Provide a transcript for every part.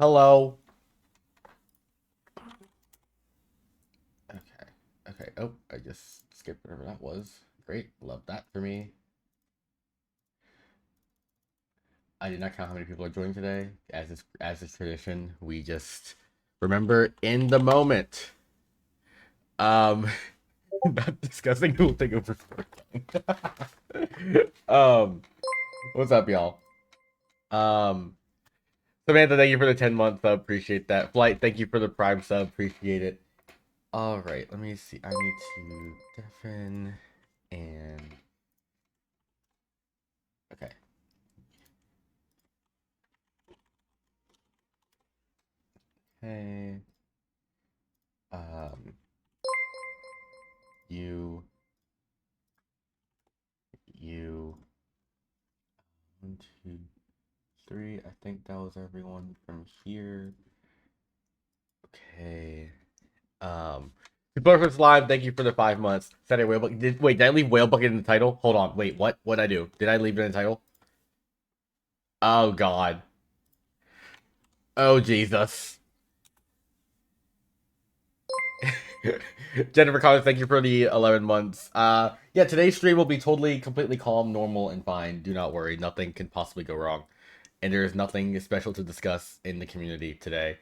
Hello. Okay. Okay. Oh, I just skipped whatever that was. Great. Love that for me. I did not count how many people are joining today. As is tradition, we just remember in the moment. Um, not discussing who will take over for what's up, y'all? Um, Samantha, thank you for the 10 month sub. Appreciate that. Flight, thank you for the prime sub. Appreciate it. All right, let me see. I need to deafen and okay. Hey, um, you, you, 1, 2, 3. I think that was everyone from here. Okay. Superfluous Live, thank you for the 5 months. Saturday Whale Bucket. Wait, did I leave Whale Bucket in the title? Hold on. Wait, what? What'd I do? Did I leave it in the title? Oh, God. Oh, Jesus. Jennifer Collins, thank you for the 11 months. Yeah, today's stream will be totally, completely calm, normal, and fine. Do not worry. Nothing can possibly go wrong. And there is nothing special to discuss in the community today,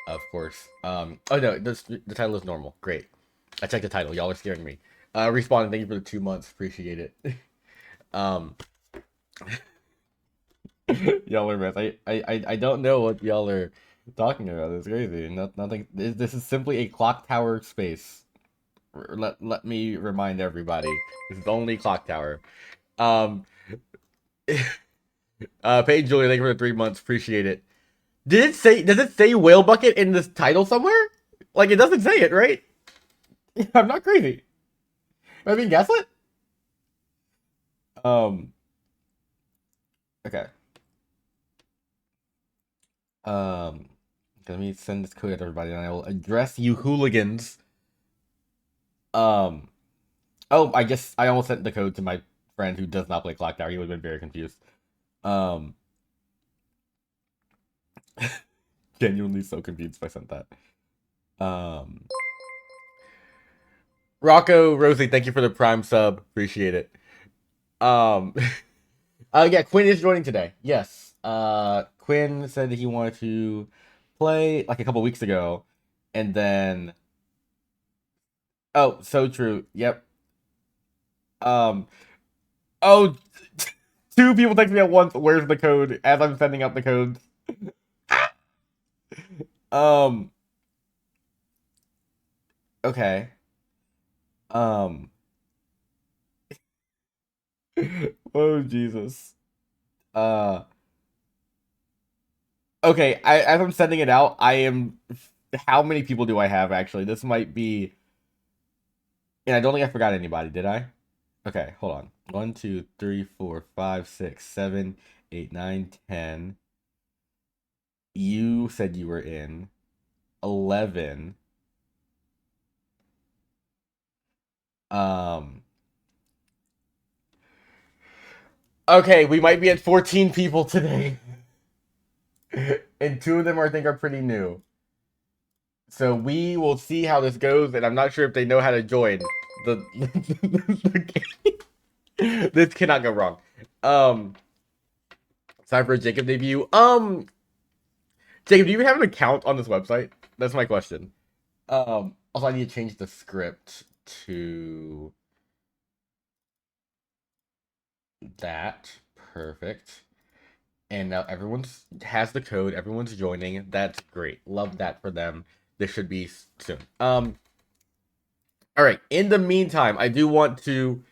of course. Oh, no, the title is normal. Great. I checked the title. Y'all are scaring me. Respawn, thank you for the 2 months. Appreciate it. um, y'all are mess. I don't know what y'all are talking about. It's crazy. Nothing. This is simply a clock tower space. Let me remind everybody. This is only Clocktower. Um, Paige Julie, thank you for the 3 months. Appreciate it. Did it say? Does it say whale bucket in this title somewhere? Like it doesn't say it, right? I'm not crazy. Am I being gaslit? Um. Okay. Um. Let me send this code out to everybody, and I will address you hooligans. Um. Oh, I guess I almost sent the code to my friend who does not play Clocktower. He would have been very confused. Um. Genuinely so confused if I sent that. Um. Rocco Rosie, thank you for the prime sub. Appreciate it. Um. Yeah, Quinn is joining today. Yes. Quinn said that he wanted to play like a couple weeks ago, and then oh, so true. Yep. Um. Oh, two people text me at once. Where's the code? As I'm sending out the codes. Um. Okay. Um. Oh Jesus. Uh. Okay. As I'm sending it out, I am. How many people do I have actually? This might be. And I don't think I forgot anybody. Did I? Okay, hold on. 1, 2, 3, 4, 5, 6, 7, 8, 9, 10. You said you were in 11. Um. Okay, we might be at 14 people today, and two of them I think are pretty new. So we will see how this goes, and I'm not sure if they know how to join the game. This cannot go wrong. Um. Time for a Jacob debut. Jacob, do you even have an account on this website? That's my question. Also, I need to change the script to that. Perfect. And now everyone's has the code. Everyone's joining. That's great. Love that for them. This should be soon. All right. In the meantime, I do want to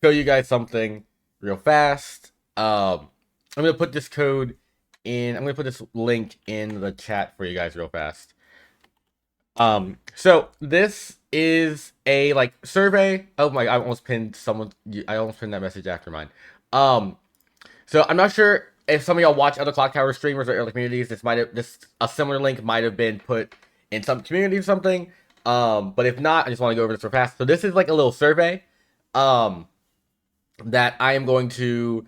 show you guys something real fast. I'm gonna put this code in. I'm gonna put this link in the chat for you guys real fast. So this is a like survey. Oh my, I almost pinned someone. I almost pinned that message after mine. Um, so I'm not sure if some of y'all watch other Clock Tower streamers or other communities. This a similar link might have been put in some community or something. But if not, I just want to go over this real fast. So this is like a little survey, um, that I am going to,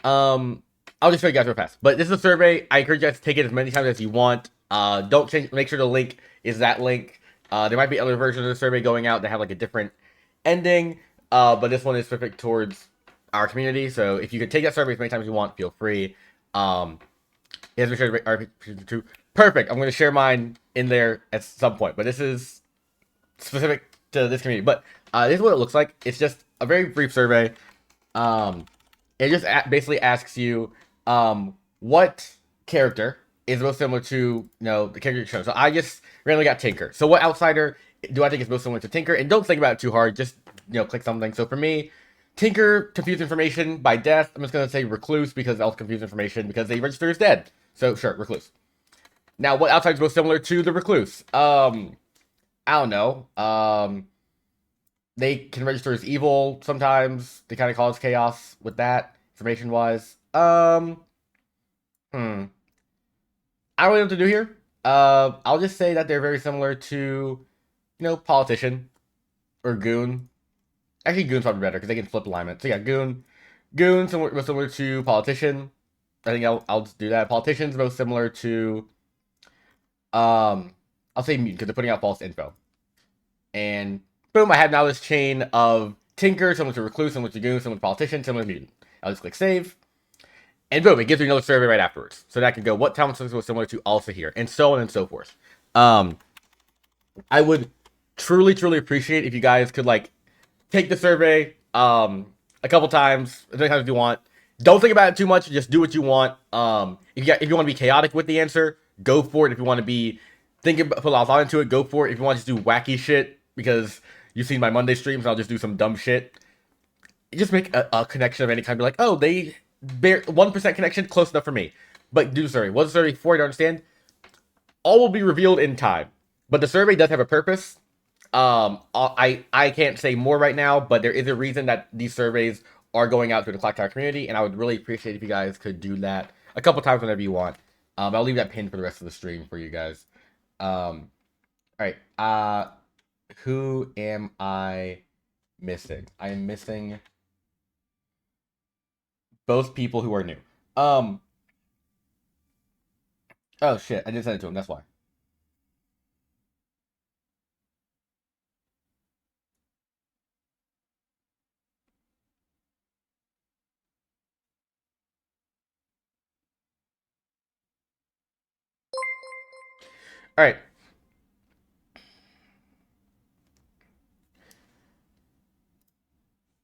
I'll just show you guys real fast. But this is a survey. I encourage you guys to take it as many times as you want. Don't change. Make sure the link is that link. There might be other versions of the survey going out that have like a different ending, but this one is specific towards our community. So if you could take that survey as many times as you want, feel free. It has been shared RPG true. Perfect. I'm going to share mine in there at some point, but this is specific to this community. But this is what it looks like. It's just a very brief survey. Um, it just basically asks you what character is most similar to the character you show. So I just randomly got Tinker. So what outsider do I think is most similar to Tinker? And don't think about it too hard. Just click something. So for me, Tinker confused information by death. I'm just gonna say Recluse because else confused information because they register as dead. So sure, Recluse. Now what outsider is most similar to the Recluse? I don't know. They can register as evil sometimes. They kind of cause chaos with that information wise. Hmm. I don't know what to do here. I'll just say that they're very similar to, politician or goon. Actually, goon's probably better because they can flip alignment. So yeah, goon similar to politician. I think I'll just do that. Politician's most similar to, I'll say mutant because they're putting out false info. And boom, I have now this chain of Tinker, similar to Recluse, similar to Goon, similar to Politician, similar to Mutant. I'll just click Save. And boom, it gives me another survey right afterwards. So that I can go, what talent was similar to also here, and so on and so forth. I would truly, truly appreciate if you guys could, take the survey a couple times, as many times as you want. Don't think about it too much. Just do what you want. If you want to be chaotic with the answer, go for it. If you want to be put a lot of thought into it, go for it. If you want to just do wacky shit because you've seen my Monday streams, I'll just do some dumb shit. Just make a connection of any kind. Be like, oh, they bear 1% connection, close enough for me. But do the survey. What's the survey for? You don't understand? All will be revealed in time. But the survey does have a purpose. I can't say more right now, but there is a reason that these surveys are going out to the Clocktower community, and I would really appreciate if you guys could do that a couple times whenever you want. I'll leave that pinned for the rest of the stream for you guys. All right. Who am I missing? I am missing both people who are new. Oh shit! I didn't send it to him. That's why. All right.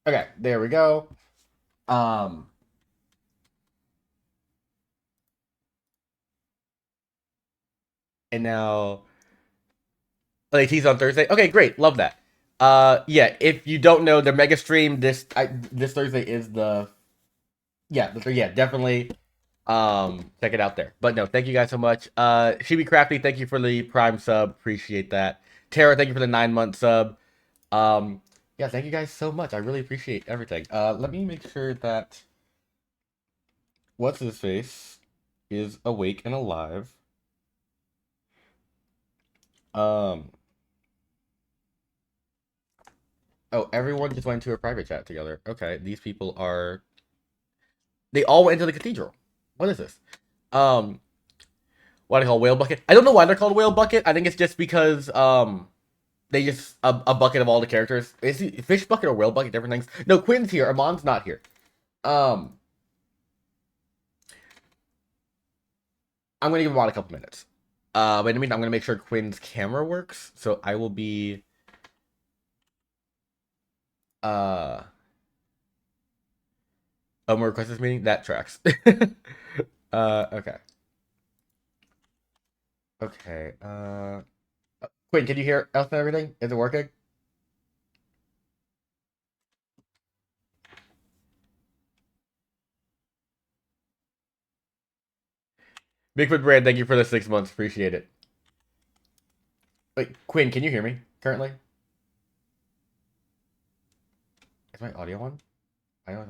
Okay, there we go. Um, and now, like, he's on Thursday. Okay, great, love that. Yeah. If you don't know, the mega stream this Thursday is yeah, definitely. Check it out there. But no, thank you guys so much. Shibi Crafty, thank you for the Prime sub, appreciate that. Tara, thank you for the 9-month sub. Yeah, thank you guys so much. I really appreciate everything. Let me make sure that what's his face is awake and alive. Um. Oh, everyone just went to a private chat together. Okay, these people are. They all went into the cathedral. What is this? Um. What do they call whale bucket? I don't know why they're called whale bucket. I think it's just because they just a bucket of all the characters. Is it fish bucket or whale bucket? Different things. No, Quinn's here. Amon's not here. Um. I'm gonna give him on a couple minutes. But in the meantime, I'm gonna make sure Quinn's camera works. So I will be. Uh. More request this meeting. That tracks. Okay. Okay. Quinn, can you hear us and everything? Is it working? Bigfoot Brand, thank you for the 6 months. Appreciate it. Wait, Quinn, can you hear me currently? Is my audio on?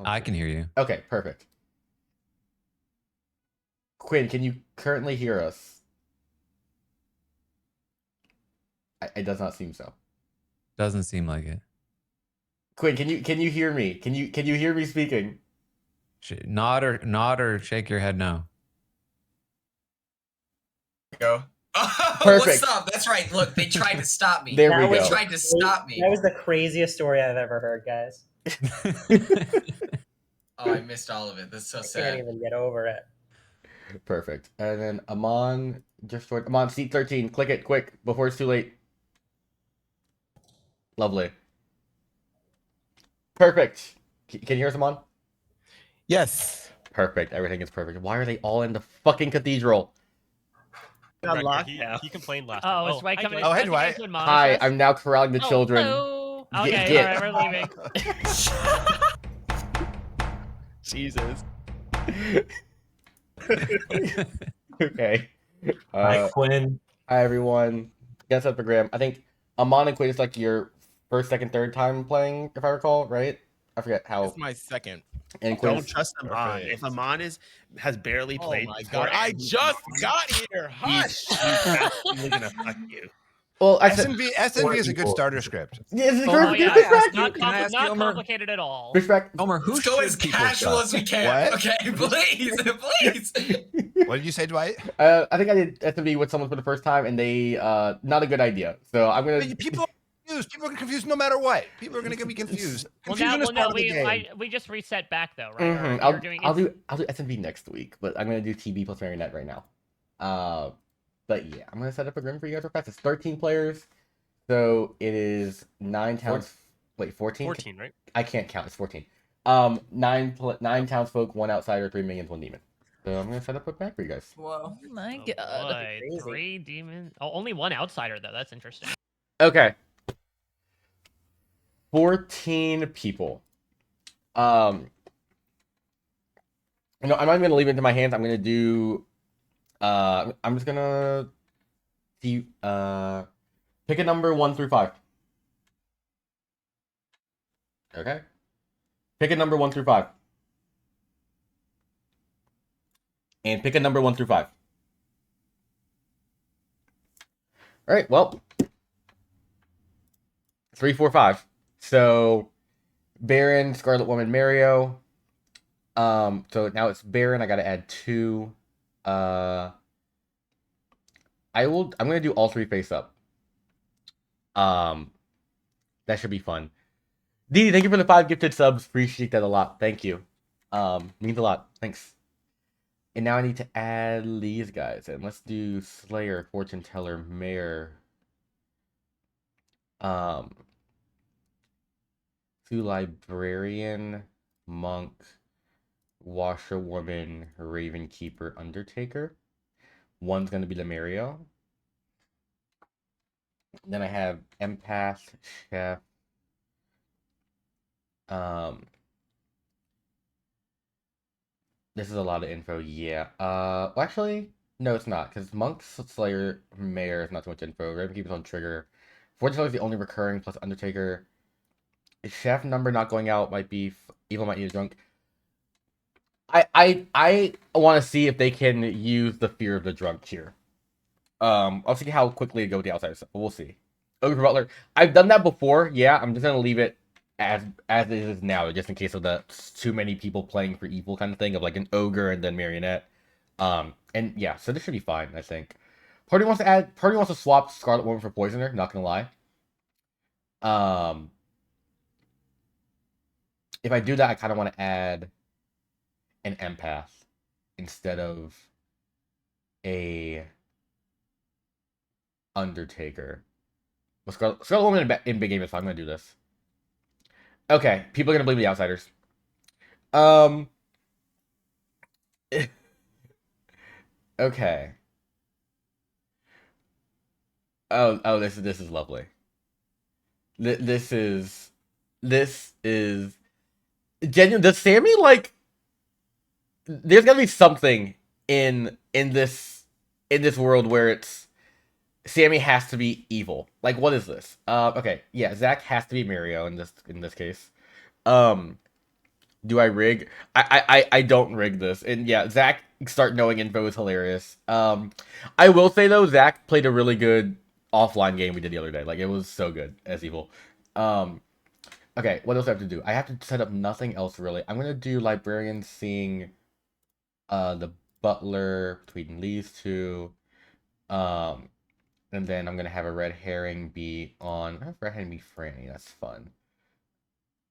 I can hear you. Okay, perfect. Quinn, can you currently hear us? It does not seem so. Doesn't seem like it. Quinn, can you hear me? Can you hear me speaking? Nod or shake your head no. Go. Oh, Perfect. what's up? That's right. Look, they tried to stop me. There we They go. tried to stop me. That was the craziest story I've ever heard, guys. Oh, I missed all of it. That's so I can't sad. even get over it. Perfect. And then Amon just joined. Amon, seat 13. Click it quick before it's too late. Lovely. Perfect. Can you hear us, Amon? Yes. Perfect. Everything is perfect. Why are they all in the fucking cathedral? Unlocked He, now. he complained last Oh, time. is Dwight hi, coming? Oh, hey, Is he Dwight. going to admonish Hi, us? I'm now corralling the Oh, children. hello. Get- Okay, get. all right, we're leaving. Jesus. Okay. Hi, Quinn. Hi, everyone. Guess up for Graham. I think Amon and Quinn is like your first, second, third time playing, if I recall, right? I forget how. It's my second. And Don't Quinn's trust Amon. Perfect. If Amon has barely Oh played my before, god! I and he's just Amon, got here. he's Hush. absolutely gonna fuck you. well, I said SNV is a good starter script. yeah, it's a Oh, great yeah, Fishback. it's not, Can I ask you, not Omar? complicated at all. Fishback. Homer, who Let's go should as people casual shut? as we can. What? Okay, please, please. What did you say, Dwight? I think I did SMB with someone for the first time, and they not a good idea. So I'm gonna. People are confused. People are confused no matter what. People are going to be confused. Well, Confusion is part of the game. we just reset back though, right? Or Mhm. you're doing I'll do SMB next week, but I'm gonna do TB plus Marionette right now. But yeah, I'm gonna set up a grim for you guys real fast. It's 13 players, so it is 9 towns. Wait, 14? 14, right? I can't count. It's 14. 9 townsfolk, 1 outsider, 3 minions, 1 demon. So I'm gonna set up a pack for you guys. Whoa. Oh my God. god, Crazy. 3 demons. Oh, only 1 outsider though. That's interesting. Okay. 14 people. I'm not even gonna leave it into my hands. I'm gonna do. I'm just gonna see. Pick a number 1 through 5. Okay. Pick a number 1 through 5. And pick a number 1 through 5. All right. Well, 3, 4, 5. So, Baron, Scarlet Woman, Mario. So now it's Baron. I gotta add 2. I'm gonna do all 3 face up. That should be fun. Dee, thank you for the 5 gifted subs. Appreciate that a lot. Thank you. Means a lot. Thanks. And now I need to add these guys. And let's do Slayer, Fortune Teller, Mayor. To Librarian, Monk, Washerwoman, Raven Keeper, Undertaker. One's gonna be the Mario. Then I have Empath, Chef. This is a lot of info, yeah. Well, actually, no, it's not, because Monk, Slayer, Mayor is not too much info. Raven Keeper's on Trigger. Fortune Teller is the only recurring, plus Undertaker. Chef number not going out might be Evil might need a drunk. I want to see if they can use the fear of the drunk here. I'll see how quickly it go with the outsiders. We'll see. Ogre Butler. I've done that before. Yeah, I'm just gonna leave it as it is now, just in case of the too many people playing for evil kind of thing of like an ogre and then marionette. And yeah, so this should be fine, I think. Party wants to swap Scarlet Woman for Poisoner, not gonna lie. If I do that, I kind of want to add an empath instead of a Undertaker. Well, Scarlet Woman in big game is fine. I'm gonna do this. Okay, people are gonna believe the outsiders. Okay. Oh, this is lovely. This is genuine. Does Sammy like? There's gotta be something in this world where it's Sammy has to be evil. Like, what is this? Okay, yeah, Zach has to be Mario in this case. Do I rig? I don't rig this, and yeah, Zach start knowing info is hilarious. I will say though, Zach played a really good offline game we did the other day. Like, it was so good as evil. Okay, what else do I have to do? I have to set up nothing else really. I'm gonna do Librarian seeing the Butler between these two. And then I'm gonna have a red herring be on. Have red herring be Franny. That's fun.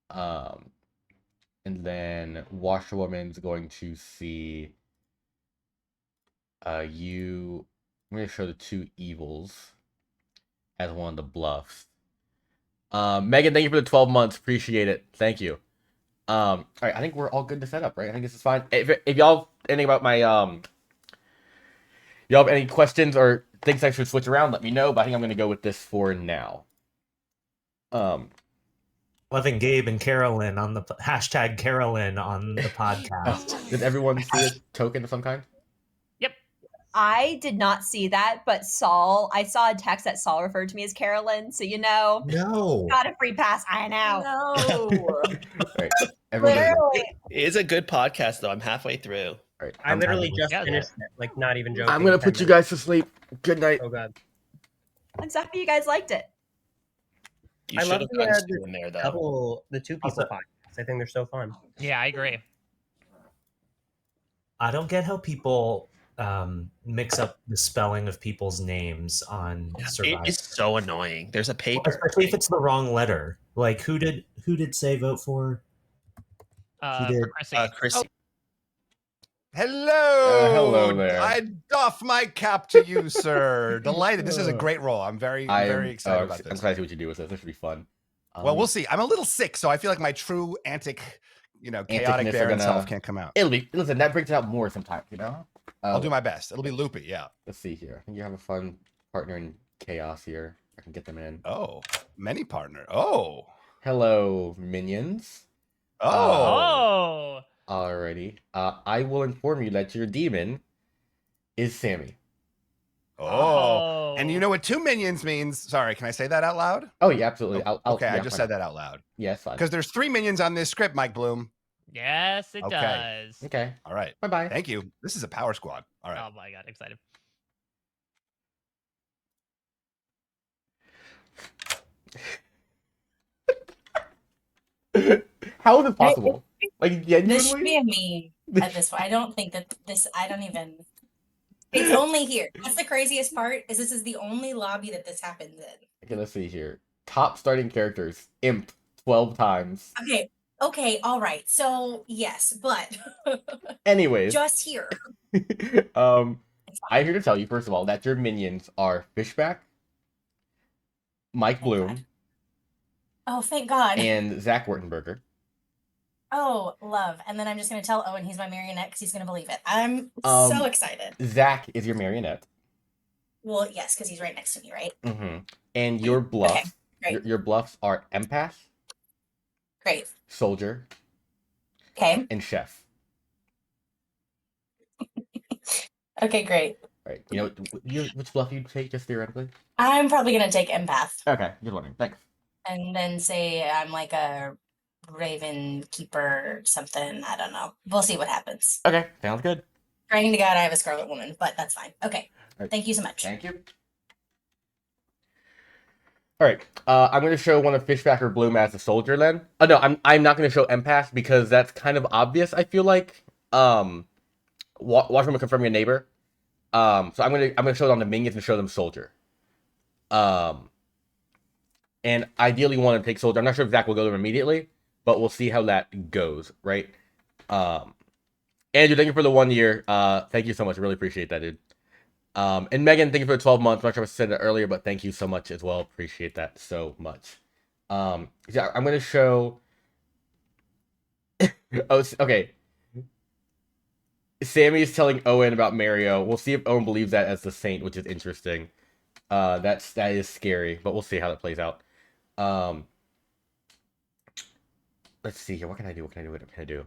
And then Washerwoman's going to see you. I'm gonna show the two evils as one of the bluffs. Megan, thank you for the 12 months. Appreciate it. Thank you. All right, I think we're all good to set up, right? I think this is fine. If y'all have anything about my y'all have any questions or things I should switch around, let me know. But I think I'm gonna go with this for now. Loving Gabe and Carolyn on the hashtag Carolyn on the podcast. Did everyone see a token of some kind? I did not see that, but I saw a text that Saul referred to me as Carolyn, so No. got a free pass. I know. All right, Literally. It is a good podcast, though. I'm halfway through. All right, I literally just Yeah, finished it. Like, not even joking. I'm gonna 10 put you minutes. guys to sleep. Good night. Oh god. I'm so happy you guys liked it. You I should love have the, done uh, Stu in there, though. The two people podcasts. I think they're so fun. Yeah, I agree. I don't get how people mix up the spelling of people's names on Survivor. It is so annoying. There's a paper. Especially if it's the wrong letter. Like who did say vote for? Who did? For Chrissy. Chrissy. Hello. Hello there. I doff my cap to you, sir. Delighted. This is a great role. I'm very excited about I'm this. excited to see what you do with this. This should be fun. Well, we'll see. I'm a little sick, so I feel like my true chaotic Anticness Baron are gonna- self can't come out. Listen, that brings it out more sometimes, you know. I'll do my best. It'll be loopy, yeah. Let's see here. I think you have a fun partner in chaos here. I can get them in. Oh, many partner. Oh. Hello, minions. Oh. Alrighty. I will inform you that your demon is Sammy. Oh. And you know what two minions means? Sorry, can I say that out loud? Oh yeah, absolutely. Okay, yeah, I just fine. said that out loud. Yeah, it's fine. Because there's 3 minions on this script, Mike Bloom. Yes, it Okay. does. Okay. All right. Bye bye. Thank you. This is a power squad. All right. Oh my god, excited. How is it possible? Like This should genuinely? be a meme at this point. I don't think that I don't even. It's only here. That's the craziest part. Is this is the only lobby that this happens in. Okay, let's see here. Top starting characters. Imp 12 times. Okay, all right. So yes, but Anyways. just here. I'm here to tell you, first of all, that your minions are Fishback, Mike Bloom, Oh, thank God. and Zach Wertenberger. Oh, love. And then I'm just gonna tell Owen he's my marionette because he's gonna believe it. I'm so excited. Zach is your marionette. Well, yes, because he's right next to me, right? Mm-hmm. And your bluff, great. your bluffs are Empath, Great. Soldier, Okay. and Chef. Okay, great. Right. You know which bluff you take just theoretically? I'm probably gonna take empath Okay, good one. Thanks. and then say I'm like a raven keeper or something. I don't know. We'll see what happens. Okay, sounds good. Praying to God I have a scarlet woman, but that's fine. Okay. Right. Thank you so much. Thank you. All right, I'm going to show one of Fishback or Bloom as a soldier then. Oh no, I'm not going to show Empath because that's kind of obvious. I feel like. Watch them confirm your neighbor. So I'm gonna show it on the minions and show them soldier. And ideally want to take soldier. I'm not sure if Zach will go to them immediately, but we'll see how that goes, right? Andrew, thank you for the 1 year. Thank you so much. I really appreciate that, dude. And Megan, thank you for the 12 months. I'm not sure if I said it earlier, but thank you so much as well. Appreciate that so much. Yeah, I'm gonna show. Oh, okay. Sammy is telling Owen about Mario. We'll see if Owen believes that as the saint, which is interesting. That is scary, but we'll see how that plays out. Let's see here. What can I do? What can I do?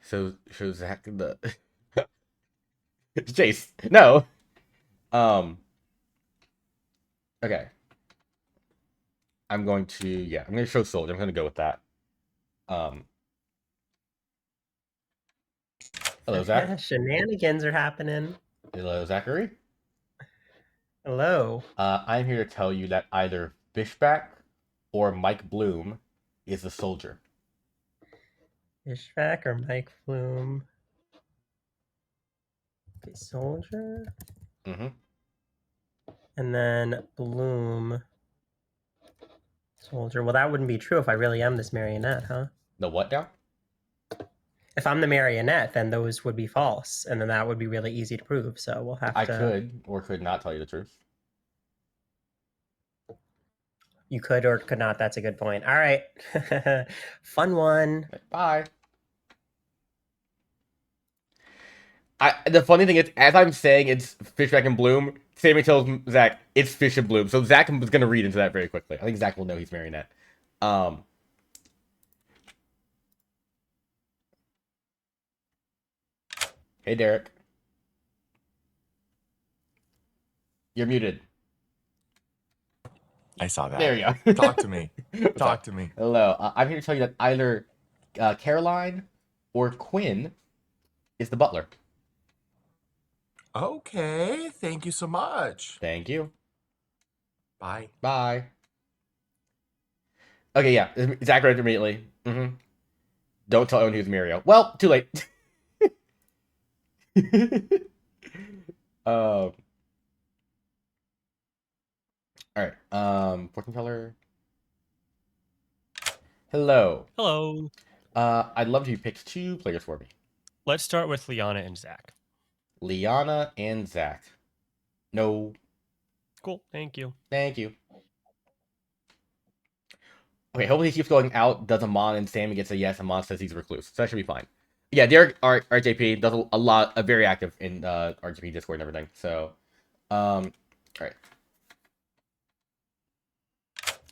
So Zach the Chase. No. Okay. I'm going to show Soldier. I'm gonna go with that. Hello, Zach. Shenanigans are happening. Hello, Zachary. Hello. I'm here to tell you that either Fishback or Mike Bloom is the soldier. Fishback or Mike Bloom? Okay, soldier. Mm-hmm. And then Bloom. Soldier. Well, that wouldn't be true if I really am this marionette, huh? The what now? If I'm the marionette, then those would be false, and then that would be really easy to prove. So we'll have I to. could or could not tell you the truth. You could or could not. That's a good point. All right. Fun one. Bye. The funny thing is, as I'm saying it's Fishback and Bloom, Sammy tells Zach it's Fish and Bloom. So Zach is going to read into that very quickly. I think Zach will know he's marionette. Hey, Derek. You're muted. I saw that. There you go. Talk to me. Talk to me. Hello. I'm here to tell you that either Caroline or Quinn is the butler. Okay. Thank you so much. Thank you. Bye. Bye. Okay, yeah. Zach read it immediately. Mm-hmm. Don't tell anyone who's Mirio. Well, too late. All right. Fortune teller. Hello. Hello. I'd love if you picked 2 players for me. Let's start with Liana and Zach. Liana and Zach. No. Cool. Thank you. Thank you. Okay, hopefully he keeps going out, does Amon, and Sammy gets a yes. Amon says he's a recluse. So that should be fine. Yeah, Derek, RJP, does a very active in RJP Discord and everything. So, all right.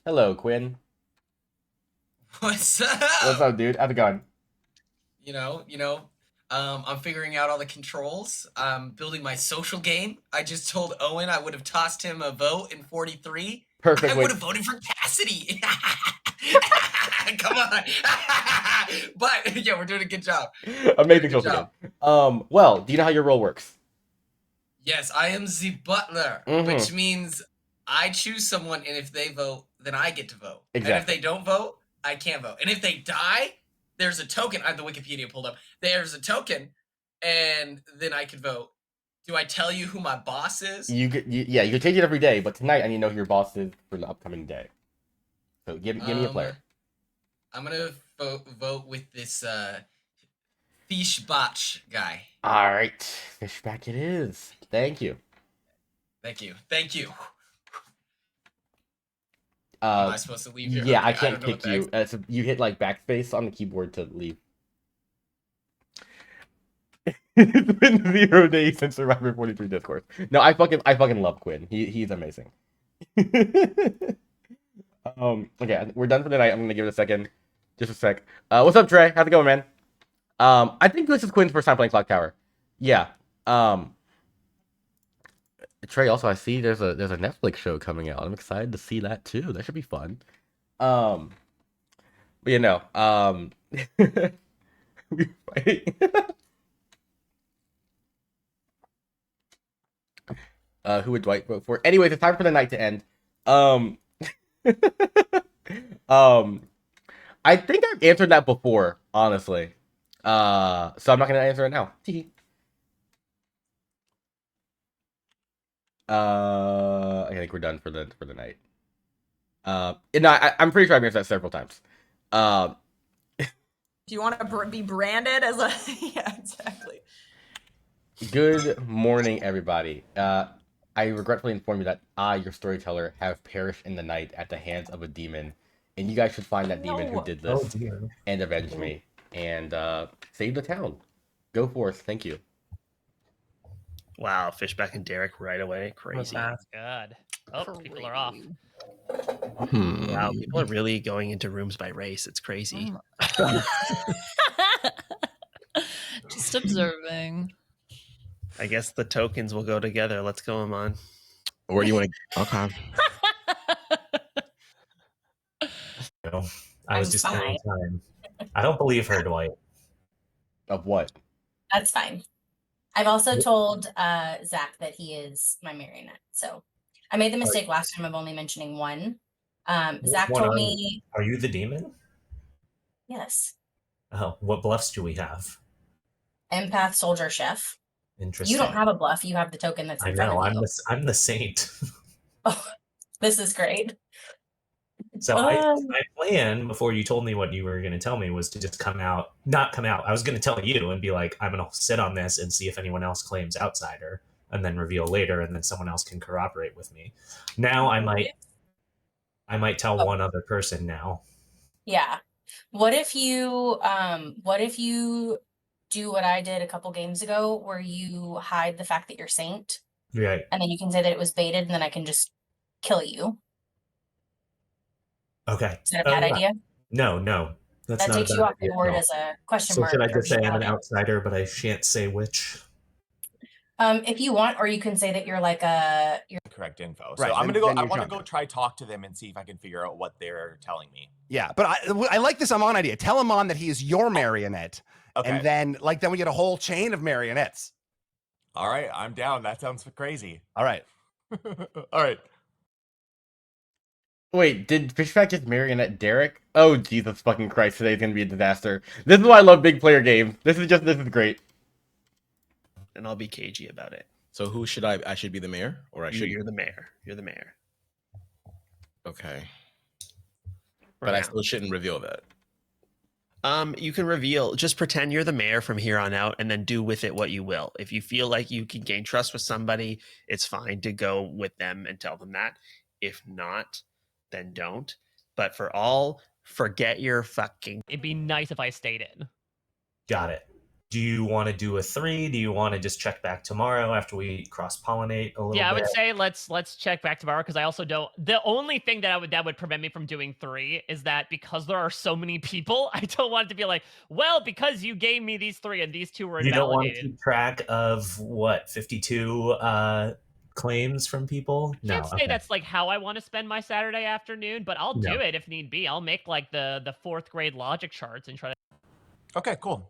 Hello, Quinn. What's up? What's up, dude? How's it going? I'm figuring out all the controls. I'm building my social game. I just told Owen I would have tossed him a vote in 43. Perfect. I would have voted for Cassidy. Come on. But yeah, we're doing a good job. Amazing social game. Well, do you know how your role works? Yes, I am the butler, which means I choose someone, and if they vote, then I get to vote. Exactly. And if they don't vote, I can't vote. And if they die, there's a token. I have the Wikipedia pulled up. There's a token, and then I could vote. Do I tell you who my boss is? You can take it every day, but tonight I need to know who your boss is for the upcoming day. So give me a player. I'm gonna vote with this Fishbach guy. All right, Fishback it is. Thank you. Thank you. Am I supposed to leave here? Yeah, Okay, I can't don't know kick you. So you hit like backspace on the keyboard to leave. It's been 0 days since Survivor 43 Discourse. No, I fucking love Quinn. He's amazing. Okay, we're done for tonight. I'm gonna give it a second. Just a sec. What's up, Trey? How's it going, man? I think this is Quinn's first time playing Clocktower. Yeah. Trey, also I see there's a Netflix show coming out. I'm excited to see that too. That should be fun. But you know, we're fighting. Who would Dwight vote for? Anyways, it's time for the night to end. I think I've answered that before, honestly. So I'm not gonna answer it now. I think we're done for the night. And I'm pretty sure I've answered that several times. Do you want to be branded as a? Yeah, exactly. Good morning, everybody. I regretfully inform you that I, your storyteller, have perished in the night at the hands of a demon, and you guys should find that demon who did this and avenge me and save the town. Go forth. Thank you. Wow, Fishback and Derek right away. Crazy. That's good. Oh, people are off. Wow, people are really going into rooms by race. It's crazy. Just observing. I guess the tokens will go together. Let's go, Amon. Or do you want to? Okay. No, I was just killing time. I don't believe her, Dwight. Of what? That's fine. I've also told Zach that he is my marionette. So I made the mistake last time of only mentioning one. Zach told me. Are you the demon? Yes. Oh, what bluffs do we have? Empath, soldier, chef. Interesting. You don't have a bluff. You have the token that's I in front know. of you. I'm the saint. Oh, this is great. So my plan before you told me what you were going to tell me was to just not come out. I was going to tell you and be like, I'm going to sit on this and see if anyone else claims outsider, and then reveal later, and then someone else can corroborate with me. Now I might tell one other person now. Yeah. What if you do what I did a couple games ago, where you hide the fact that you're saint, Right? and then you can say that it was baited, and then I can just kill you. Okay. Is that a bad idea? No, that's That not takes a you bad off the idea. board No. as a question So mark. should I or just say I'm an personality. outsider, but I shan't say which? If you want, or you can say that you're like you're Correct info. Right, So I'm then- gonna go. then I you're want to John. go try talk to them and see if I can figure out what they're telling me. Yeah, but I like this Amon idea. Tell Amon that he is your marionette, Okay. and then we get a whole chain of marionettes. All right, I'm down. That sounds crazy. All right. All right. Wait, did Fishback just marionette Derek? Oh, Jesus fucking Christ, today's gonna be a disaster. This is why I love big player games. This is great. And I'll be cagey about it. So who should I should be the mayor, or You're the mayor. You're the mayor. Okay. But I still shouldn't reveal that. You can reveal, just pretend you're the mayor from here on out, and then do with it what you will. If you feel like you can gain trust with somebody, it's fine to go with them and tell them that. If not, then don't. But forget your fucking. It'd be nice if I stayed in. Got it. Do you want to do a 3? Do you want to just check back tomorrow after we cross-pollinate a little bit? Yeah, I would say let's check back tomorrow, because I also don't. The only thing that would prevent me from doing 3 is that because there are so many people, I don't want it to be like, well, because you gave me these 3 and these 2 were You don't want to invalidated. keep track of 52 claims from people? I can't say that's like how I want to spend my Saturday afternoon, but I'll do it if need be. I'll make like the 4th grade logic charts and try to. Okay, cool.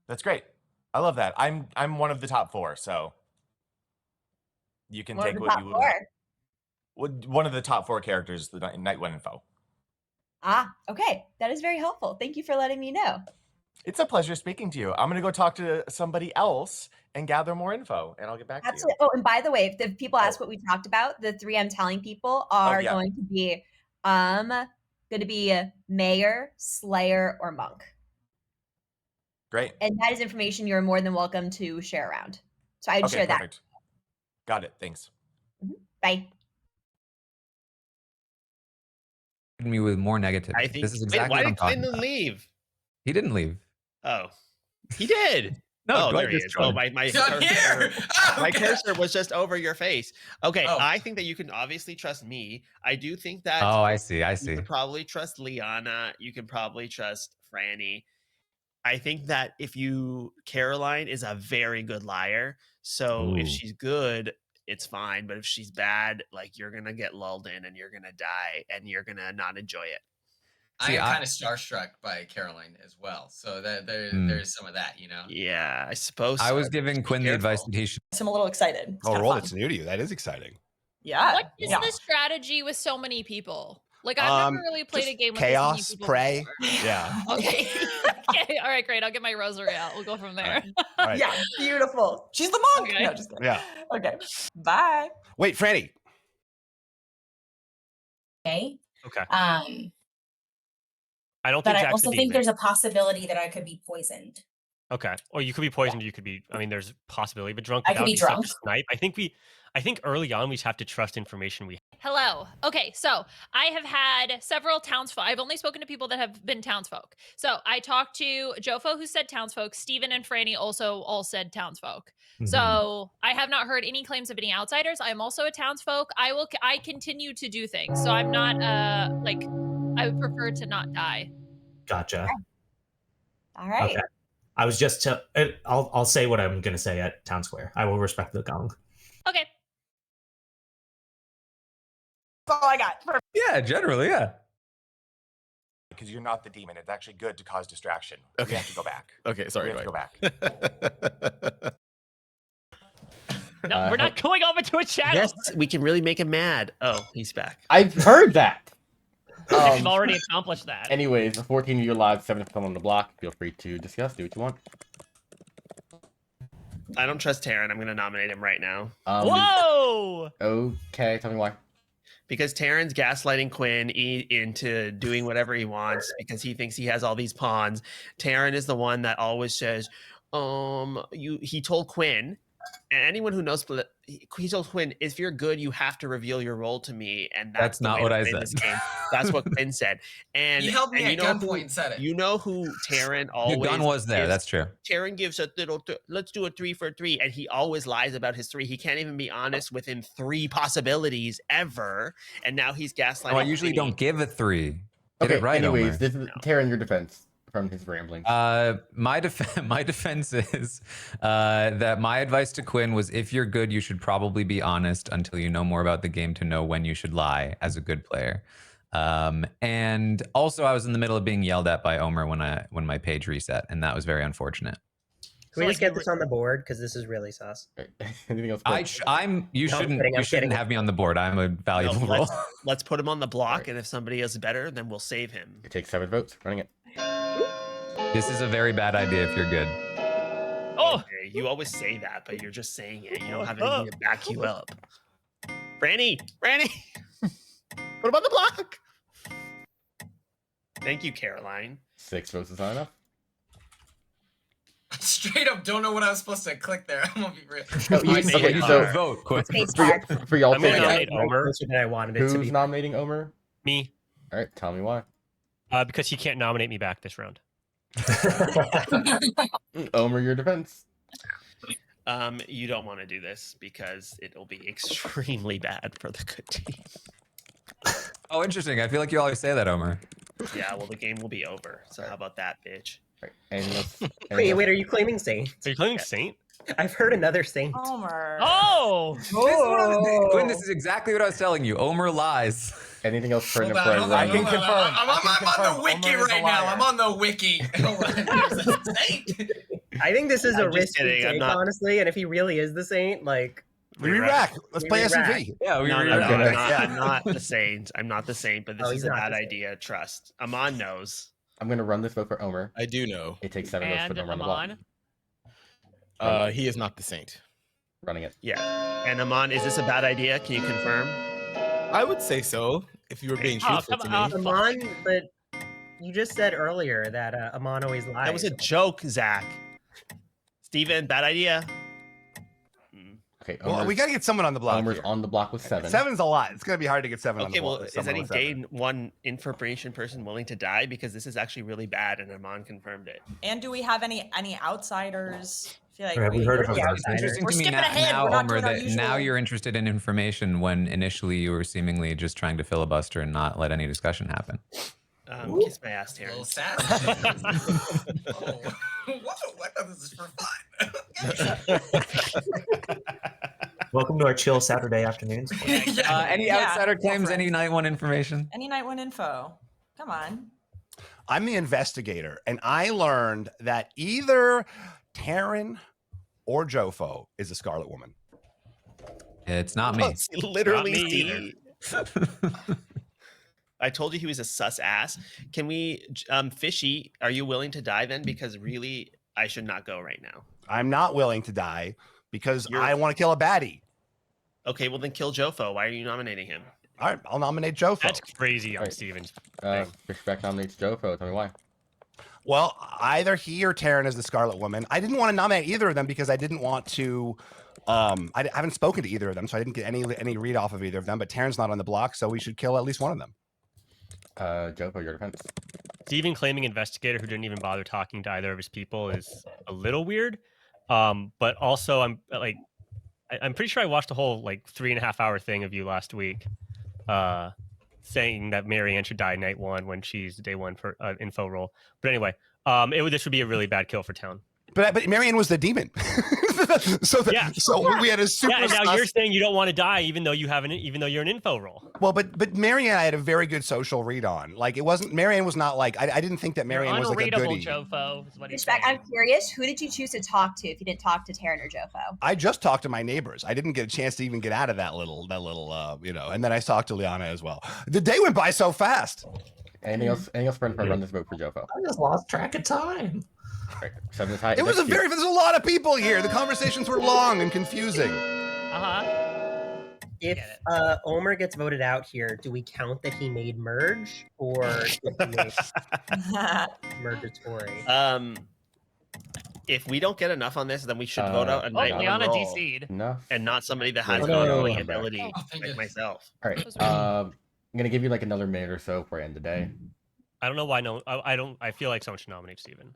That's great. I love that. I'm one of the top 4, so you can take what you would. One of the top 4 characters, the Night 1 info. Ah, okay. That is very helpful. Thank you for letting me know. It's a pleasure speaking to you. I'm going to go talk to somebody else and gather more info, and I'll get back to you. Oh, and by the way, if people ask what we talked about, the 3 I'm telling people are going to be Mayor, Slayer, or Monk. Great. And that is information you're more than welcome to share around. So I'd share that. Perfect. Got it. Thanks. Bye. Me with more negative. I think This is exactly why what I'm did talking Clinton about. leave? He didn't leave. Oh, he did. No, oh, Dwight there he just is. Oh, joined. my He's not here. Oh, my God. cursor was just over your face. Okay, Oh. I think that you can obviously trust me. I do think that. Oh, I see. I You see. can probably trust Liana. You can probably trust Franny. I think that Caroline is a very good liar. So if Ooh. she's good, it's fine. But if she's bad, like, you're gonna get lulled in and you're gonna die and you're gonna not enjoy it. I See, am I- kind of starstruck by Caroline as well, so there's some of that, you know. Yeah, I suppose. I so. was giving Just be Quinn the advice careful. that he should. I'm a little excited. It's Oh, kinda roll fun. that's new to you. That is exciting. Yeah. What is yeah. the strategy with so many people? Like, I've never really played a game with chaos, this many people pray. before. Yeah. Okay. Okay. All right. Great. I'll get my rosary out. We'll go from there. All right. Yeah, beautiful. She's the monk. Okay. No, just kidding. Yeah. Okay. Bye. Wait, Franny. okay. Okay. I don't But think I Jack's also the think demon. there's a possibility that I could be poisoned. Okay. Or you could be poisoned. You could be. I mean, there's a possibility. But drunk. I That could would be such a drunk. Snipe. I think early on we just have to trust information we. Hello. Okay, so I have had several townsfolk. I've only spoken to people that have been townsfolk. So I talked to Jofo, who said townsfolk. Steven and Franny also all said townsfolk. So I have not heard any claims of any outsiders. I'm also a townsfolk. I continue to do things. So I'm not I would prefer to not die. Gotcha. All right. Okay. I was just I'll say what I'm going to say at Town Square. I will respect the gong. Okay. That's all I got. Yeah, generally, yeah. Because you're not the demon. It's actually good to cause distraction. Okay. We have to go back. Okay, sorry. We have to go back. No, we're not going over to a channel. Yes, we can really make him mad. Oh, he's back. I've heard that. We've already accomplished that. Anyways, 14 of you live, 7 on the block. Feel free to discuss. Do what you want. I don't trust Taryn. I'm going to nominate him right now. Whoa! Okay, tell me why. Because Taryn's gaslighting Quinn into doing whatever he wants because he thinks he has all these pawns. Taryn is the one that always says, he told Quinn, and anyone who knows, he told Quinn, if you're good, you have to reveal your role to me, and that's the not way what to I win said. this game. That's what Quinn said. And He held me and at gunpoint and said it. You know who Taryn The always gun was there. That's true. Taryn gives a little, let's do a 3 for 3, and he always lies about his 3. He can't even be honest within 3 possibilities ever, and now he's gaslighting. No, I usually Vinny. don't give a 3. Get Okay, it right, anyways, Omer. this is Taryn, your defense from his ramblings. My defense is that my advice to Quinn was, if you're good, you should probably be honest until you know more about the game to know when you should lie as a good player. And also, I was in the middle of being yelled at by Omer when my page reset, and that was very unfortunate. Can we just get this on the board because this is really sus? Anything else? You shouldn't have me on the board. I'm a valuable role. Let's put him on the block, and if somebody is better, then we'll save him. It takes 7 votes. Running it. This is a very bad idea if you're good. Oh, okay, you always say that, but you're just saying it. You don't have anything to back you up. Franny, put him on the block. Thank you, Caroline. 6 votes is not enough. Straight up, don't know what I was supposed to click there. I'm gonna be real. Okay, so vote. For y'all, I'm gonna nominate Omer. I wanted it to Who's be. nominating Omer? Me. All right, tell me why. Because he can't nominate me back this round. Omer, your defense. You don't want to do this because it'll be extremely bad for the good team. Oh, interesting. I feel like you always say that, Omer. Yeah, well, the game will be over. So how about that, bitch? Wait, are you claiming Saint? Are you claiming Saint? I've heard another Saint. Omer. Oh! Quinn, this is exactly what I was telling you. Omer lies. Anything else for Hold on, I hold on. I'm on the wiki right now. I'm on the wiki. I think this is I'm a just risky kidding, I'm take, not- honestly. And if he really is the Saint, like, We re-rack. Let's We play re-rack. S&V. Yeah, we No, were no, no, gonna- I'm not the Saint. I'm not the Saint, but this Oh, is he's a not bad the Saint. idea. Trust. Amon knows. I'm gonna run this vote for Omer. I do know. It takes 7 votes for And them to run the block. Amon. He is not the saint. Running it. Yeah. And Amon, is this a bad idea? Can you confirm? I would say so if you were being Oh, truthful to come me. on. Amon, but you just said earlier that Amon always lies. That was a joke, Zach. Steven, bad idea. Okay, Well, Omer's, we got to get someone on the block. Omer's here. on the block with 7. 7's a lot. It's going to be hard to get 7 on the Okay, well, block. is someone any with 7. day one information person willing to die? Because this is actually really bad, and Amon confirmed it. And do we have any outsiders? I feel like Have we heard of Yeah, It's interesting We're to me skipping ahead. now, We're not Omer, doing our that usual- now you're interested in information when initially you were seemingly just trying to filibuster and not let any discussion happen. Kiss my ass, A little Terrence. sassy. Oh. Whoa, I thought this was for fun. Welcome to our chill Saturday afternoons. Any Yeah, outsider go claims, for it. any night one information? Any night one info. Come on. I'm the investigator, and I learned that either Taryn or Jofo is a Scarlet Woman. It's not me. It's literally Not me Steve. I told you he was a sus ass. Can we, Fishy, are you willing to die then? Because really, I should not go right now. I'm not willing to die because I want to kill a baddie. Okay, well then kill Jofo. Why are you nominating him? All right, I'll nominate Jofo. That's crazy on Right. Steven's. Fishback nominates Jofo. Tell me why. Well, either he or Taryn is the Scarlet Woman. I didn't want to nominate either of them because I didn't want to. I haven't spoken to either of them, so I didn't get any read off of either of them. But Taryn's not on the block, so we should kill at least one of them. Jofo, your defense. Steven claiming investigator who didn't even bother talking to either of his people is a little weird. But also, I'm pretty sure I watched the whole 3.5 hour thing of you last week, saying that Marianne should die night 1 when she's day 1 for info roll. But anyway, this would be a really bad kill for town. But Marianne was the demon. so we had a super. Yeah, and now sus- you're saying you don't want to die, even though you're an info roll. Well, but Marianne, I had a very good social read on. Like, it wasn't Marianne was not like I didn't think that Marianne was like a Unreadable, goodie. Jofo, is what he's Fishback, saying. I'm curious. Who did you choose to talk to if you didn't talk to Taryn or Jofo? I just talked to my neighbors. I didn't get a chance to even get out of that little and then I talked to Liana as well. The day went by so fast. Anything else? Anything else for run this vote for Jofo? I just lost track of time. Right. 7 is high. It was there's a lot of people here. The conversations were long and confusing. If Omer gets voted out here, do we count that he made merge, or did he make mergatory? If we don't get enough on this, then we should vote out a night one Liana roll, DC'd. and not somebody that has Wait, an no, ongoing I'm back. ability, like myself. All right. I'm gonna give you like another minute or so before I end the day. I don't know why. No, I don't. I feel like someone should nominate Steven.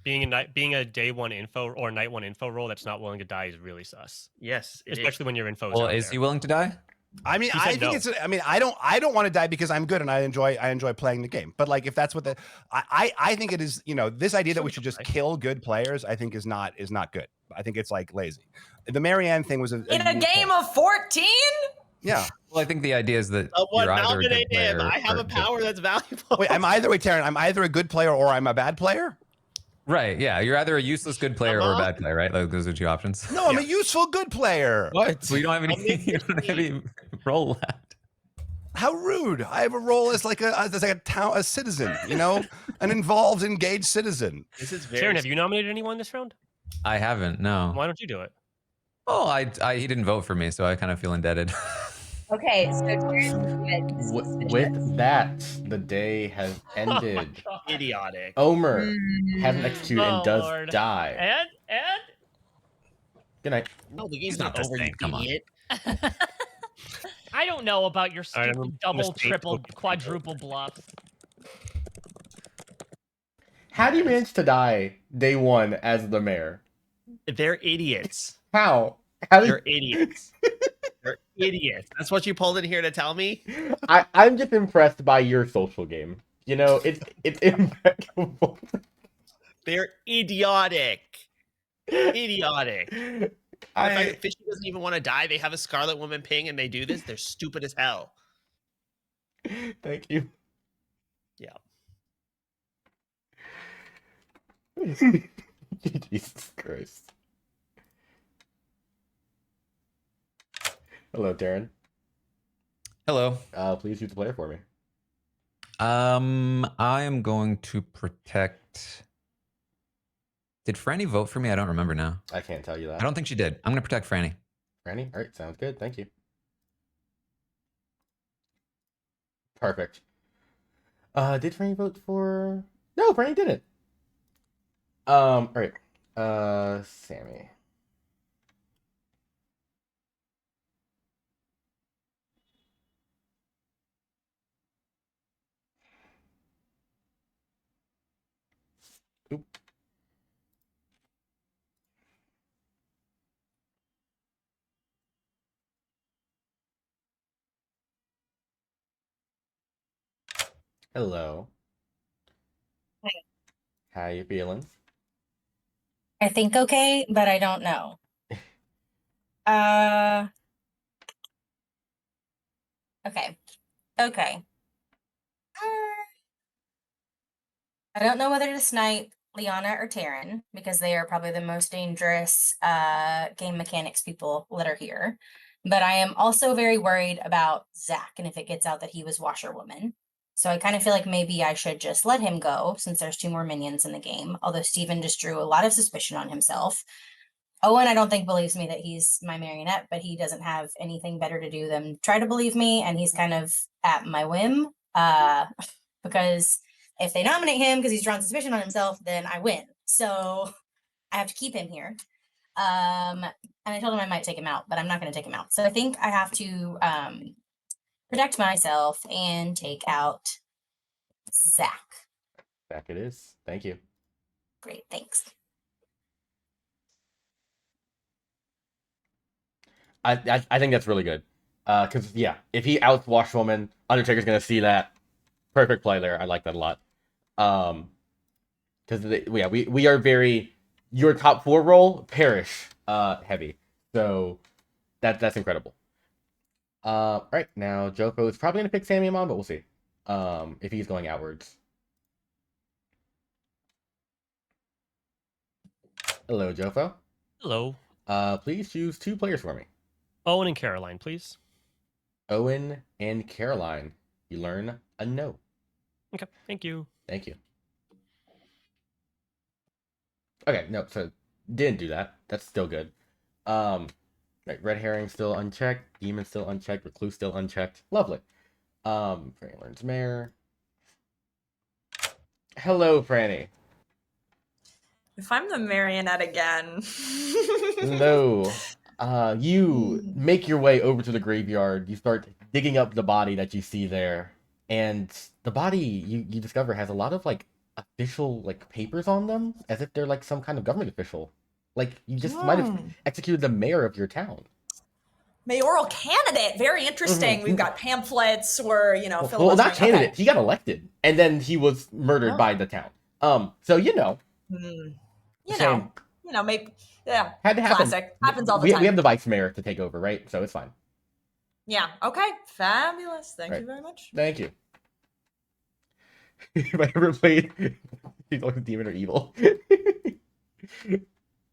Being a day one info or night one info role that's not willing to die is really sus. Yes, especially when your info. Well, is he willing to die? I mean, He I said think no. it's. I mean, I don't want to die because I'm good and I enjoy playing the game. But like, if that's what I think it is. You know, this idea that we should just kill good players, I think is not good. I think it's like lazy. The Marianne thing was In a game of 14? Yeah. Well, I think the idea is that Someone you're either a good nominate him. player I have or a power that's valuable. Wait, I'm either a good player or I'm a bad player. Right. Yeah. You're either a useless good player or a bad player, right? Like those are two options. No, I'm a useful good player. What? Well, you don't have any. You don't have any role left. How rude! I have a role as like a citizen, you know, an involved, engaged citizen. This is Sharon, have you nominated anyone this round? I haven't. No. Why don't you do it? Oh, he didn't vote for me, so I kind of feel indebted. Okay, so With that, the day has ended. Idiotic. Omer hasn't executed and does Lord. die. And Good night. No, the game's not not over, you Come on. idiot. I don't know about your All right, stupid I'm double, gonna state- triple, quadruple bluffs. How do you manage to die day one as the mayor? They're idiots. How? How do They're idiots. They're idiots. That's what you pulled in here to tell me? I'm just impressed by your social game. You know, it's impeccable. They're idiotic. Idiotic. If Fishy doesn't even want to die, they have a Scarlet Woman ping and they do this, they're stupid as hell. Thank you. Yeah. Jesus Christ. Hello, Darren. Hello. Please use the player for me. I am going to protect. Did Franny vote for me? I don't remember now. I can't tell you that. I don't think she did. I'm going to protect Franny. Franny? All right, sounds good. Thank you. Perfect. Did Franny vote for? No, Franny didn't. All right. Sammy. Oop. Hello. Hi. How you feeling? I think okay, but I don't know. Okay. Okay. I don't know whether to snipe Liana or Taryn because they are probably the most dangerous game mechanics people that are here. But I am also very worried about Zach and if it gets out that he was Washerwoman. So I kind of feel like maybe I should just let him go since there's 2 more minions in the game. Although Steven just drew a lot of suspicion on himself. Owen, I don't think believes me that he's my marionette, but he doesn't have anything better to do than try to believe me, and he's kind of at my whim. Because if they nominate him because he's drawn suspicion on himself, then I win. So I have to keep him here. And I told him I might take him out, but I'm not going to take him out. So I think I have to protect myself and take out Zach. Back it is. Thank you. Great, thanks. I think that's really good. Because yeah, if he outs Washwoman, Undertaker's gonna see that. Perfect play there. I like that a lot. Because yeah, we are very your top 4 role parish heavy. So that's incredible. Right now Joko is probably gonna pick Sammy Amon, but we'll see. If he's going outwards. Hello, Jofo. Hello. Please choose 2 players for me. Owen and Caroline, please. Owen and Caroline. You learn a no. Okay, thank you. Thank you. Okay, no, so didn't do that. That's still good. Right, red herring still unchecked, demon still unchecked, recluse still unchecked. Lovely. Franny learns mare. Hello, Franny. If I'm the marionette again. No. You make your way over to the graveyard. You start digging up the body that you see there. And the body you discover has a lot of like official like papers on them, as if they're like some kind of government official. Like you just might have executed the mayor of your town. Mayoral candidate. Very interesting. We've got pamphlets or, you know, Well, filibustering. not candidate. Okay. He got elected, and then he was murdered by the town. So you know. You know, maybe, yeah. Had to happen. Classic. Happens all the time. We have the vice mayor to take over, right? So it's fine. Yeah. Okay. Fabulous. Thank Right. you very much. Thank you. If I ever played She's always demon or evil.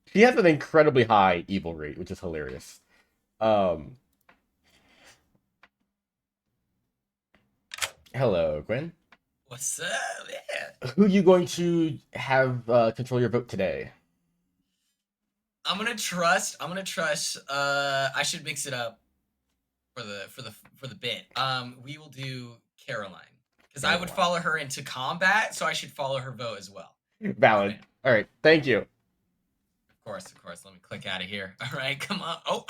She has an incredibly high evil rate, which is hilarious. Hello, Gwen. What's up? Yeah. Who are you going to have control your vote today? I'm gonna trust. I should mix it up for the bit. We will do Caroline because I would follow her into combat, so I should follow her vote as well. Valid. All right. Thank you. Of course. Let me click out of here. All right, come on. Oh,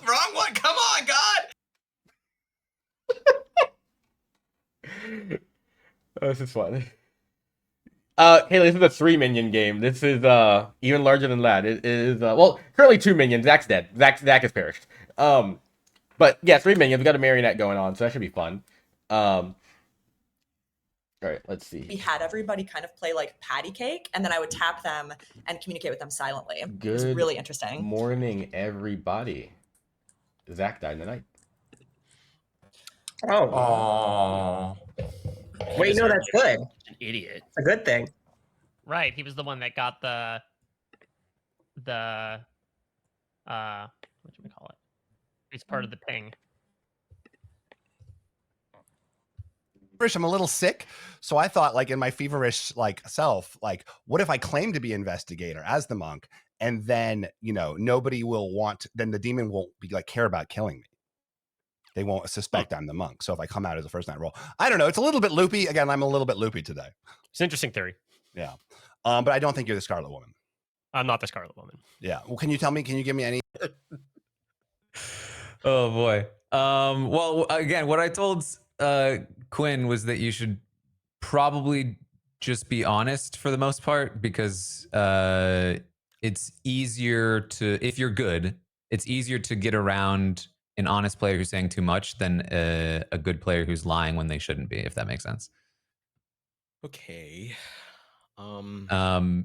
wrong one. Come on, God. Oh, this is fun. Haley, this is a 3-minion game. This is even larger than that. It is well, currently 2 minions. Zach's dead. Zach has perished. But yeah, 3 minions. We got a marionette going on, so that should be fun. All right, let's see. We had everybody kind of play like patty cake, and then I would tap them and communicate with them silently. It was really interesting. Morning, everybody. Zach died in the night. Oh. Wait, no, that's good. An idiot. It's a good thing. Right, he was the one that got the what do we call it? He's part of the ping. I'm a little sick, so I thought, like, in my feverish like self, like, what if I claim to be investigator as the monk, and then, you know, nobody will want, then the demon won't be like care about killing me. They won't suspect I'm the monk. So if I come out as a first night roll, I don't know. It's a little bit loopy. Again, I'm a little bit loopy today. It's an interesting theory. Yeah, but I don't think you're the Scarlet Woman. I'm not the Scarlet Woman. Yeah. Well, can you tell me? Can you give me any? Oh boy. Well, again, what I told Quinn was that you should probably just be honest for the most part, because it's easier to, if you're good, it's easier to get around an honest player who's saying too much than a good player who's lying when they shouldn't be, if that makes sense. Okay. I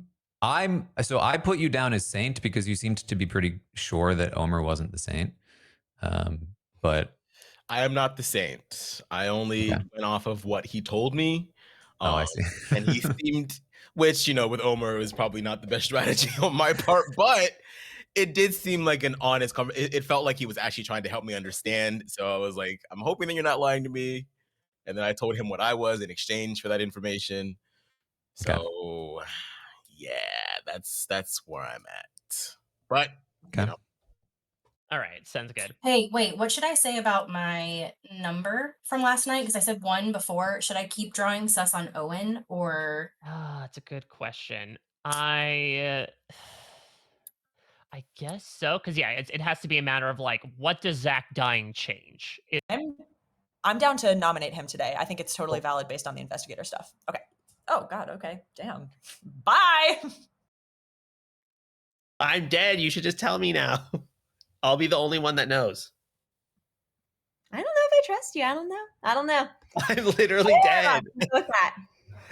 put you down as Saint because you seemed to be pretty sure that Omer wasn't the Saint. But I am not the Saint. I only went off of what he told me. I see. And he seemed, which, you know, with Omer was probably not the best strategy on my part, but it did seem like an honest conversation. It felt like he was actually trying to help me understand. So I was like, I'm hoping that you're not lying to me. And then I told him what I was in exchange for that information. So yeah, that's where I'm at. But you know. All right, sounds good. Hey, wait, what should I say about my number from last night? Because I said 1 before. Should I keep drawing sus on Owen or? That's a good question. I guess so, because yeah, it has to be a matter of like, what does Zach dying change? I'm down to nominate him today. I think it's totally valid based on the investigator stuff. Okay. Oh God. Okay. Damn. Bye. I'm dead. You should just tell me now. I'll be the only one that knows. I don't know if I trust you. I don't know. I'm literally dead. With that.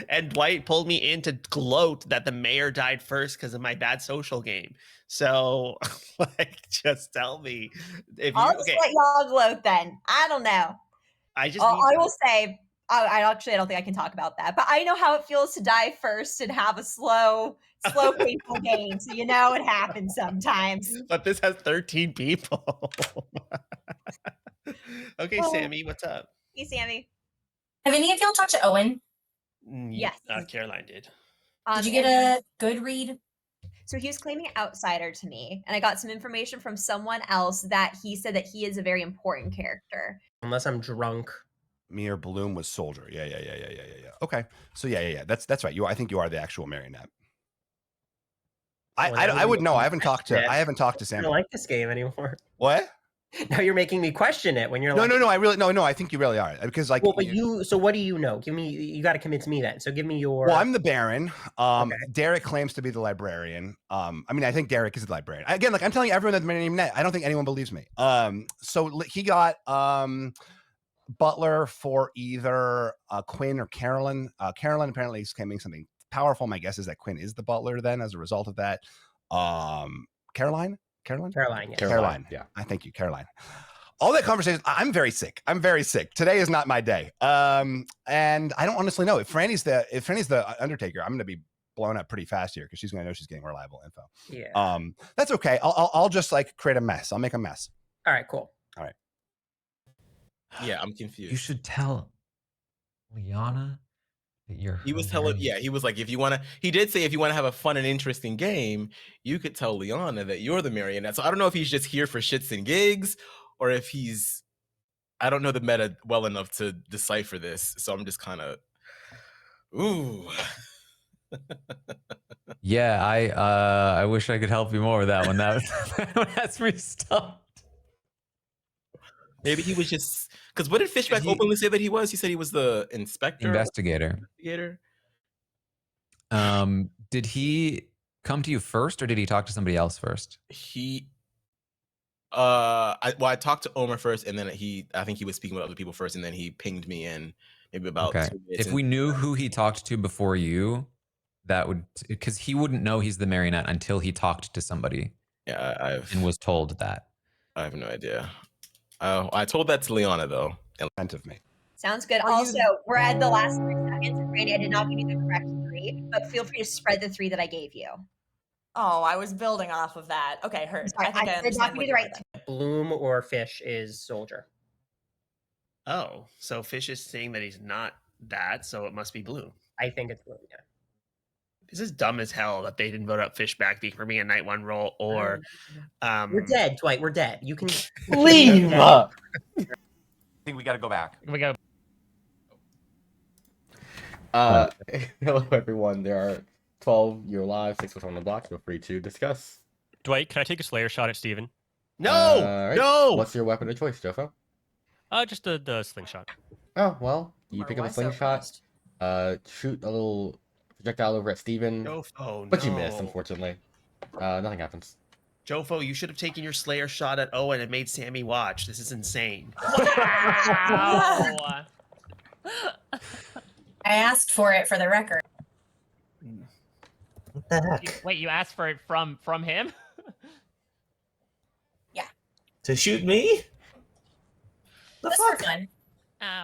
And Dwight pulled me in to gloat that the mayor died first because of my bad social game. So, like, just tell me. I'll just let y'all gloat then. I don't know. I will say, I don't think I can talk about that, but I know how it feels to die first and have a slow painful game. So, you know, it happens sometimes. But this has 13 people. Okay, Sammy, what's up? Hey, Sammy. Have any of y'all talked to Owen? Yes. Caroline did. Did you get a good read? So he was claiming outsider to me, and I got some information from someone else that he said that he is a very important character. Unless I'm drunk. Me or Bloom was soldier. Yeah. Okay. So yeah. That's right. I think you are the actual marionette. I would know. I haven't talked to I Sam. don't like this game anymore. What? Now you're making me question it when you're No. like, I think you really are, because like. Well, but so what do you know? You got to convince me then. So give me your. Well, I'm the Baron. Okay. Derek claims to be the librarian. I mean, I think Derek is the librarian. Again, like I'm telling everyone that's marionette. I don't think anyone believes me. So he got Butler for either Quinn or Carolyn. Carolyn apparently is claiming something powerful. My guess is that Quinn is the Butler then as a result of that. Caroline? Yeah. Caroline. Yeah. I thank you, Caroline. All that conversation, I'm very sick. Today is not my day. And I don't honestly know if Franny's the Undertaker. I'm going to be blown up pretty fast here because she's going to know she's getting reliable info. Yeah. That's okay. I'll just like create a mess. I'll make a mess. All right, cool. All right. Yeah, I'm confused. You should tell Liana that you're. He was telling, yeah, he was like, he did say if you want to have a fun and interesting game, you could tell Liana that you're the marionette. So I don't know if he's just here for shits and gigs, or if I don't know the meta well enough to decipher this. So I'm just kind of, ooh. Yeah, I wish I could help you more with that one. That has me stumped. Maybe he was just because what did Fishback openly say that he was? He said he was the investigator. Did he come to you first, or did he talk to somebody else first? I talked to Omer first, and then I think he was speaking with other people first, and then he pinged me in maybe about 2 minutes. If we knew who he talked to before you, that would, because he wouldn't know he's the marionette until he talked to somebody. Yeah, and was told that. I have no idea. I told that to Liana though. Intent of me. Sounds good. Also, we're at the last 3 seconds, and Randy, I did not give you the correct 3, but feel free to spread the 3 that I gave you. Oh, I was building off of that. Okay, heard. Sorry, I think I did understand not give what you the right. Bloom or Fish is soldier. Oh, so Fish is saying that he's not that, so it must be Bloom. I think it's Bloom, yeah. This is dumb as hell that they didn't vote up Fishback for being a night 1 roll, or we're dead, Dwight. We're dead. You can leave. I think we got to go back. We go. Hello everyone. There are 12. You're live. 6 on the block. Feel free to discuss. Dwight, can I take a Slayer shot at Steven? No, right. no. What's your weapon of choice, Jofo? Just the slingshot. Oh well, you pick up a why so slingshot. Shoot a little projectile over at Steven. Oh, But you miss, no. unfortunately. Nothing happens. Jofo, you should have taken your Slayer shot at Owen and made Sammy watch. This is insane. Wow. I asked for it for the record. What the heck? Wait, you asked for it from him? Yeah. To shoot me? Just for fun.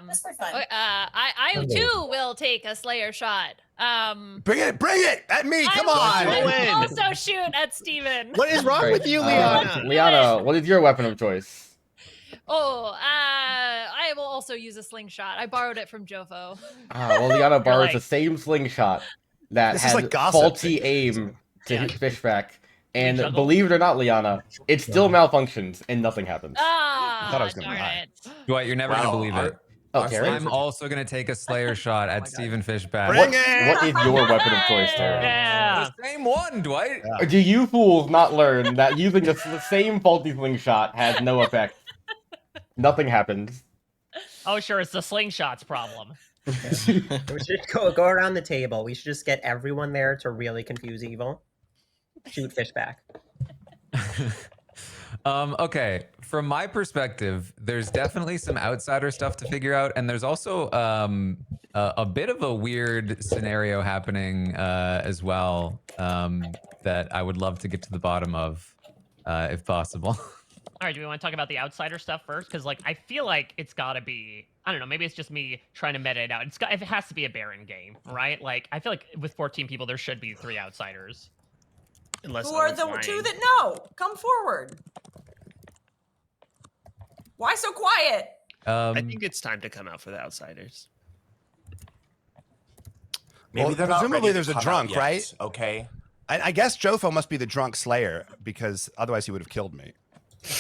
Just for fun. I too will take a Slayer shot. Bring it at me. Come I on. will also shoot at Steven. What is wrong with you, Liana? Liana, what is your weapon of choice? Oh, I will also use a slingshot. I borrowed it from Jofo. Well, Liana borrows the same slingshot that This is has like gossip. faulty aim to hit Fishback. And juggle. believe it or not, Liana, it still malfunctions and nothing happens. Ah, I thought I was gonna darn die. it. Dwight, you're never gonna believe it. Oh, Terry? I'm also gonna take a Slayer shot at Steven Fishback. Bring it. What is your weapon of choice, Terry? Yeah. The same one, Dwight. Do you fools not learn that using the same faulty slingshot has no effect? Nothing happens. Oh, sure, it's the slingshot's problem. We should go around the table. We should just get everyone there to really confuse evil. Shoot Fishback. Okay, from my perspective, there's definitely some outsider stuff to figure out, and there's also a bit of a weird scenario happening as well that I would love to get to the bottom of, if possible. All right, do we want to talk about the outsider stuff first? Because, like, I feel like it's got to be, I don't know, maybe it's just me trying to meta it out. It has to be a Baron game, right? Like, I feel like with 14 people, there should be 3 outsiders. Unless Who are Owen's the lying. 2 that know? Come forward. Why so quiet? I think it's time to come out for the outsiders. Maybe Well, they're not presumably ready to there's a come out drunk, yet, right? Okay. I guess Jofo must be the drunk slayer because otherwise he would have killed me.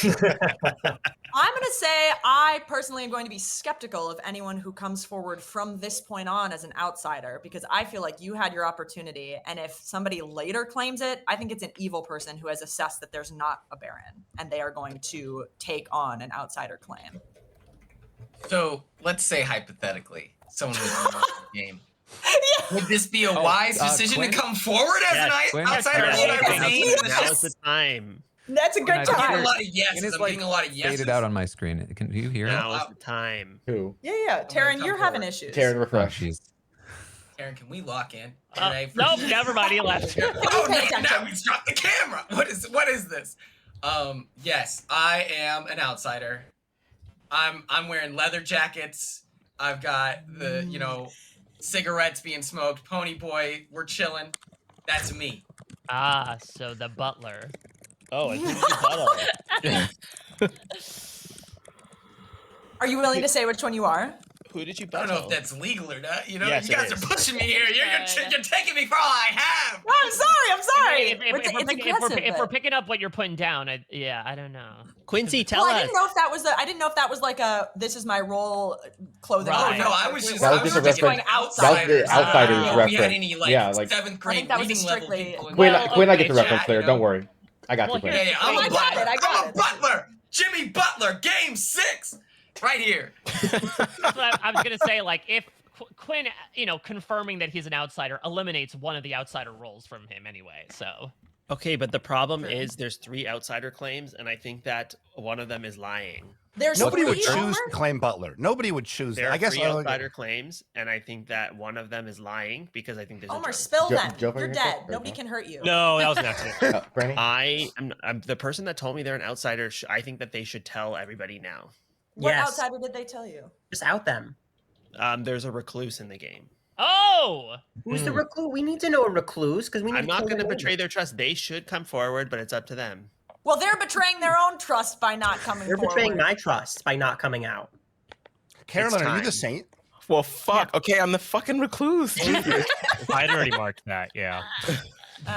I'm going to say I personally am going to be skeptical of anyone who comes forward from this point on as an outsider, because I feel like you had your opportunity. And if somebody later claims it, I think it's an evil person who has assessed that there's not a Baron and they are going to take on an outsider claim. So let's say hypothetically, someone was in the game. Would this be a wise decision Quinn? to come forward as an outsider? Now is the time. That's a good I'm getting a time. lot of yeses. I'm getting a lot of yeses. Faded out on my screen. Do you hear it? Now is the time. Who? Yeah. Taryn, you're having issues. Taryn, refresh. Taryn, can we lock in? Nope, never mind. He left. Oh, now he's dropped the camera. What is this? Yes, I am an outsider. I'm wearing leather jackets. I've got the cigarettes being smoked. Pony boy, we're chilling. That's me. Ah, so the butler. Oh, it's the butler. Are you willing to say which one you are? Who did you I don't know battle? if that's legal or not. Yes, you guys it is. are pushing me here. You're taking me for all I have. No, I'm sorry. If we're picking up what you're putting down, I don't know. Quincy, tell Well, us. I didn't know if that was like a this is my role clothing. Right. line. Oh, no, I was just- That I was was just a going reference. outside. That was the outsiders We reference. had any like 7th grade that was reading level strictly- people. in Quinn. there. Quinn, I get the Okay, reference chat, there. Don't worry, I got you, Quinn. Yeah, I'm a I got butler. it, I got I'm a it. butler. Jimmy Butler, game 6, right here. That's what I was gonna say. Like, if Quinn, confirming that he's an outsider eliminates one of the outsider roles from him anyway. So. Okay, but the problem is there's 3 outsider claims, and I think that one of them is lying. There's Nobody would 3 choose Homer? to claim Butler. Nobody would choose There that. are I guess 3 outsider claims, and I think that one of them is lying because I think there's a Homer, drunk. spill Jo- them. Joe, You're you dead. first, or Nobody no? can hurt you. No, that was an accident. Brandy? I'm the person that told me they're an outsider. I think that they should tell everybody now. What Yes. outsider did they tell you? Just out them. There's a recluse in the game. Oh! Who's the recluse? We need to know a recluse because we need I'm to not kill going to their betray neighbor. their trust. They should come forward, but it's up to them. Well, they're betraying their own trust by not coming They're forward. betraying my trust by not coming out. Carolyn, It's are you the time. saint? Well, fuck. Okay, I'm the fucking recluse. I'd already marked that. Yeah.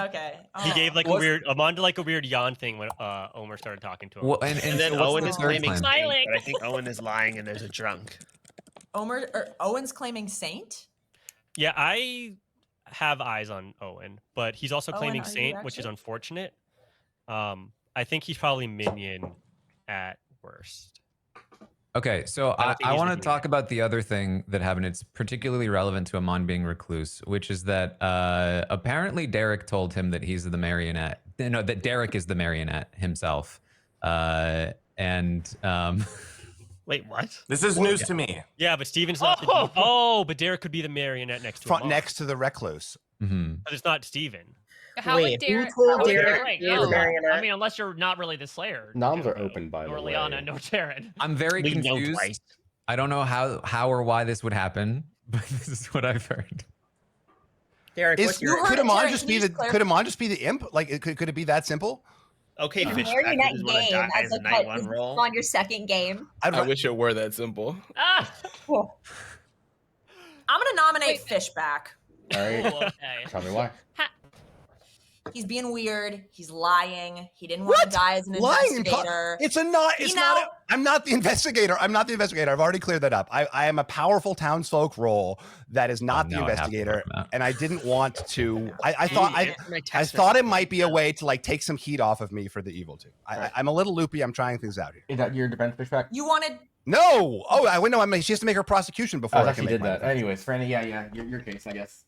Okay. He Oh. gave like a weird. Amon did like a weird yawn thing when Omer started talking to him. Well, and And then so what's Owen the is third claiming claim? saint, Smiling. but I think Owen is lying, and there's a drunk. Owen's claiming saint? Yeah, I have eyes on Owen, but he's also Owen, claiming are you Saint, which is actually? unfortunate. I think he's probably minion at worst. Okay, so I don't think I he's want the to talk about the other thing that happened. It's particularly relevant to Amon being recluse, which is that apparently Derek told him that he's the marionette. No, that Derek is the marionette himself. Wait, what? This is news to me. Yeah, but Steven's not. But Derek could be the marionette next to Front Amon. next to the recluse. But it's not Steven. How Wait, would who Derek? told how would Derek Derek you're the know? marionette? I mean, unless you're not really the Slayer. Noms are Jofo, open, by the nor way. Liana, nor Taryn. I'm very We know confused. twice. I don't know how or why this would happen, but this is what I've heard. Derek, Is, what's your could it, Amon Taryn, just can be you the just clarify? could Amon just be the imp? Like could it be that simple? Okay, Fish. Marionette Just want to game die as as a a night one is roll. on your second game. I'd I ra- wish it were that simple. Ah! Cool. I'm gonna nominate Wait. Fish back. All right. Ooh, okay. Tell me why. He's being weird. He's lying. He didn't want to die as an lying. investigator. It's a not. You It's know- not. I'm not the investigator. I'm not the investigator. I've already cleared that up. I am a powerful townsfolk role that is not the now I have to investigator, vote him out. and I didn't want to. I thought Answer my I text thought it message. might be a way to like take some heat off of me for the evil team. I'm a little loopy. I'm trying things out here. Is that your defense pushback? You wanted. No. Oh, I know. She has to make her prosecution before Oh, I that can she make did my that. defense. Anyways, Franny, yeah, your case, I guess.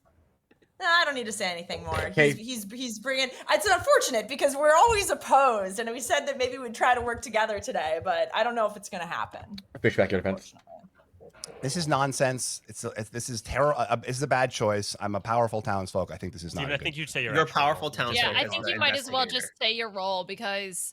Nah, I don't need to say anything more. Okay. He's bringing. It's unfortunate because we're always opposed, and we said that maybe we'd try to work together today, but I don't know if it's gonna happen. Pushback your defense. This is nonsense. This is terrible. This is a bad choice. I'm a powerful townsfolk. I think this is not. Steven, I good. think you'd say You're a actual powerful role. townsfolk. Yeah, I as think the you might as well investigator. just say your role because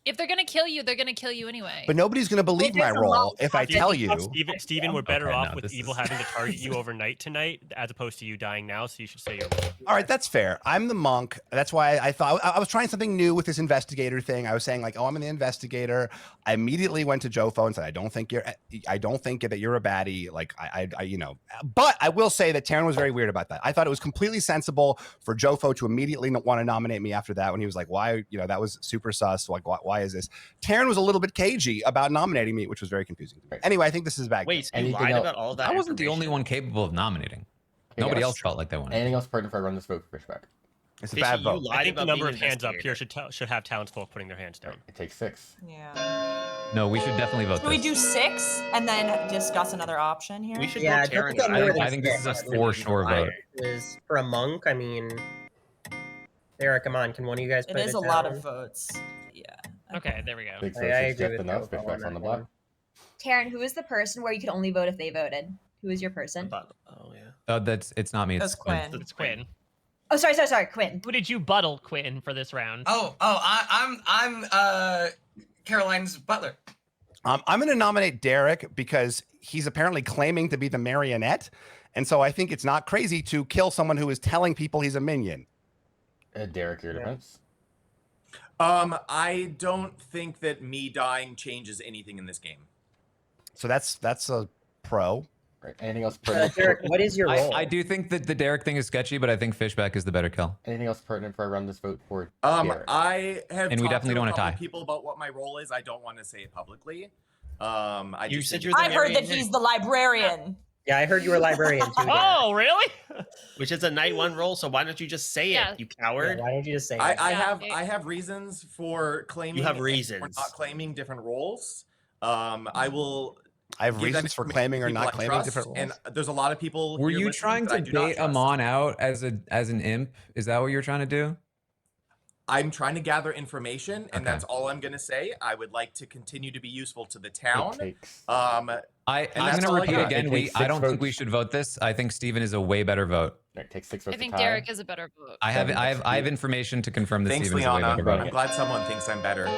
If they're gonna kill you, they're gonna kill you anyway. But nobody's going to believe my there's a role monk. if I tell you. Steven, we're better Okay, off no, with this evil is- having to target you overnight tonight as opposed to you dying now. So you should say your role. All right, that's fair. I'm the monk. That's why I thought I was trying something new with this investigator thing. I was saying like, oh, I'm an investigator. I immediately went to Jofo and said, I don't think that you're a baddie. Like I you know, but I will say that Taryn was very weird about that. I thought it was completely sensible for Jofo to immediately want to nominate me after that when he was like, why, you know, that was super sus. Like, why is this? Taryn was a little bit cagey about nominating me, which was very confusing. Anyway, I think this is bad. Wait, so you lied about all that? I wasn't the only one capable of nominating. Nobody else felt like they wanted. Anything else pertinent if I run this vote for Fishback? It's a Fishy, bad you vote. lied I think the about number being of hands up here investigator. should have townsfolk putting their hands down. It takes 6. Yeah. No, we should definitely vote Should we this. do 6 and then discuss another option here? We should Yeah, vote don't Taryn. get I more think- than I think this is a six. for sure vote. Is for a monk. I mean, Eric, come on. Can one of you guys? It put is it a lot down? of votes. Yeah. Okay, there we go. Big I votes is agree just with enough. Jofo Fishback's on on the that block. one. Taryn, who is the person where you could only vote if they voted? Who is your person? Oh yeah. Oh, it's not me. It's That's Quinn. It's Quinn. Oh, sorry, Quinn. Who did you buttle, Quinn, for this round? I'm Caroline's butler. I'm going to nominate Derek because he's apparently claiming to be the marionette. And so I think it's not crazy to kill someone who is telling people he's a minion. Derek, your defense? I don't think that me dying changes anything in this game. So that's a pro. Right. Anything else pertinent? Derek, what is your role? I do think that the Derek thing is sketchy, but I think Fishback is the better kill. Anything else pertinent for I run this vote for Derek? I have And we talked definitely to don't a want to couple tie. people about what my role is. I don't want to say it publicly. You said you're the I've heard that marionette. he's the librarian. Yeah, I heard you were a librarian too. Derek. Oh, really? Which is a night one role, so why don't you just say Yeah. it, you Yeah, coward? why don't you just say I, that? I have reasons for claiming. You have or reasons. not claiming different roles. I will. I have give that reasons for information claiming to or people not I claiming trust, different roles. And there's a lot of people. Were here you listening trying that I to do not bait trust. Amon out as an imp? Is that what you're trying to do? I'm trying to gather information, and Okay. that's all I'm going to say. I would like to continue to be useful to the town. It takes. I'm that's going to all I repeat got. again. It takes I 6 don't think we votes. should vote this. I think Steven is a way better vote. It takes 6 votes I think to tie. Derek is a better vote. I have 7 I have to information to confirm that Thanks, Steven is a way Liana. better vote. I'm glad someone thinks I'm better.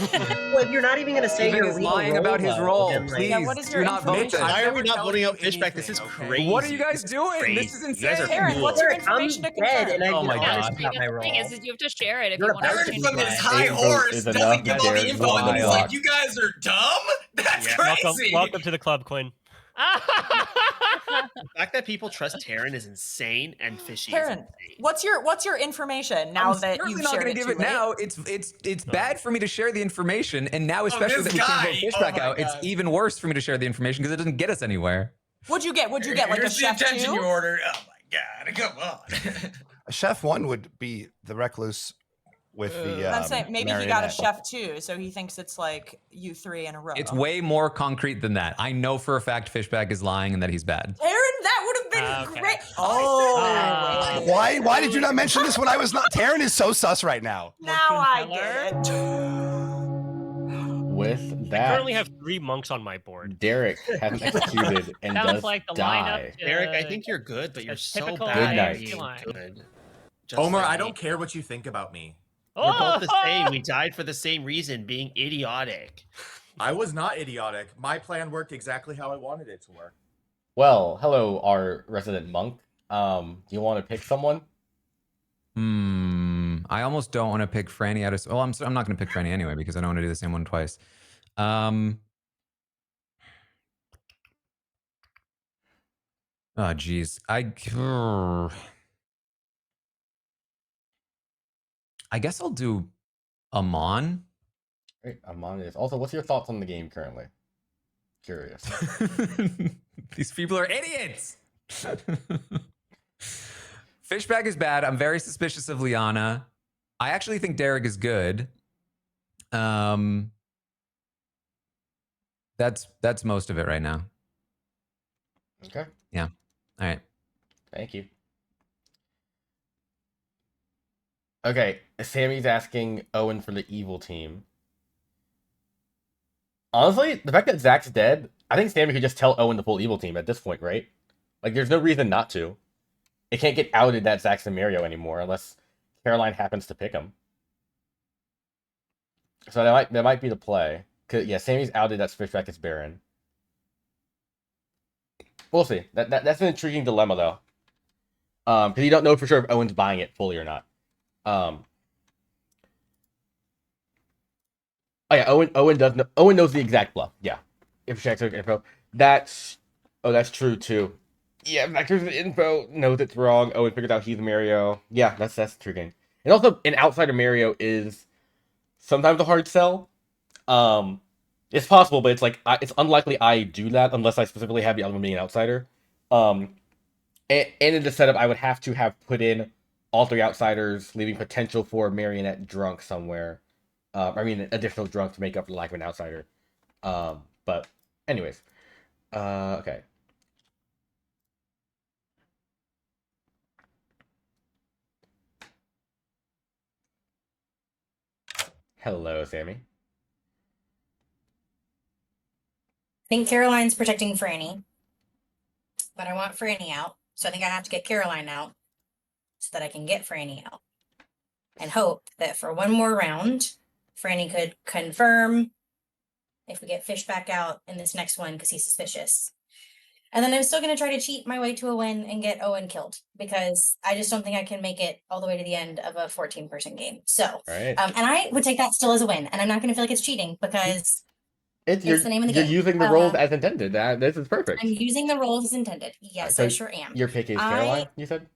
Well, if you're not even going to say Steven your is real lying role, about his though, role. then, like- Please Yeah, what is do your not vote information? this. Why are we never not tell voting you out Fishback? This is anything, okay? crazy. What are you guys This doing? crazy. This is You guys insane. are Taryn, cool. what's your Derek, I'm information to dead, confirm? and I Oh can my honestly God. have my The role. thing is you have to share it if You're you want about to to change From it. his high 8 vote horse, is doesn't enough. give all the Derek info, and then he's Block. like, "You guys are dumb." That's Yeah, crazy. welcome to the club, Quinn. The fact that people trust Taryn is insane, and Fishy is Taryn, insane. what's your information now I'm that certainly you've not shared going it to give too it late? now. It's bad for me to share the information, and now especially this that we can't vote guy. Fishback Oh my out, it's God. even worse for me to share the information because it doesn't get us anywhere. What'd you get? Like a Here's the chef attention you too? order. Oh my god, come on. Chef 1 would be the recluse with the. I'm saying maybe he got a marionette. chef too, so he thinks it's like you 3 in a row. It's way more concrete than that. I know for a fact Fishback is lying and that he's bad. Taryn, that would have been Okay. great. Oh, Why did you not mention this when I was not? Taryn is so sus right now. now I get it. With I that, currently have 3 monks on my board. Derek has executed and Sounds does like the die. lineup. Eric, I think you're good, but you're a so typical bad Good at night. being line. good. Just Omer, like I me. don't care what you think about me. We're both the same. We died for the same reason, being idiotic. I was not idiotic. My plan worked exactly how I wanted it to work. Well, hello, our resident monk. Do you want to pick someone? I almost don't want to pick Franny out of. Well, I'm not going to pick Franny anyway because I don't want to do the same one twice. Oh, geez. I guess I'll do Amon. Great, Amon is. Also, what's your thoughts on the game currently? Curious. These people are idiots. Fishback is bad. I'm very suspicious of Liana. I actually think Derek is good. That's most of it right now. Okay. Yeah. All right. Thank you. Okay, Sammy's asking Owen for the evil team. Honestly, the fact that Zach's dead, I think Sammy could just tell Owen the full evil team at this point, right? Like, there's no reason not to. It can't get outed that Zach's and Mario anymore unless Caroline happens to pick him. So that might be the play. Cause yeah, Sammy's outed. That's Fishback is Baron. We'll see. That's an intriguing dilemma though. Because you don't know for sure if Owen's buying it fully or not. Oh yeah, Owen does know. Owen knows the exact bluff. Yeah, if checks info, that's true too. Yeah, Vector's info knows it's wrong. Owen figures out he's Mario. Yeah, that's true game. And also, an outsider Mario is sometimes a hard sell. It's possible, but it's like it's unlikely I do that unless I specifically have the other one being an outsider. And in the setup, I would have to have put in all three outsiders, leaving potential for Marionette drunk somewhere. I mean, additional drunk to make up for the lack of an outsider. But anyways, okay. Hello, Sammy. I think Caroline's protecting Franny, but I want Franny out. So I think I have to get Caroline out so that I can get Franny out. And hope that for one more round, Franny could confirm if we get Fish back out in this next one because he's suspicious. And then I'm still going to try to cheat my way to a win and get Owen killed because I just don't think I can make it all the way to the end of a 14-person game. So, right. And I would take that still as a win. And I'm not going to feel like it's cheating because it's the name of the game. You're using the roles as intended. This is perfect. I'm using the roles as intended. Yes, so I sure am. Your pick is Caroline, you said?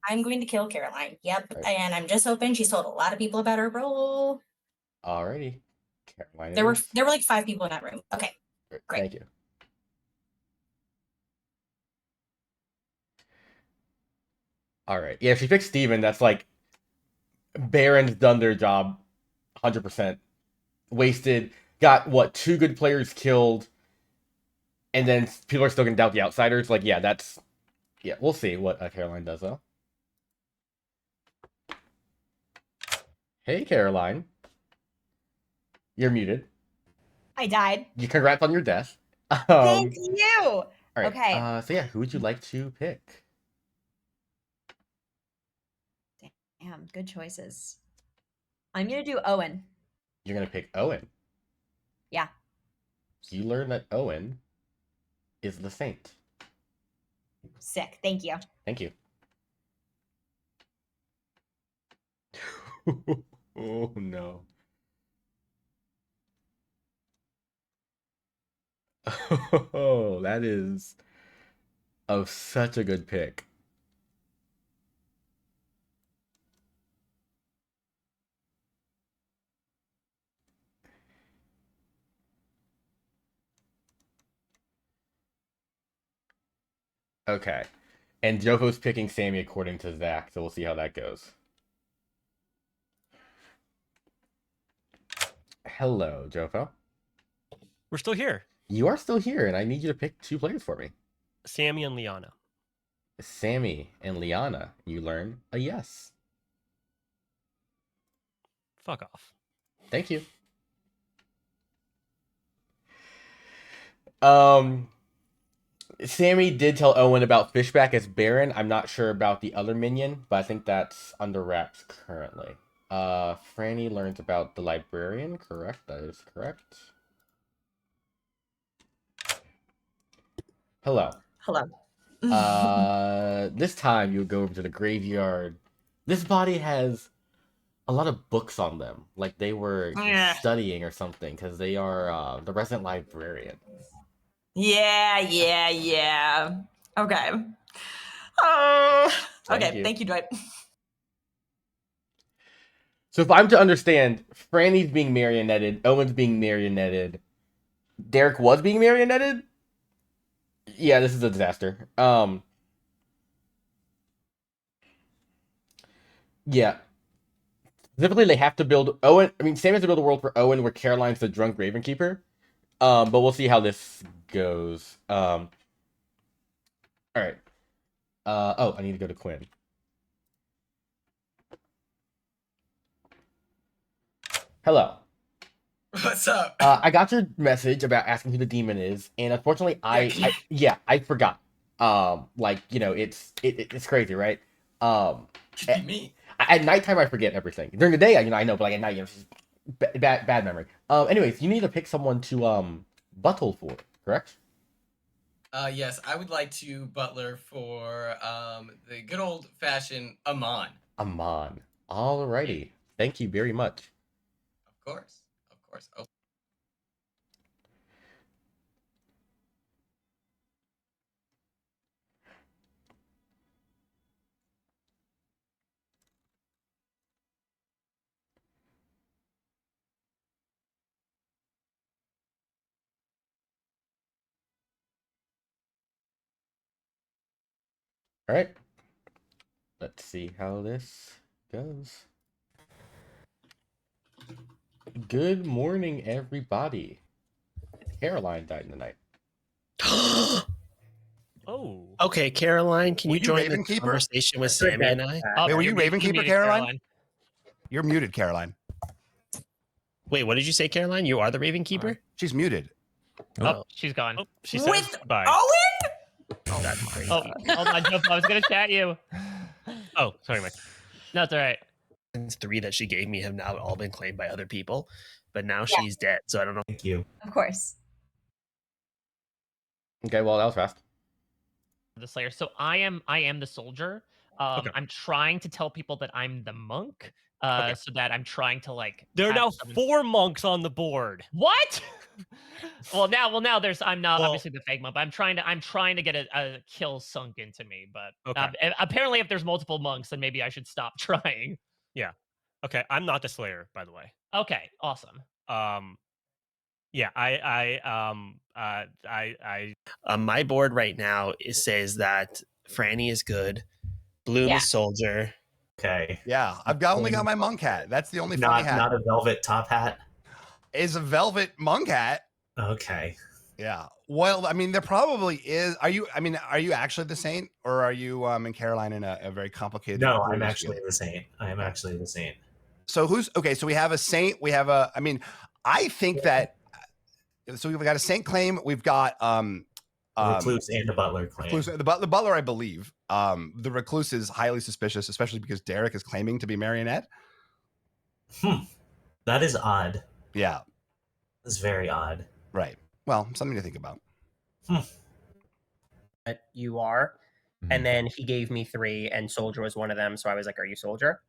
I'm going to kill Caroline. Yep. Right. And I'm just hoping she's told a lot of people about her role. Alrighty. Caroline there were like 5 people in that room. Okay. Great. Thank you. Alright. Yeah, if she picks Steven, that's like Baron's done their job 100%. Wasted. Got what, 2 good players killed, and then people are still gonna doubt the outsiders. Like, yeah, we'll see what Caroline does though. Hey, Caroline. You're muted. I died. Congrats on your death. Thank you. All right. Okay. So yeah, who would you like to pick? Damn, good choices. I'm gonna do Owen. You're gonna pick Owen. Yeah. You learn that Owen is the saint. Sick. Thank you. Thank you. Oh no. Oh, that is such a good pick. Okay. And Jofo's picking Sammy according to Zach, so we'll see how that goes. Hello, Jofo. We're still here. You are still here, and I need you to pick 2 players for me. Sammy and Liana. Sammy and Liana. You learn a yes. Fuck off. Thank you. Sammy did tell Owen about Fishback as Baron. I'm not sure about the other minion, but I think that's under wraps currently. Franny learns about the librarian, correct? That is correct. Hello. Hello. This time you go over to the graveyard. This body has a lot of books on them, like they were studying or something, because they are the resident librarian. Yeah. Okay. Oh, okay. Thank you, Dwight. So if I'm to understand, Franny's being marionetted, Owen's being marionetted, Derek was being marionetted? Yeah, this is a disaster. Yeah. Specifically, they have to build Owen. I mean, Sam has to build a world for Owen where Caroline's the drunk Ravenkeeper. But we'll see how this goes. All right. Oh, I need to go to Quinn. Hello. What's up? I got your message about asking who the demon is, and unfortunately, I forgot. Like, you know, it's crazy, right? Could be me. At nighttime, I forget everything. During the day, I know, but like at night, Bad memory. Anyways, you need to pick someone to buttle for, correct? Yes, I would like to butler for the good old fashioned Amon. Amon. Alrighty. Thank you very much. Of course. Oh. All right. Let's see how this goes. Good morning, everybody. Caroline died in the night. Oh. Okay, Caroline, can Were you you join the Raven Keeper? conversation with That's good, Sammy and Ben. I? Wait, were you You're Raven muted, Keeper, Caroline? You're muted, Caroline. Wait, what did you say, Caroline? You are the Raven Keeper? She's muted. Oh, she's gone. Oh, she says With bye. Owen? Oh, that's crazy. Oh, hold on, Joe. I was gonna chat you. Oh, sorry, Mike. No, it's all right. Three that she gave me have now all been claimed by other people, but now she's dead, so I don't know. Thank you. Of course. Okay, well, that was fast. The Slayer. So I am the soldier. Okay. I'm trying to tell people that I'm the monk. Okay. So that I'm trying to like. There are have now someone- 4 monks on the board. What? well, now there's. I'm not Well- obviously the fake monk, but I'm trying to get a kill sunk into me. But Okay. apparently, if there's multiple monks, then maybe I should stop trying. Yeah. Okay, I'm not the Slayer, by the way. Okay, awesome. Yeah, On my board right now, it says that Franny is good, Bloom is soldier. Okay. Yeah, only got my monk hat. That's the only funny Not hat. not a velvet top hat. Is a velvet monk hat. Okay. Yeah. Well, I mean, there probably is. Are you actually the saint, or are you in Caroline in a very complicated? No, I'm British actually field? the saint. I am actually the saint. So who's okay? So we have a saint. We have a. I mean, I think that. So we've got a saint claim. We've got Recluse and a butler claim. The butler, I believe. The recluse is highly suspicious, especially because Derek is claiming to be Marionette. That is odd. Yeah. That's very odd. Right. Well, something to think about. But you are. And then he gave me 3, and soldier was one of them. So I was like, "Are you soldier?"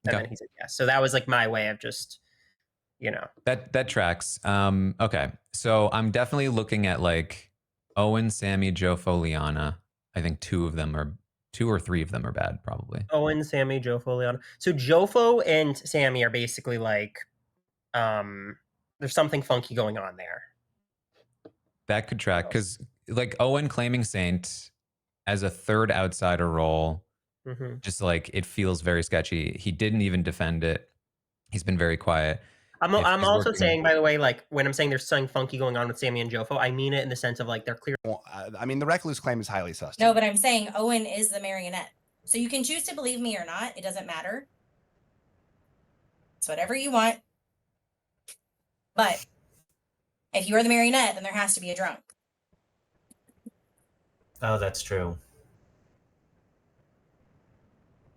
And then he said yes. So that was like my way of just, That tracks. Okay, so I'm definitely looking at like Owen, Sammy, Jofo, Liana. I think 2 or 3 of them are bad, probably. Owen, Sammy, Jofo, Leon. So Jofo and Sammy are basically like, there's something funky going on there. That could track because like Owen claiming Saint as a third outsider role, just like it feels very sketchy. He didn't even defend it. He's been very quiet. I'm also saying, by the way, like when I'm saying there's something funky going on with Sammy and Jofo, I mean it in the sense of like they're clear. Well, I mean, the recluse claim is highly sus. No, but I'm saying Owen is the marionette. So you can choose to believe me or not. It doesn't matter. It's whatever you want. But if you're the marionette, then there has to be a drunk. Oh, that's true.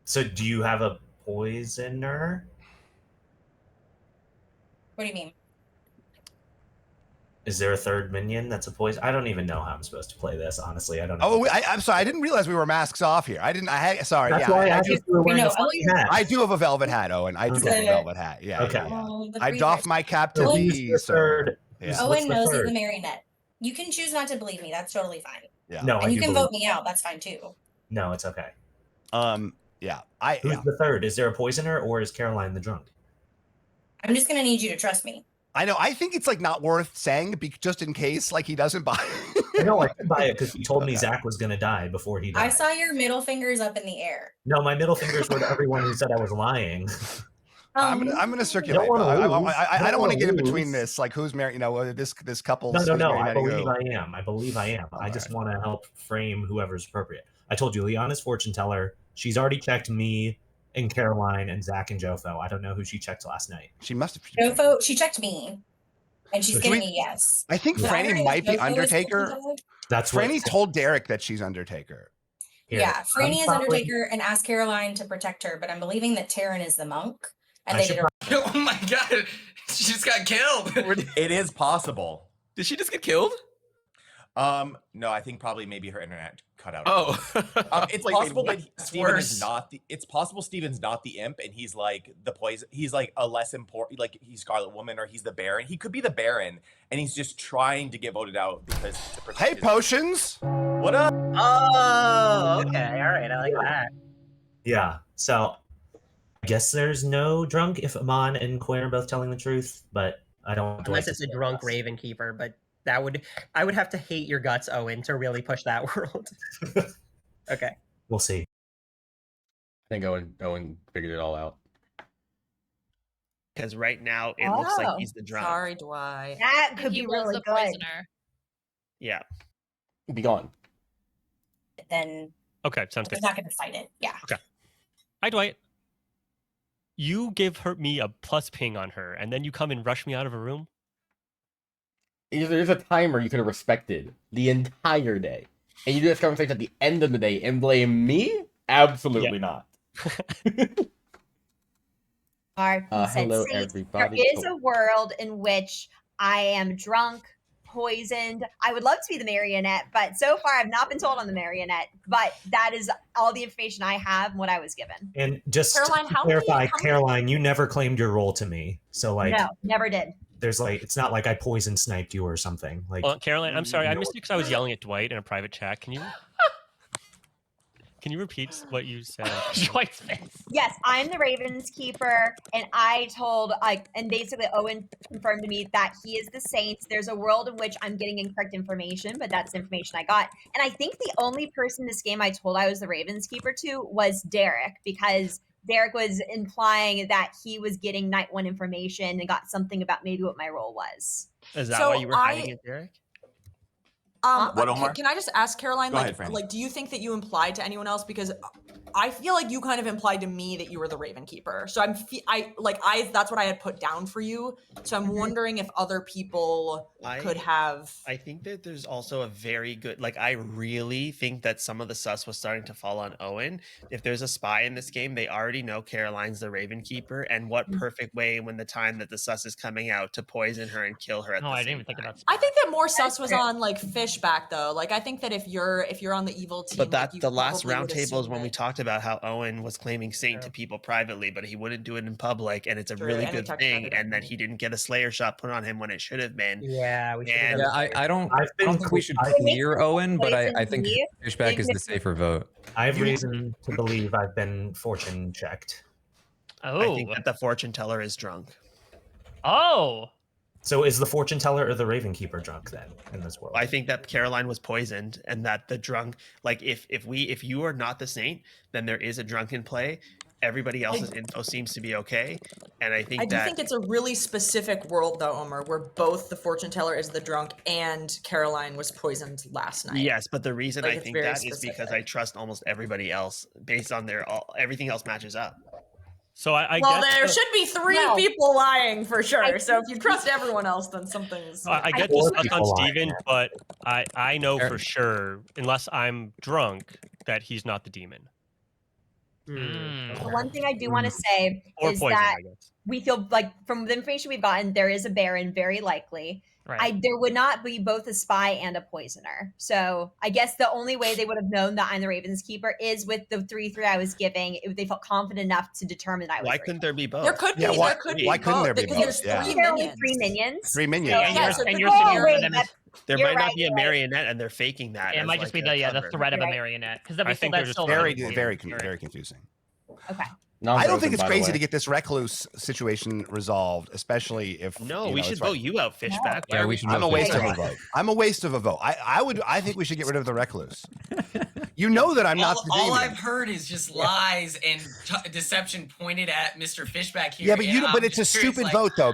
So do you have a poisoner? What do you mean? Is there a third minion that's a poison? I don't even know how I'm supposed to play this. Honestly, I don't know. Oh, I'm sorry. I didn't realize we were masks off here. Sorry. That's yeah, why I I asked if you were wearing a funny hat. I do have a velvet hat, Owen. I do have a velvet hat. Yeah. Okay. Yeah. I doff my cap to Owen's thee, sir. Yeah. Owen knows he's the marionette. You can choose not to believe me. That's totally fine. Yeah. No, and I you do can believe vote me out. That's fine too. No, it's okay. Yeah. Who's the third? Is there a poisoner or is Caroline the drunk? I'm just gonna need you to trust me. I know. I think it's like not worth saying, just in case, like he doesn't buy. I know I did buy it because he told me Zach was going to die before he died. I saw your middle fingers up in the air. No, my middle fingers were to everyone who said I was lying. I'm gonna circulate. I don't wanna I don't want to get in lose. between this. Like who's married? This couple. No. I believe I am. I believe I am. I just want to help frame whoever's appropriate. I told you, Liana's fortune teller. She's already checked me and Caroline and Zach and Jofo. I don't know who she checked last night. She must have. Jofo, she checked me, and she's So giving she- me yes. I think But Franny heard might be Jofo is Undertaker. fortune teller. That's what Franny told Derek that she's Undertaker. Yeah, Franny is Undertaker and asked Caroline to protect her, but I'm believing that Taryn is the monk. and they did a Oh my god, she just got killed. It is possible. Did she just get killed? No, I think probably maybe her internet cut out. Oh, it's like, possible wait, that That's Steven worse. is not the. It's possible Steven's not the imp, and he's like the poison. He's like a less important, like he's Scarlet Woman, or he's the Baron. He could be the Baron, and he's just trying to get voted out because. To protect Hey, his- Potions. What up? Oh, okay. All right. I like that. Yeah. So I guess there's no drunk if Amon and Quinn are both telling the truth, but I don't. want Unless to it's a say drunk yes. Raven Keeper, but I would have to hate your guts, Owen, to really push that world. Okay. We'll see. I think Owen figured it all out. Because right now it looks like he's the drunk. Sorry, Dwight. That And could he be was really the good. poisoner. Yeah. Be gone. then Okay, sounds good. he's not going to fight it. Yeah. Hi, Dwight. You give me a plus ping on her, and then you come and rush me out of a room? There's a timer you could have respected the entire day. And you do this conversation at the end of the day and blame me? Absolutely not. Hello, everybody. There is a world in which I am drunk, poisoned. I would love to be the marionette, but so far I've not been told I'm the marionette. But that is all the information I have and what I was given. And just Caroline, to how many- clarify, how many- Caroline, you never claimed your role to me. So like, No, never did. there's like, it's not like I poison sniped you or something. Like, Well, Caroline, I'm sorry. I missed it because I was yelling at Dwight in a private chat. Can you repeat what you said? Dwight's face. Yes, I'm the Ravens keeper, and I told and basically Owen confirmed to me that he is the Saints. There's a world in which I'm getting incorrect information, but that's the information I got. And I think the only person this game I told I was the Ravens keeper to was Derek, because Derek was implying that he was getting night one information and got something about maybe what my role was. Is that So why you were hiding it, Derek? What, Omar? Can I just ask Caroline, Go ahead, like, Franny. do you think that you implied to anyone else? Because I feel like you kind of implied to me that you were the Raven Keeper. So that's what I had put down for you. So I'm wondering if other people could have. I think that there's also a very good, like, I really think that some of the sus was starting to fall on Owen. If there's a spy in this game, they already know Caroline's the Raven Keeper, and what perfect way when the time that the sus is coming out to poison her and kill her at No, the I same didn't even think time. about. I think that more sus was on like Fishback though. Like I think that if you're on the evil team, But like, that you the last probably would roundtable is assume when we that- talked about how Owen was claiming Saint to people privately, but he wouldn't do it in public, and it's a True, really and we good talked thing, about it. and that he didn't get a Slayer shot put on him when it should have been. Yeah, we should have And done Yeah, I don't I've been think we should I- clear Owen, but I think Poison Fishback is the safer vote. I have reason to believe I've been fortune checked. Oh. I think that the fortune teller is drunk. Oh. So is the fortune teller or the Raven Keeper drunk then in this world? I think that Caroline was poisoned, and that the drunk, like if you are not the Saint, then there is a drunk in play. Everybody else's info seems to be okay, and I think I do that think it's a really specific world though, Omar, where both the fortune teller is the drunk and Caroline was poisoned last night. yes, but the reason Like, I it's think very that is because I trust almost everybody else based on everything else matches up. So I well, get there the- should be three people lying for sure. So if you trust everyone else, then something's. I get Or this stuff people on lying. Steven, but I know for sure, unless I'm drunk, that he's not the demon. The one thing I do want to say Or is poison, that I guess. we feel like from the information we've gotten, there is a Baron, very likely. Right. There would not be both a spy and a poisoner. So I guess the only way they would have known that I'm the Ravens Keeper is with the 3-3 I was giving. If they felt confident enough to determine I was. Why couldn't there be both? There could be. Yeah, why- there could be. why couldn't there be because both? there's Yeah. three There are only minions. 3 minions. 3 minions. So, And Yeah, you're, so and the you're goal- sitting wait, over them as There You're might not right, be a you're right. marionette, and they're faking that. it as might just be like a the cover. threat of a You're right. marionette because I think that's they're still Very, not- very, You're right. very confusing. Okay. I don't think it's crazy to get this recluse situation resolved, especially if No, you we know, should it's vote right. you out, Fishback. Yeah, we should I'm a vote waste of Fishback. a vote. I'm a waste of a vote. I think we should get rid of the recluse. You know that I'm not the all demon. I've heard is just lies and deception pointed at Mr. Fishback here. Yeah, but and but I'm it's a just curious, stupid like, vote though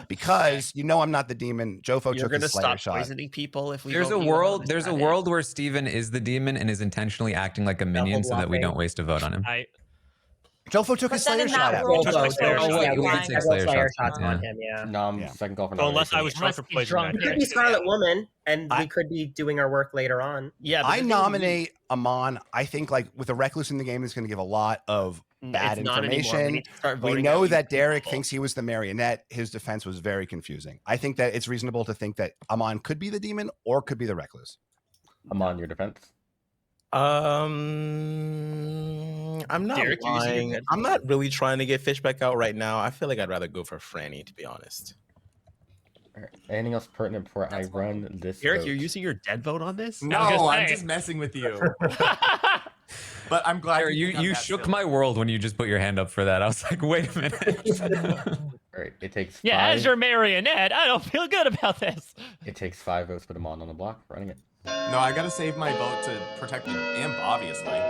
because you know I'm not the demon. Jofo You're took his gonna Slayer stop shot. poisoning people if we. There's vote a you out? world. Is There's a that it? world where Steven is the demon and is intentionally acting like a minion, so that we don't waste a vote on him. Jofo took his But then Slayer in shot that at world, me. Jofo, Slayer oh, shot wait, we lying. did take Slayer shots, shots yeah. on him. Yeah. No, I'm Yeah. second call for So unless I was Unless drunk or he's poisoned, drunk, I It think. could be Scarlet Woman, and we could be doing our work later on. Yeah, but I the thing is, nominate Amon. I think like with a recluse in the game, it's going to give a lot of bad It's not anymore. We information. need to start We voting know out that people. Derek thinks he was the marionette. His defense was very confusing. I think that it's reasonable to think that Amon could be the demon or could be the recluse. Amon, your defense. I'm not Derek, you're using your lying. dead I'm vote? not really trying to get Fishback out right now. I feel like I'd rather go for Franny, to be honest. All right. Anything else pertinent before I run this? Derek, vote? you're using your dead vote on this? No, I'm just messing with you. But I'm glad Sarah, you shook my world when you just put your hand up for that. I was like, wait a minute. All right. It takes Yeah, 5. as your marionette, I don't feel good about this. It takes 5 votes to put Amon on the block. Running it. No, I gotta save my vote to protect the imp, obviously.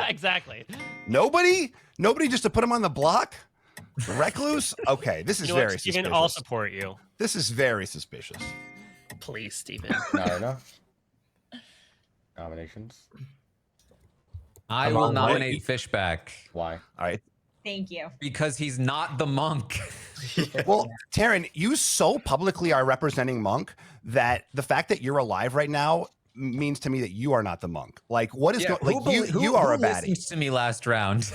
Exactly. Nobody just to put him on the block. Recluse. Okay, this is very Steven, suspicious. I'll support you. This is very suspicious. Please, Steven. Not enough. Nominations. I will nominate Fishback. Why? All right. Thank you. Because he's not the monk. Well, Taryn, you so publicly are representing Monk that the fact that you're alive right now means to me that you are not the monk. Like, what is going? Like, you are a baddie. Listens to me last round.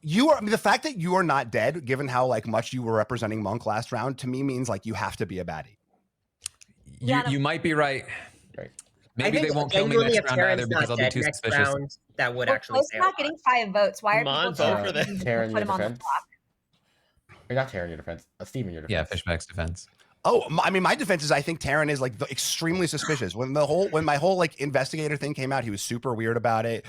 You are the fact that you are not dead, given how like much you were representing Monk last round, to me means like you have to be a baddie. You might be right. Right. Maybe they won't kill me genuinely, next if round Taryn's either because not I'll be dead too next suspicious. round, that would Well, actually Chloe's say a not lot. getting 5 votes. Why are Come on, people vote for this. Taryn, put your him on the defense. block? Or not Taryn, your defense. Steven, your defense. Yeah, Fishback's defense. Oh, I mean, my defense is I think Taryn is like extremely suspicious. When my whole like investigator thing came out, he was super weird about it.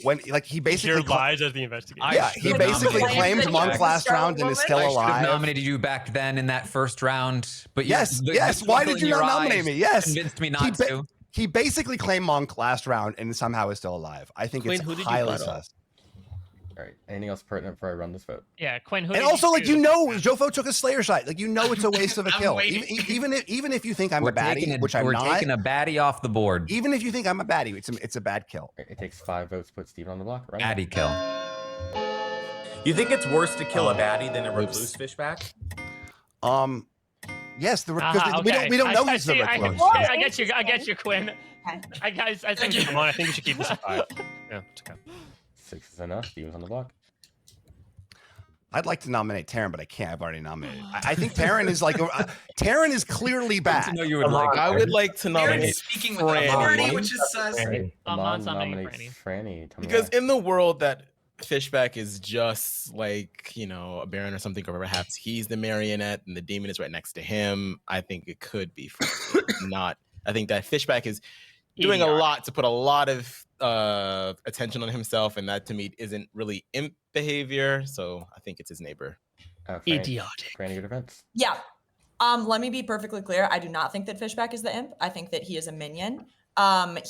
When like he basically lies as the investigator. Yeah, he basically claimed Monk last round and is still I should have alive. nominated you back then in that first round, but Yes, the yes. Why twinkle did in you your not nominate eyes me? Yes, convinced me not to. He basically claimed Monk last round and somehow is still alive. I think Quinn, it's who did you highly buttle? sus. All right. Anything else pertinent before I run this vote? Yeah, Quinn. Who And did also, like choose? Jofo took a Slayer shot. Like it's a waste of a I'm kill. waiting. Even if you think I'm a baddie, which I'm we're not. taking a baddie off the board. Even if you think I'm a baddie, it's a bad kill. It takes 5 votes to put Steven on the block. Running it. Baddie kill. You think it's worse to kill a baddie than a recluse Fishback? Yes, Okay. we don't know I he's the see, recluse. I get you, Quinn. I think Come on, I think we should keep this at 5. Yeah, it's okay. 6 is enough. Steven's on the block. I'd like to nominate Taryn, but I can't. I've already nominated. I think Taryn is like Taryn is clearly bad. know you would like. I would like to Aaron's nominate speaking with Franny. authority, which is sus. Right. Amon's Amon nominating nominates Franny. Tell me Because why. in the world that Fishback is just like, a baron or something, or perhaps he's the marionette and the demon is right next to him, I think it could be Franny. Not. I think that Fishback is doing a lot to put a lot of attention on himself, and that to me isn't really imp behavior. So I think it's his neighbor. Franny, Idiotic. Franny, your defense. Yeah. Let me be perfectly clear. I do not think that Fishback is the imp. I think that he is a minion.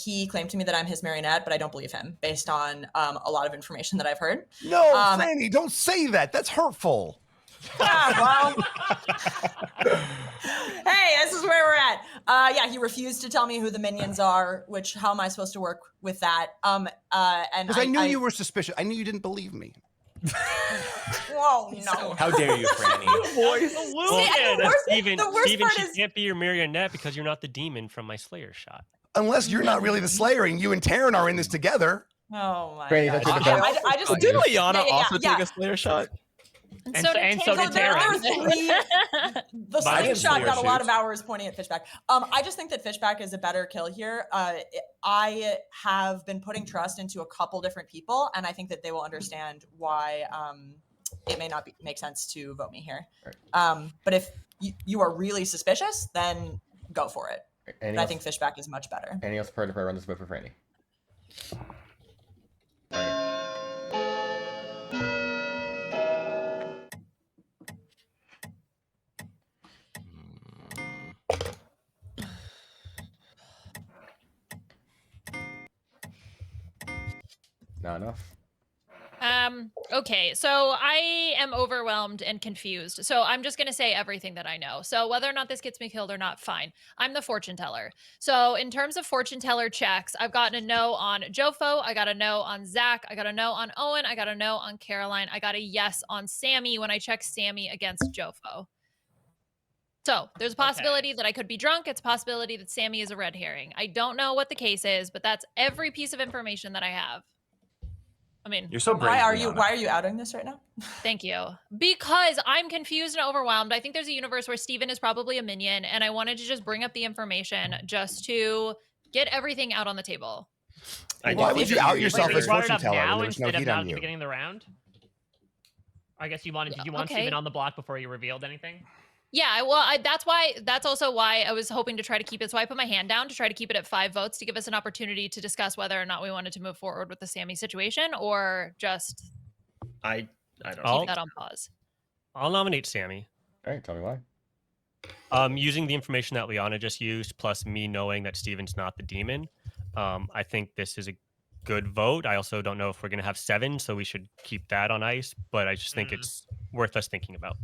He claimed to me that I'm his marionette, but I don't believe him based on a lot of information that I've heard. No, Franny, don't say that. That's hurtful. Yeah, well. Hey, this is where we're at. Yeah, he refused to tell me who the minions are, which how am I supposed to work with that? And Because I knew you were suspicious. I knew you didn't believe me. Whoa, no. How dare you, Franny? Well, the worst- Steven, the worst Steven, part she is- can't be your marionette because you're not the demon from my Slayer shot. Unless you're not really the Slayer and you and Taryn are in this together. Oh my Franny, god. that's your defense. I just Did Liana yeah, also yeah. take a Slayer shot? And so did There Taryn. were 3. The I have slingshot Slayer got a lot shoots. of hours pointing at Fishback. I just think that Fishback is a better kill here. I have been putting trust into a couple different people, and I think that they will understand why it may not make sense to vote me here. But if you are really suspicious, then go for it. But I think Fishback is much better. Anything else pertinent before I run this vote for Franny? Franny. Not enough. Okay, so I am overwhelmed and confused. So I'm just going to say everything that I know. So whether or not this gets me killed or not, fine. I'm the fortune teller. So in terms of fortune teller checks, I've gotten a no on Jofo. I got a no on Zach. I got a no on Owen. I got a no on Caroline. I got a yes on Sammy when I checked Sammy against Jofo. So there's a possibility that I could be drunk. It's a possibility that Sammy is a red herring. I don't know what the case is, but that's every piece of information that I have. I mean, You're so brave. Why are you Liana. why are you outing this right now? thank you. Because I'm confused and overwhelmed. I think there's a universe where Steven is probably a minion, and I wanted to just bring up the information just to get everything out on the table. Why would you out yourself Wait, as you brought it fortune up teller now when there was no instead of heat now on at the you? beginning of the round? I guess you wanted. Did you want okay. Steven on the block before you revealed anything? Yeah, well, that's also why I was hoping to try to keep it. So I put my hand down to try to keep it at 5 votes to give us an opportunity to discuss whether or not we wanted to move forward with the Sammy situation or just I don't keep that on pause. I'll nominate Sammy. All right, tell me why. Using the information that Liana just used, plus me knowing that Steven's not the demon, I think this is a good vote. I also don't know if we're going to have 7, so we should keep that on ice. But I just think it's worth us thinking about.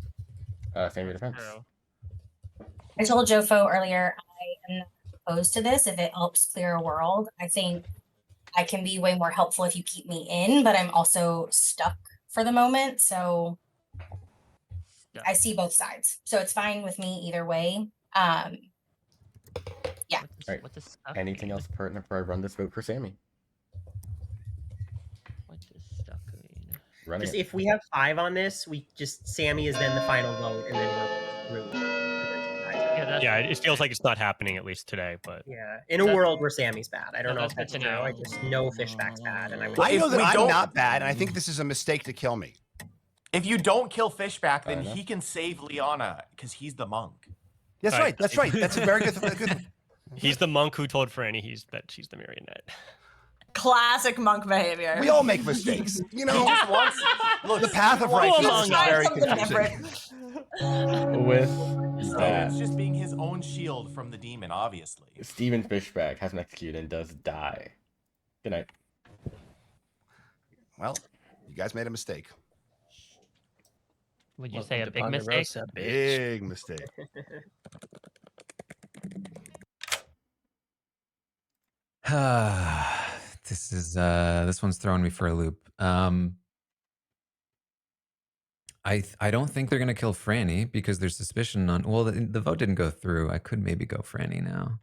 Sammy defense. I told Jofo earlier I am not opposed to this if it helps clear a world. I think I can be way more helpful if you keep me in, but I'm also stuck for the moment. So I see both sides. So it's fine with me either way. Yeah. All right. Anything else pertinent before I run this vote for Sammy? What does stuck mean? Running Just it. if we have 5 on this, we just Sammy is then the final vote, and then we're through. Yeah, it feels like it's not happening at least today. But Yeah, in a world where Sammy's bad, I don't know if that's that's good true. to know. I just know Fishback's bad, and I would. I know that we I'm don't- not bad, and I think this is a mistake to kill me. If you don't kill Fishback, then enough. he can save Liana because he's the monk. That's All right. right. That's right. That's a very good. He's the monk who told Franny that she's the marionette. Classic monk behavior. We all make mistakes, you know. He just wants, look, The path of he wants- righteousness is Try very something confusing. different. With So that, it's just being his own shield from the demon, obviously. Steven Fishback has been executed and does die. Good night. Well, you guys made a mistake. Would you say a big mistake? Big mistake. This one's throwing me for a loop. I don't think they're gonna kill Franny because there's suspicion on. Well, the vote didn't go through. I could maybe go Franny now.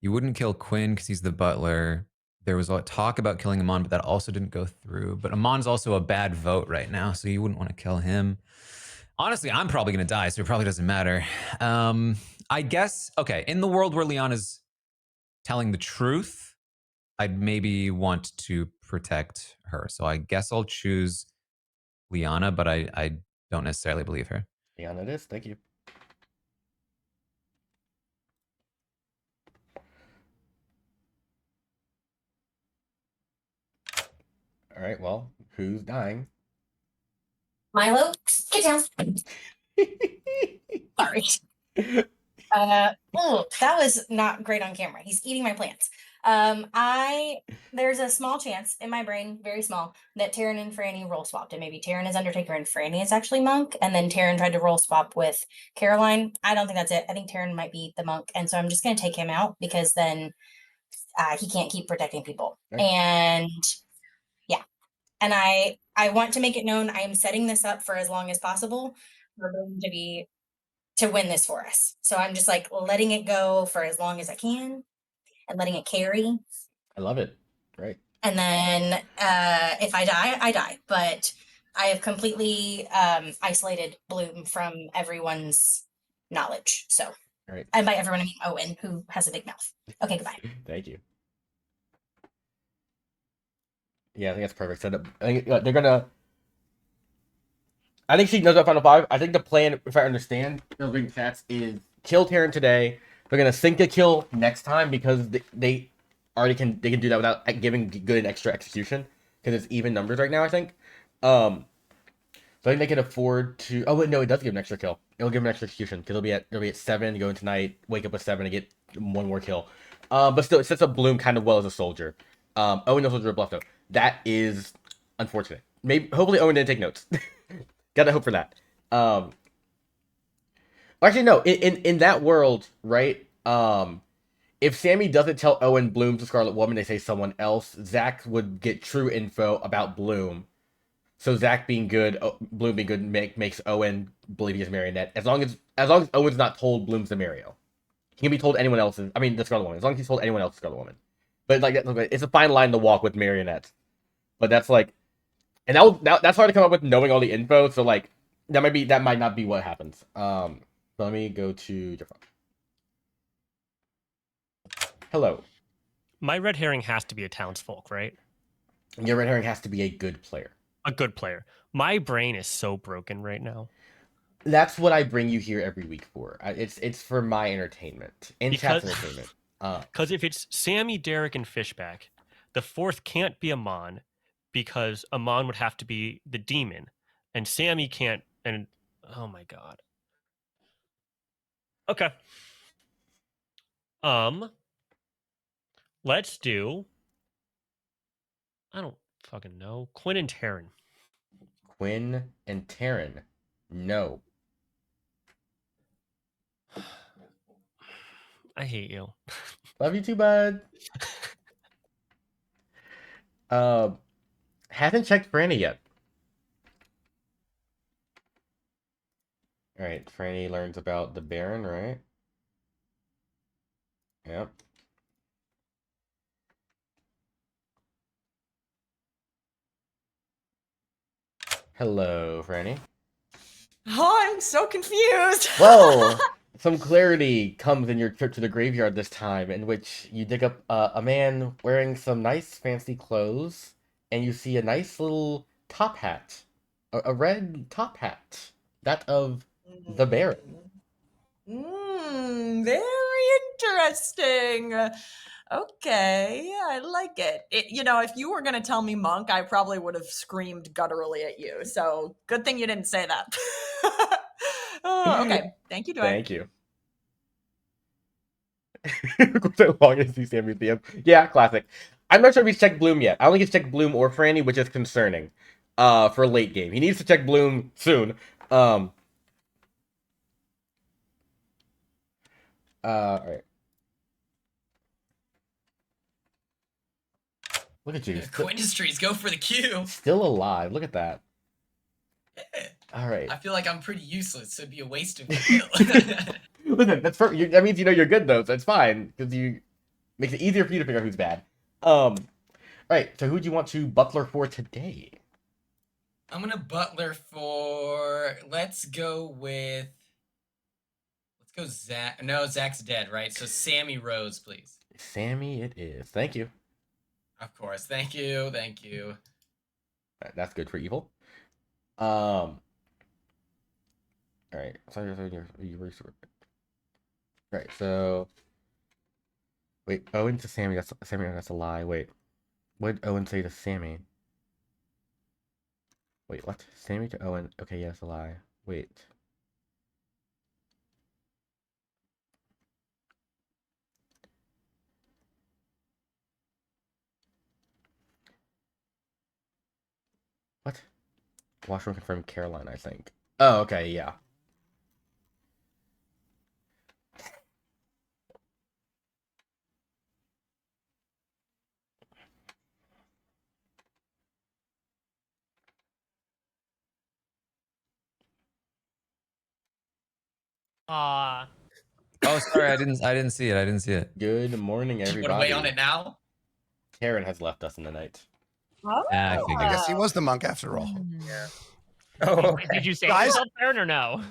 You wouldn't kill Quinn because he's the butler. There was a talk about killing Amon, but that also didn't go through. But Amon's also a bad vote right now, so you wouldn't want to kill him. Honestly, I'm probably gonna die, so it probably doesn't matter. I guess okay. In the world where Liana's telling the truth, I'd maybe want to protect her. So I guess I'll choose Liana, but I don't necessarily believe her. Liana it is. Thank you. All right, well, who's dying? Milo, get down. Sorry. Oh, that was not great on camera. He's eating my plants. There's a small chance in my brain, very small, that Taryn and Franny roll swapped, and maybe Taryn is Undertaker and Franny is actually Monk, and then Taryn tried to roll swap with Caroline. I don't think that's it. I think Taryn might be the Monk, and so I'm just gonna take him out because then he can't keep protecting people. Okay. And yeah, and I want to make it known I am setting this up for as long as possible for them to win this for us. So I'm just like letting it go for as long as I can and letting it carry. I love it. Great. And then if I die, I die. But I have completely isolated Bloom from everyone's knowledge. So, All right. and by everyone, I mean Owen, who has a big mouth. Okay, goodbye. Thank you. Yeah, I think that's perfect setup. I think they're gonna. I think she knows about Final Five. I think the plan, if I understand, reading stats, is kill Taryn today. They're gonna sync a kill next time because they already can do that without giving good and extra execution because it's even numbers right now. I think. So I think they can afford to. Oh wait, no, it does give an extra kill. It'll give an extra execution because it'll be at 7. Go in tonight, wake up at 7 and get 1 more kill. But still, it sets up Bloom kind of well as a soldier. Owen knows soldier bluff though. That is unfortunate. Hopefully Owen didn't take notes. Gotta hope for that. Actually, no. In that world, right? If Sammy doesn't tell Owen Bloom's the Scarlet Woman, they say someone else. Zach would get true info about Bloom. So Zach being good, Bloom being good, makes Owen believe he's a marionette. As long as Owen's not told Bloom's the Mario, he can be told anyone else's. I mean, the Scarlet Woman. As long as he's told anyone else the Scarlet Woman. But like it's a fine line to walk with marionettes. but that's like, and that's hard to come up with knowing all the info. So like that might not be what happens. Let me go to your phone. Hello. My red herring has to be a townsfolk, right? Your red herring has to be a good player. A good player. My brain is so broken right now. That's what I bring you here every week for. It's for my entertainment and chat's entertainment. Because if it's Sammy, Derek, and Fishback, the fourth can't be Amon because Amon would have to be the demon, and Sammy can't. And oh my god. Okay. Let's do. I don't fucking know. Quinn and Taryn. Quinn and Taryn. No. I hate you. Love you too, bud. Haven't checked Franny yet. Alright, Franny learns about the Baron, right? Yep. Hello, Franny. Oh, I'm so confused. Well, some clarity comes in your trip to the graveyard this time, in which you dig up a man wearing some nice fancy clothes, and you see a nice little top hat. A red top hat. That of the Baron. Very interesting. Okay, I like it. If you were going to tell me monk, I probably would have screamed gutturally at you. So good thing you didn't say that. Okay, thank you, Dwayne. Thank you. As long as you see Museum. Yeah, classic. I'm not sure if he's checked Bloom yet. I don't think he's checked Bloom or Franny, which is concerning. For late game. He needs to check Bloom soon. Alright. Look at you. Industries, go for the Q. Still alive. Look at that. All right. I feel like I'm pretty useless, so it'd be a waste of skill. Listen, that means you know you're good though, so it's fine because you makes it easier for you to figure out who's bad. All right. So who do you want to butler for today? I'm gonna butler for. Let's go Zach. No, Zach's dead, right? So Sammy Rose, please. Sammy, it is. Thank you. Of course. Thank you. Thank you. That's good for evil. All right. Right. So, wait. Owen to Sammy. That's a lie. Wait. What did Owen say to Sammy? Wait. What? Sammy to Owen. Okay. Yeah, that's a lie. Wait. What? Washroom confirmed Caroline, I think. Oh, okay, yeah. Oh, sorry, I didn't see it. Good morning, You everybody. want to weigh on it now? Karen has left us in the night. Oh. Yeah, I figured. I guess he was the monk after all. Yeah. Oh, okay. Did you save Guys- yourself, Aaron, or no?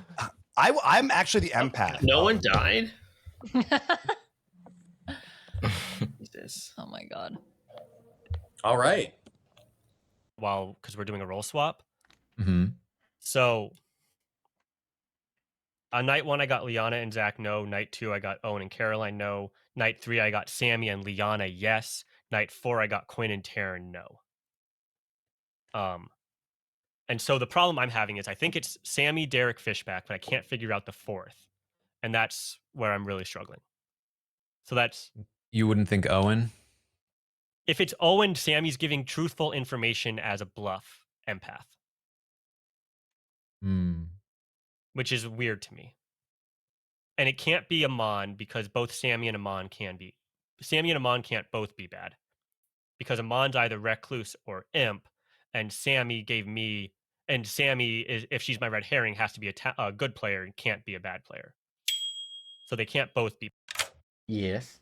I'm actually the empath. No one died. Oh my god. All right. Well, because we're doing a role swap. Mm-hmm. So, on night 1, I got Liana and Zach, no. Night 2, I got Owen and Caroline, no. Night 3, I got Sammy and Liana, yes. Night 4, I got Quinn and Taryn, no. And so the problem I'm having is I think it's Sammy, Derek, Fishback, but I can't figure out the fourth. And that's where I'm really struggling. So that's... You wouldn't think Owen? If it's Owen, Sammy's giving truthful information as a bluff empath. Which is weird to me. And it can't be Amon because both Sammy and Amon can be. Sammy and Amon can't both be bad. Because Amon's either recluse or imp, and Sammy gave me... And Sammy, is, if she's my red herring, has to be a good player and can't be a bad player. So they can't both be. Yes.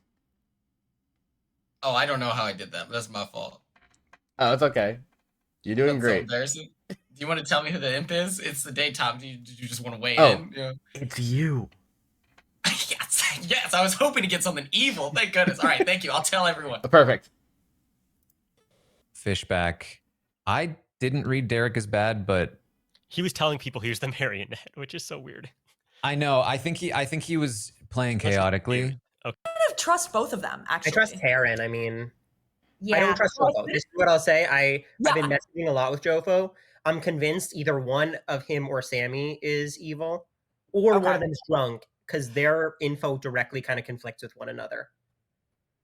Oh, I don't know how I did that, but that's my fault. Oh, it's okay. You're doing That's so great. embarrassing. Do you want to tell me who the imp is? It's the daytime. Did you just want to weigh Oh, in? Yeah. it's you. Yes, I was hoping to get something evil. Thank goodness. All right, thank you. I'll tell everyone. Perfect. Fishback. I didn't read Derek as bad, but he was telling people he was the marionette, which is so weird. I know. I think he was playing chaotically. Okay. I kind of trust both of them, actually. I trust Taryn. I mean, Yeah. I don't trust Well, Jofo. This is what I'll say. I've Yeah. been messaging a lot with Jofo. I'm convinced either one of him or Sammy is evil, or one Okay. of them is drunk, because their info directly kind of conflicts with one another.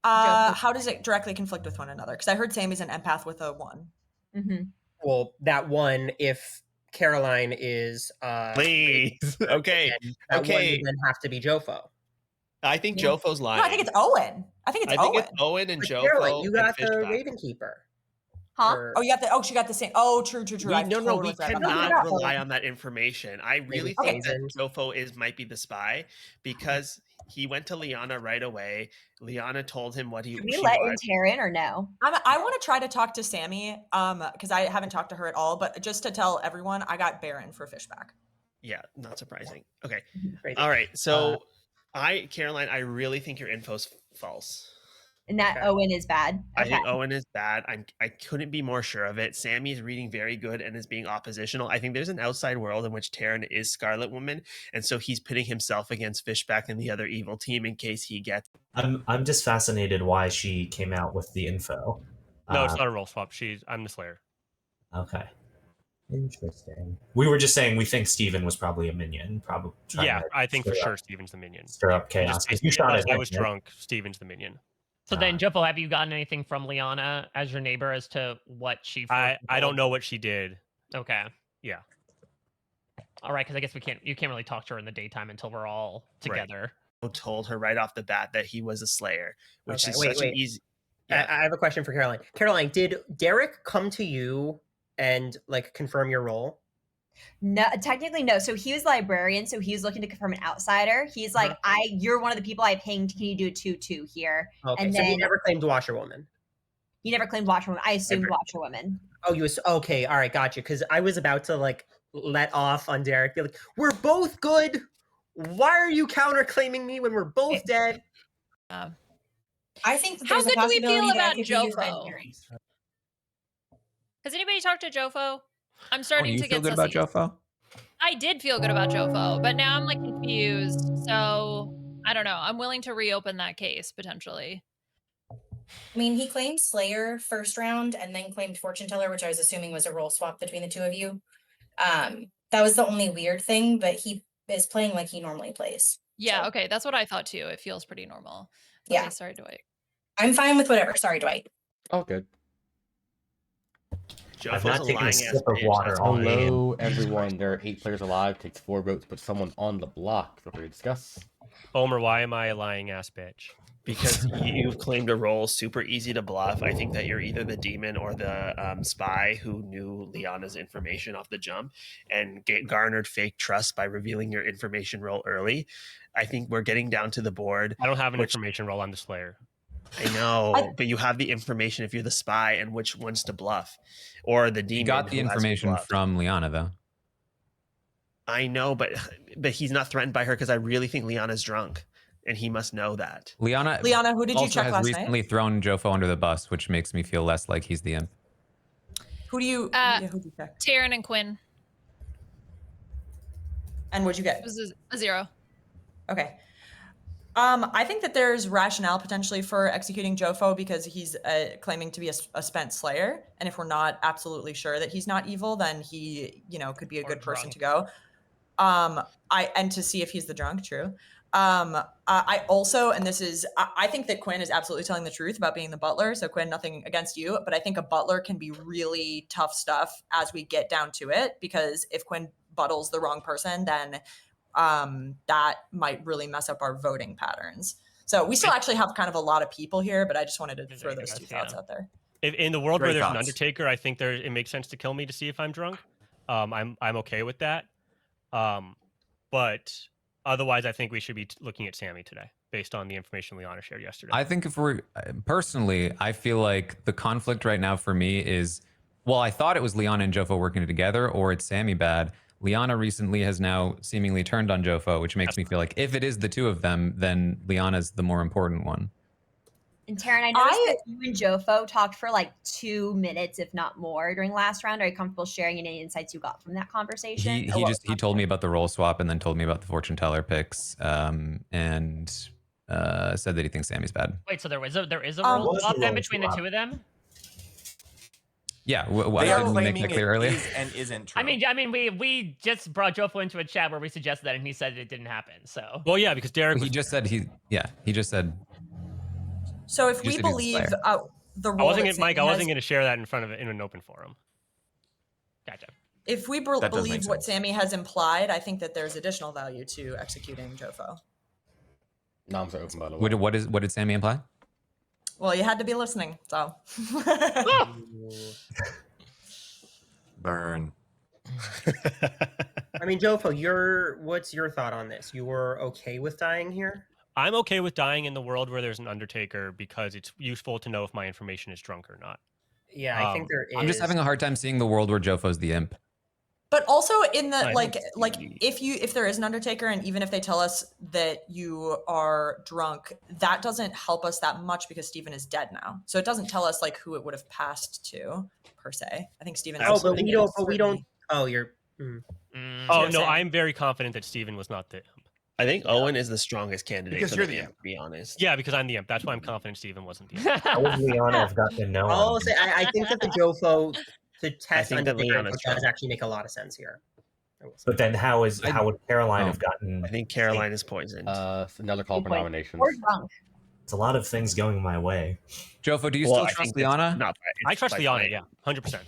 How does it directly conflict with one another? Because I heard Sammy's an empath with a 1. Mm-hmm. Well, that one, if Caroline is Please. Okay. then that one would then have to be Jofo. I think Jofo's lying. No, I think it's Owen. I think it's Owen. It's Owen and But Jofo. Caroline, you got and the Fishback. Raven Keeper. Huh? Or- Oh, you got the. Oh, she got the same. Oh, true. We, I no, totally we forgot about cannot that. rely on that information. I really think that Jofo might be the spy because he went to Liana right away. Liana told him what Should she we let in was. Taryn or no? I want to try to talk to Sammy, because I haven't talked to her at all. But just to tell everyone, I got Baron for Fishback. Yeah, not surprising. Okay, Crazy. all right. So, Caroline, I really think your info's false. And that Owen is bad. I Okay. think Owen is bad. I couldn't be more sure of it. Sammy is reading very good and is being oppositional. I think there's an outside world in which Taryn is Scarlet Woman, and so he's pitting himself against Fishback and the other evil team in case he gets. I'm just fascinated why she came out with the info. No, it's not a role swap. I'm the Slayer. Okay. Interesting. We were just saying we think Steven was probably a minion. Probably. Yeah, I think for sure Steven's the minion. Stir up chaos. Just, You shot unless it. I was drunk. Steven's the minion. So then, Jofo, have you gotten anything from Liana as your neighbor as to what she? I don't know what she did. Okay. Yeah. All right, because I guess you can't really talk to her in the daytime until we're all together. Right. Told her right off the bat that he was a Slayer, which is such an easy. Yeah. I have a question for Caroline. Caroline, did Derek come to you and like confirm your role? No, technically no. So he was librarian, so he was looking to confirm an outsider. He's like, you're one of the people I pinged. Can you do a 2-2 here? Okay, and so then he never claimed Washerwoman. He never claimed Washerwoman. I assumed Washerwoman. Oh, you was okay. All right, gotcha. Because I was about to like let off on Derek. Be like, we're both good. Why are you counterclaiming me when we're both dead? I think that How there's a good do we feel possibility that about I could be used red Jofo? herrings. Has anybody talked to Jofo? I'm starting you to feel get good about sussy. Jofo? I did feel good about Jofo, but now I'm like confused. So I don't know. I'm willing to reopen that case potentially. I mean, he claimed Slayer first round and then claimed Fortune Teller, which I was assuming was a role swap between the two of you. That was the only weird thing, but he is playing like he normally plays. Yeah, So, okay. That's what I thought too. It feels pretty normal. Yeah. Okay, sorry, Dwight. I'm fine with whatever. Sorry, Dwight. Oh, good. I've not taken a sip of water all Hello, game. everyone. There are 8 players alive. Takes 4 votes to put someone on the block. Feel free to discuss. Omer, why am I a lying ass bitch? Because you've claimed a role super easy to bluff. I think that you're either the demon or the spy who knew Liana's information off the jump and garnered fake trust by revealing your information role early. I think we're getting down to the board. I don't have an information role. I'm the Slayer. I know, but you have the information if you're the spy and which ones to bluff, or the demon. You got the who has information bluffed. from Liana, though. I know, but he's not threatened by her because I really think Liana's drunk, and he must know that. Liana, who did you also check has last recently night? thrown Jofo under the bus, which makes me feel less like he's the imp. Who do you? Who did you check? Taryn and Quinn. And what'd you It get? was a 0. Okay. I think that there's rationale potentially for executing Jofo because he's claiming to be a spent slayer, and if we're not absolutely sure that he's not evil, then he, could be a good person to go. And to see if he's the drunk, true. I also, and this is, I think that Quinn is absolutely telling the truth about being the butler. So Quinn, nothing against you, but I think a butler can be really tough stuff as we get down to it, because if Quinn buttles the wrong person, then that might really mess up our voting patterns. So we still actually have kind of a lot of people here, but I just wanted to throw those 2 thoughts out there. If, in the world Great where there's thoughts. an Undertaker, I think it makes sense to kill me to see if I'm drunk. I'm okay with that. But otherwise, I think we should be looking at Sammy today, based on the information Liana shared yesterday. I think if we're personally, I feel like the conflict right now for me is well, I thought it was Liana and Jofo working together, or it's Sammy bad. Liana recently has now seemingly turned on Jofo, which makes me feel like if it is the two of them, then Liana's the more important one. And Taryn, I noticed that you and Jofo talked for like 2 minutes, if not more, during last round. Are you comfortable sharing any insights you got from that conversation? He told me about the role swap and then told me about the fortune teller picks, and said that he thinks Sammy's bad. Wait, so there is a role swap then between the two of them? Yeah, They are didn't we make claiming that clear it earlier? is and isn't true. I mean, we just brought Jofo into a chat where we suggested that, and he said it didn't happen. So. Well, yeah, because Derek. He just said he just said. So if Just we said he's a believe slayer. the I role wasn't that gonna, Mike. Sammy I wasn't has- going to share that in an open forum. Gotcha. If we That does make believe what sense. Sammy has implied, I think that there's additional value to executing Jofo. Noms are open, by the way. What did Sammy imply? Well, you had to be listening, so. Burn. I mean, Jofo, what's your thought on this? You were okay with dying here? I'm okay with dying in the world where there's an Undertaker because it's useful to know if my information is drunk or not. Yeah, I think there is. I'm just having a hard time seeing the world where Jofo's the imp. But also in the I like don't if there is an Undertaker, and even if they tell us that you are drunk, that doesn't help us that much because Steven is dead now. So it doesn't tell us like who it would have passed to per se. I think Steven. Oh, but we don't. Oh, you're. Oh no, I'm very confident that Steven was not the imp. I think Owen is the strongest candidate Because for you're the the imp, to be honest. Yeah, because I'm the imp. That's why I'm confident Steven wasn't the imp. How would Liana have gotten to know? I'll say I think that the Jofo to test think that Undertaker Leon is does drunk. actually make a lot of sense here. But then how would Caroline have gotten? I think Caroline is poisoned. Another call for nominations. Or drunk. It's a lot of things going my way. Jofo, do you Well, still I trust think it's Liana? I trust Liana. Yeah, 100%.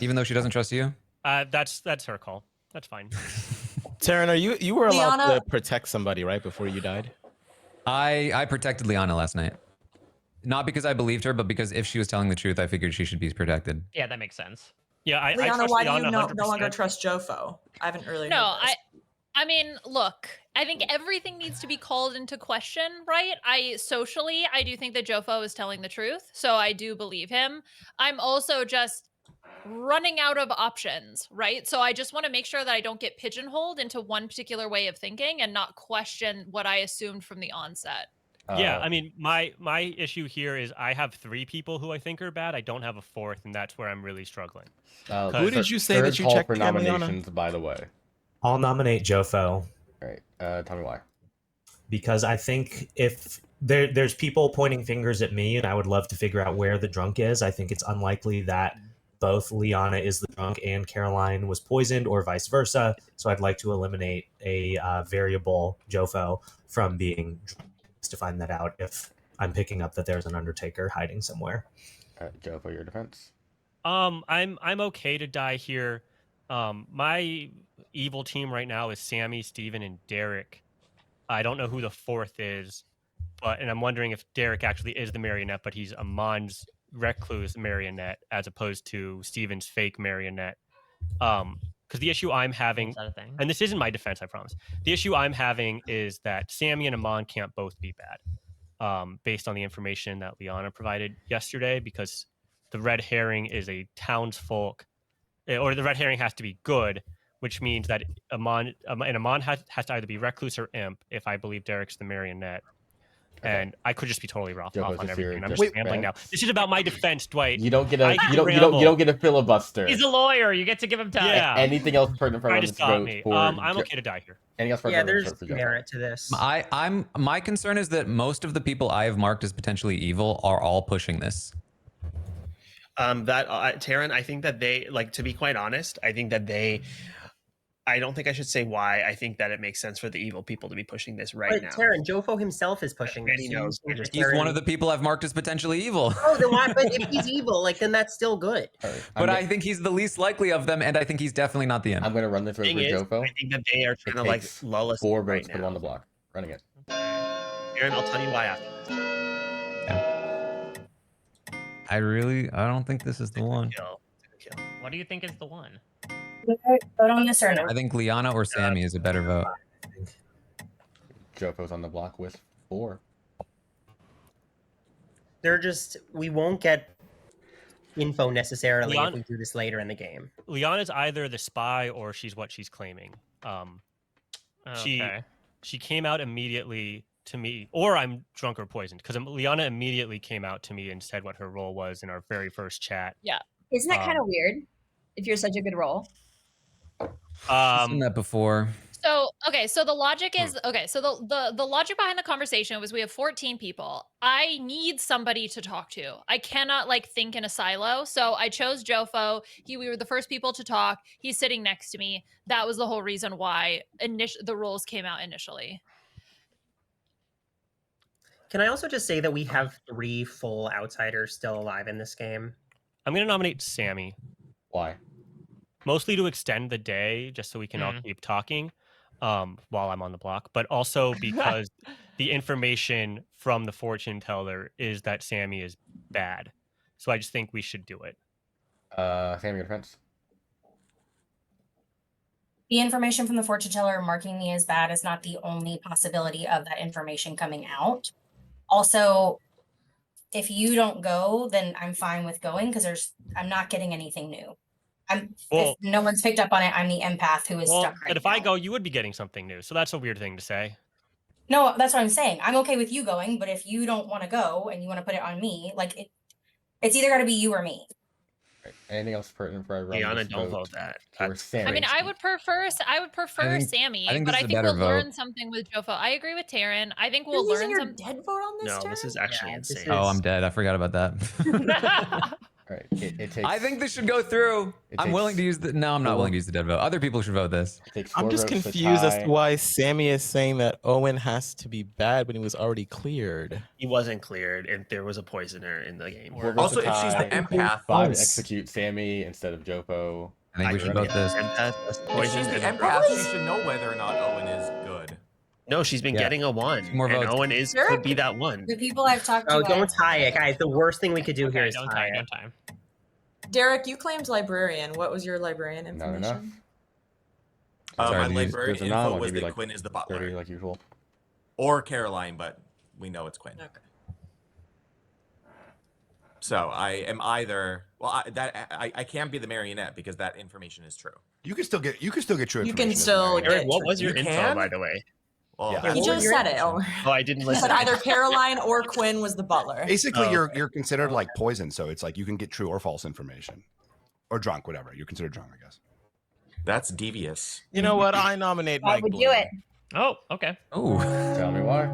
Even though she doesn't trust you? That's her call. That's fine. Taryn, you were allowed Liana- to protect somebody right before you died? I protected Liana last night. Not because I believed her, but because if she was telling the truth, I figured she should be protected. Yeah, that makes sense. Yeah, I Liana, trust why do Liana you no 100%. longer trust Jofo? I haven't really. No, heard this. I mean, look, I think everything needs to be called into question, right? I do think that Jofo is telling the truth, so I do believe him. I'm also just running out of options, right? So I just want to make sure that I don't get pigeonholed into one particular way of thinking and not question what I assumed from the onset. Yeah, I mean, my issue here is I have 3 people who I think are bad. I don't have a 4th, and that's where I'm really struggling. Who did you say that you call checked for again, Liana? nominations, by the way. I'll nominate Jofo. All right. Tell me why. Because I think if there's people pointing fingers at me, and I would love to figure out where the drunk is. I think it's unlikely that both Liana is the drunk and Caroline was poisoned, or vice versa. So I'd like to eliminate a variable Jofo from being drunk to find that out if I'm picking up that there's an Undertaker hiding somewhere. All right, Joe, for your defense. I'm okay to die here. My evil team right now is Sammy, Steven, and Derek. I don't know who the 4th is, and I'm wondering if Derek actually is the marionette, but he's Amon's recluse marionette as opposed to Steven's fake marionette. Because the issue I'm having, Is that a thing? and this isn't my defense, I promise. The issue I'm having is that Sammy and Amon can't both be bad, based on the information that Liana provided yesterday, because the red herring is a townsfolk, or the red herring has to be good, which means that Amon has to either be recluse or imp, if I believe Derek's the marionette. Okay. And I could just be totally off Joe, on is this everything. your And I'm just just rambling now. defense? This is about my defense, Dwight. You don't get I a can you don't ramble. get a filibuster. He's a lawyer. You get to give him time. Yeah. Anything else pertinent for Try him to to stop vote me. for? I'm okay to die here. Anything else Yeah, pertinent there's for Joe? merit to this. My concern is that most of the people I have marked as potentially evil are all pushing this. Taryn, I think that they, like, to be quite honest, I think that I don't think I should say why. I think that it makes sense for the evil people to be pushing this right But now. Taryn, Jofo himself is pushing And this. he so you knows. think that He's one Taryn- of the people I've marked as potentially evil. Oh, then why? But if he's evil, like then that's still good. All right, But I think he's the least likely of them, and I think he's definitely not the imp. I'm going to run this over Thing is, Jofo. I think that they are trying It to like takes lull us 4 right votes to put him now. on the block. Running it. Aaron, I'll tell you why after this. I don't think this is the one. Kill. What do you think is the one? Vote on this or no? I think Liana or Sammy is a better vote. Jofo's on the block with 4. They're just we won't get info necessarily Leon- if we do this later in the game. Liana's either the spy or she's what she's claiming. Okay. She came out immediately to me, or I'm drunk or poisoned, because Liana immediately came out to me and said what her role was in our very first chat. Yeah. Isn't that kind of weird? If you're such a good role. I've seen that before. So okay, so the logic is okay. So the logic behind the conversation was we have 14 people. I need somebody to talk to. I cannot like think in a silo. So I chose Jofo. We were the first people to talk. He's sitting next to me. That was the whole reason why the rules came out initially. Can I also just say that we have 3 full outsiders still alive in this game? I'm going to nominate Sammy. Why? Mostly to extend the day, just so we can all keep talking while I'm on the block, but also because the information from the fortune teller is that Sammy is bad. So I just think we should do it. Sammy, your defense. The information from the fortune teller marking me as bad is not the only possibility of that information coming out. Also, if you don't go, then I'm fine with going because I'm not getting anything new. If no one's picked up on it, I'm the empath who is stuck right but if now. I go, you would be getting something new. So that's a weird thing to say. No, that's what I'm saying. I'm okay with you going, but if you don't want to go and you want to put it on me, like it's either got to be you or me. Right. Anything else pertinent for I run Liana, this don't vote vote that. for Sammy? I mean, I would prefer Sammy, I think but this I is a think better we'll vote. learn something with Jofo. I agree with Taryn. I think we'll You're using learn your some. dead vote on this No, turn? this is actually insane. Oh, I'm dead. I forgot about that. All right. It takes. I think this should go through. I'm willing to use the. No, I'm not willing to use the dead vote. Other people should vote this. It takes I'm just confused as to why Sammy is saying that Owen has to be bad when he was already cleared. He wasn't cleared, and there was a poisoner in the game. Also, if she's the empath, 5 execute Sammy instead of Jofo. I think we should vote this. If she's the empath, she should know whether or not Owen is good. No, she's been getting a 1, More and votes. Owen could be that 1. The people I've talked to. Oh, don't tie it, guys. The worst thing we could do here is don't tie tie, it. don't tie. Derek, you claimed librarian. What was your librarian Not enough. information? My dude, librarian there's a info non-one. was Give me, that like, Quinn is the 30 butler. like usual. Or Caroline, but we know it's Quinn. Okay. So I am either I can't be the marionette because that information is true. You can still get true information. You can as a still marionette. Eric, what was your You info, can? by the way? Well, Yeah. that's- He just said it. Oh, I didn't he listen. said either Caroline or Quinn was the butler. Basically, Oh, you're considered like poison, so it's like you can get true or false information, or drunk, whatever. You're considered drunk, I guess. That's devious. You know what? I nominate I Mike would Blue. do it. Oh, okay. Oh, Tell me why.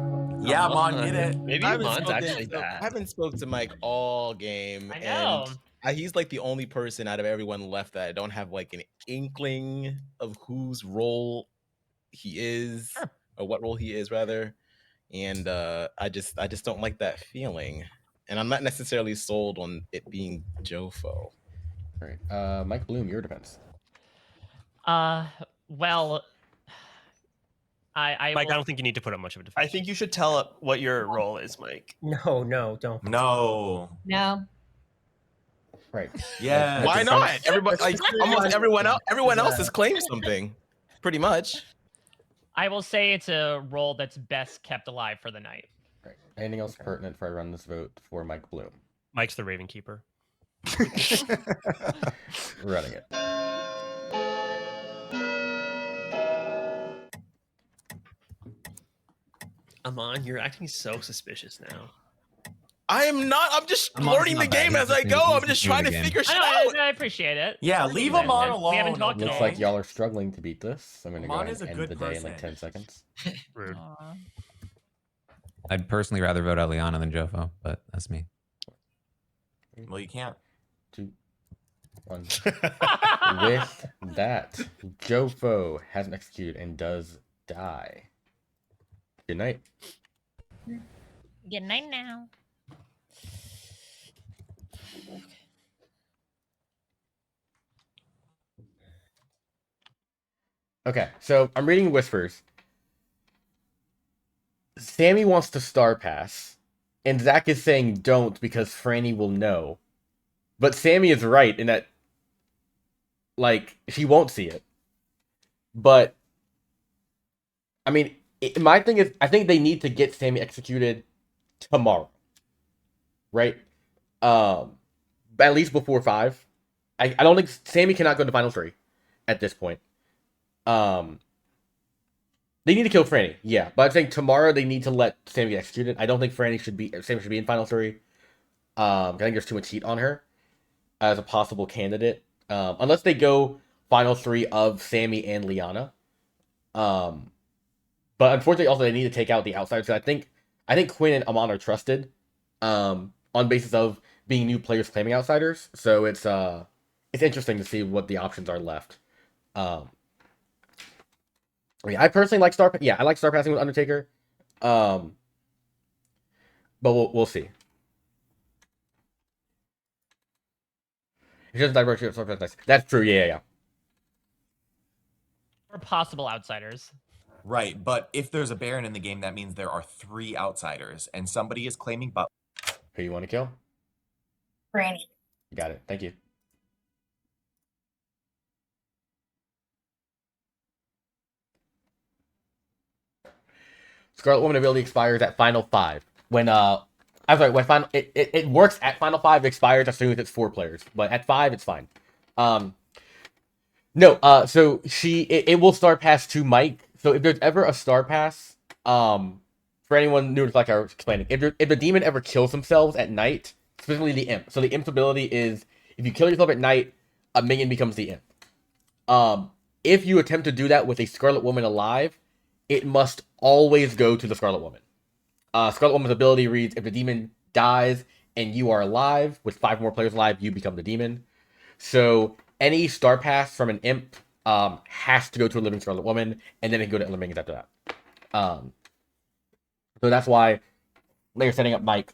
Yeah, Mon, get it. Maybe I haven't Mon's spoken- actually so I bad. haven't spoke to Mike all game. I know. And he's like the only person out of everyone left that I don't have like an inkling of whose role he is or what role he is rather. And I just don't like that feeling. And I'm not necessarily sold on it being Jofo. All right. Mike Bloom, your defense. Well, Mike, I don't think you need to put up much of a defense. I think you should tell it what your role is, Mike. No, don't. No. No. Right. Yeah. Why not? Everybody, like almost everyone else has claimed something, pretty much. I will say it's a role that's best kept alive for the night. Right. Anything else pertinent before I run this vote for Mike Bloom? Mike's the Raven Keeper. Running it. Amon, you're acting so suspicious now. I am not. I'm just Amon's learning the not bad. game He's as I just go. new- I'm he's just just new trying to to the figure game. shit out. I appreciate it. Yeah, leave Amon alone. We haven't talked Looks at like all. y'all are struggling to beat this. I'm going to go Amon ahead is a and end good the day in like person. 10 seconds. Rude. I'd personally rather vote out Liana than Jofo, but that's me. Well, you can't. 2, 1. With that, Jofo hasn't executed and does die. Good night. Good night now. Okay, so I'm reading Whispers. Sammy wants to star pass, and Zach is saying don't because Franny will know. But Sammy is right in that, like, she won't see it. But, I mean, my thing is, I think they need to get Sammy executed tomorrow. Right? at least before 5. I don't think Sammy cannot go to final 3 at this point. They need to kill Franny, yeah, but I'm saying tomorrow they need to let Sammy get executed. I don't think Sammy should be in final 3. I think there's too much heat on her as a possible candidate, unless they go final 3 of Sammy and Liana. But unfortunately, also they need to take out the outsiders. So I think Quinn and Amon are trusted, on basis of being new players claiming outsiders. So it's interesting to see what the options are left. I personally like I like star passing with Undertaker, but we'll see. It's just diversity. That's true. Yeah. Or possible outsiders. Right, but if there's a Baron in the game, that means there are 3 outsiders, and somebody is claiming but. Who you want to kill? Franny. Got it. Thank you. Scarlet Woman ability expires at final 5. When it works at final 5, it expires as soon as it's 4 players, but at 5 it's fine. So it will star pass to Mike. So if there's ever a star pass, for anyone new to like I was explaining, if the demon ever kills themselves at night, specifically the imp. So the imp's ability is if you kill yourself at night, a minion becomes the imp. If you attempt to do that with a Scarlet Woman alive, it must always go to the Scarlet Woman. Scarlet Woman's ability reads, if the demon dies and you are alive, with 5 more players alive, you become the demon. So any star pass from an imp has to go to a living Scarlet Woman, and then it can go to other minions after that. So that's why they're setting up Mike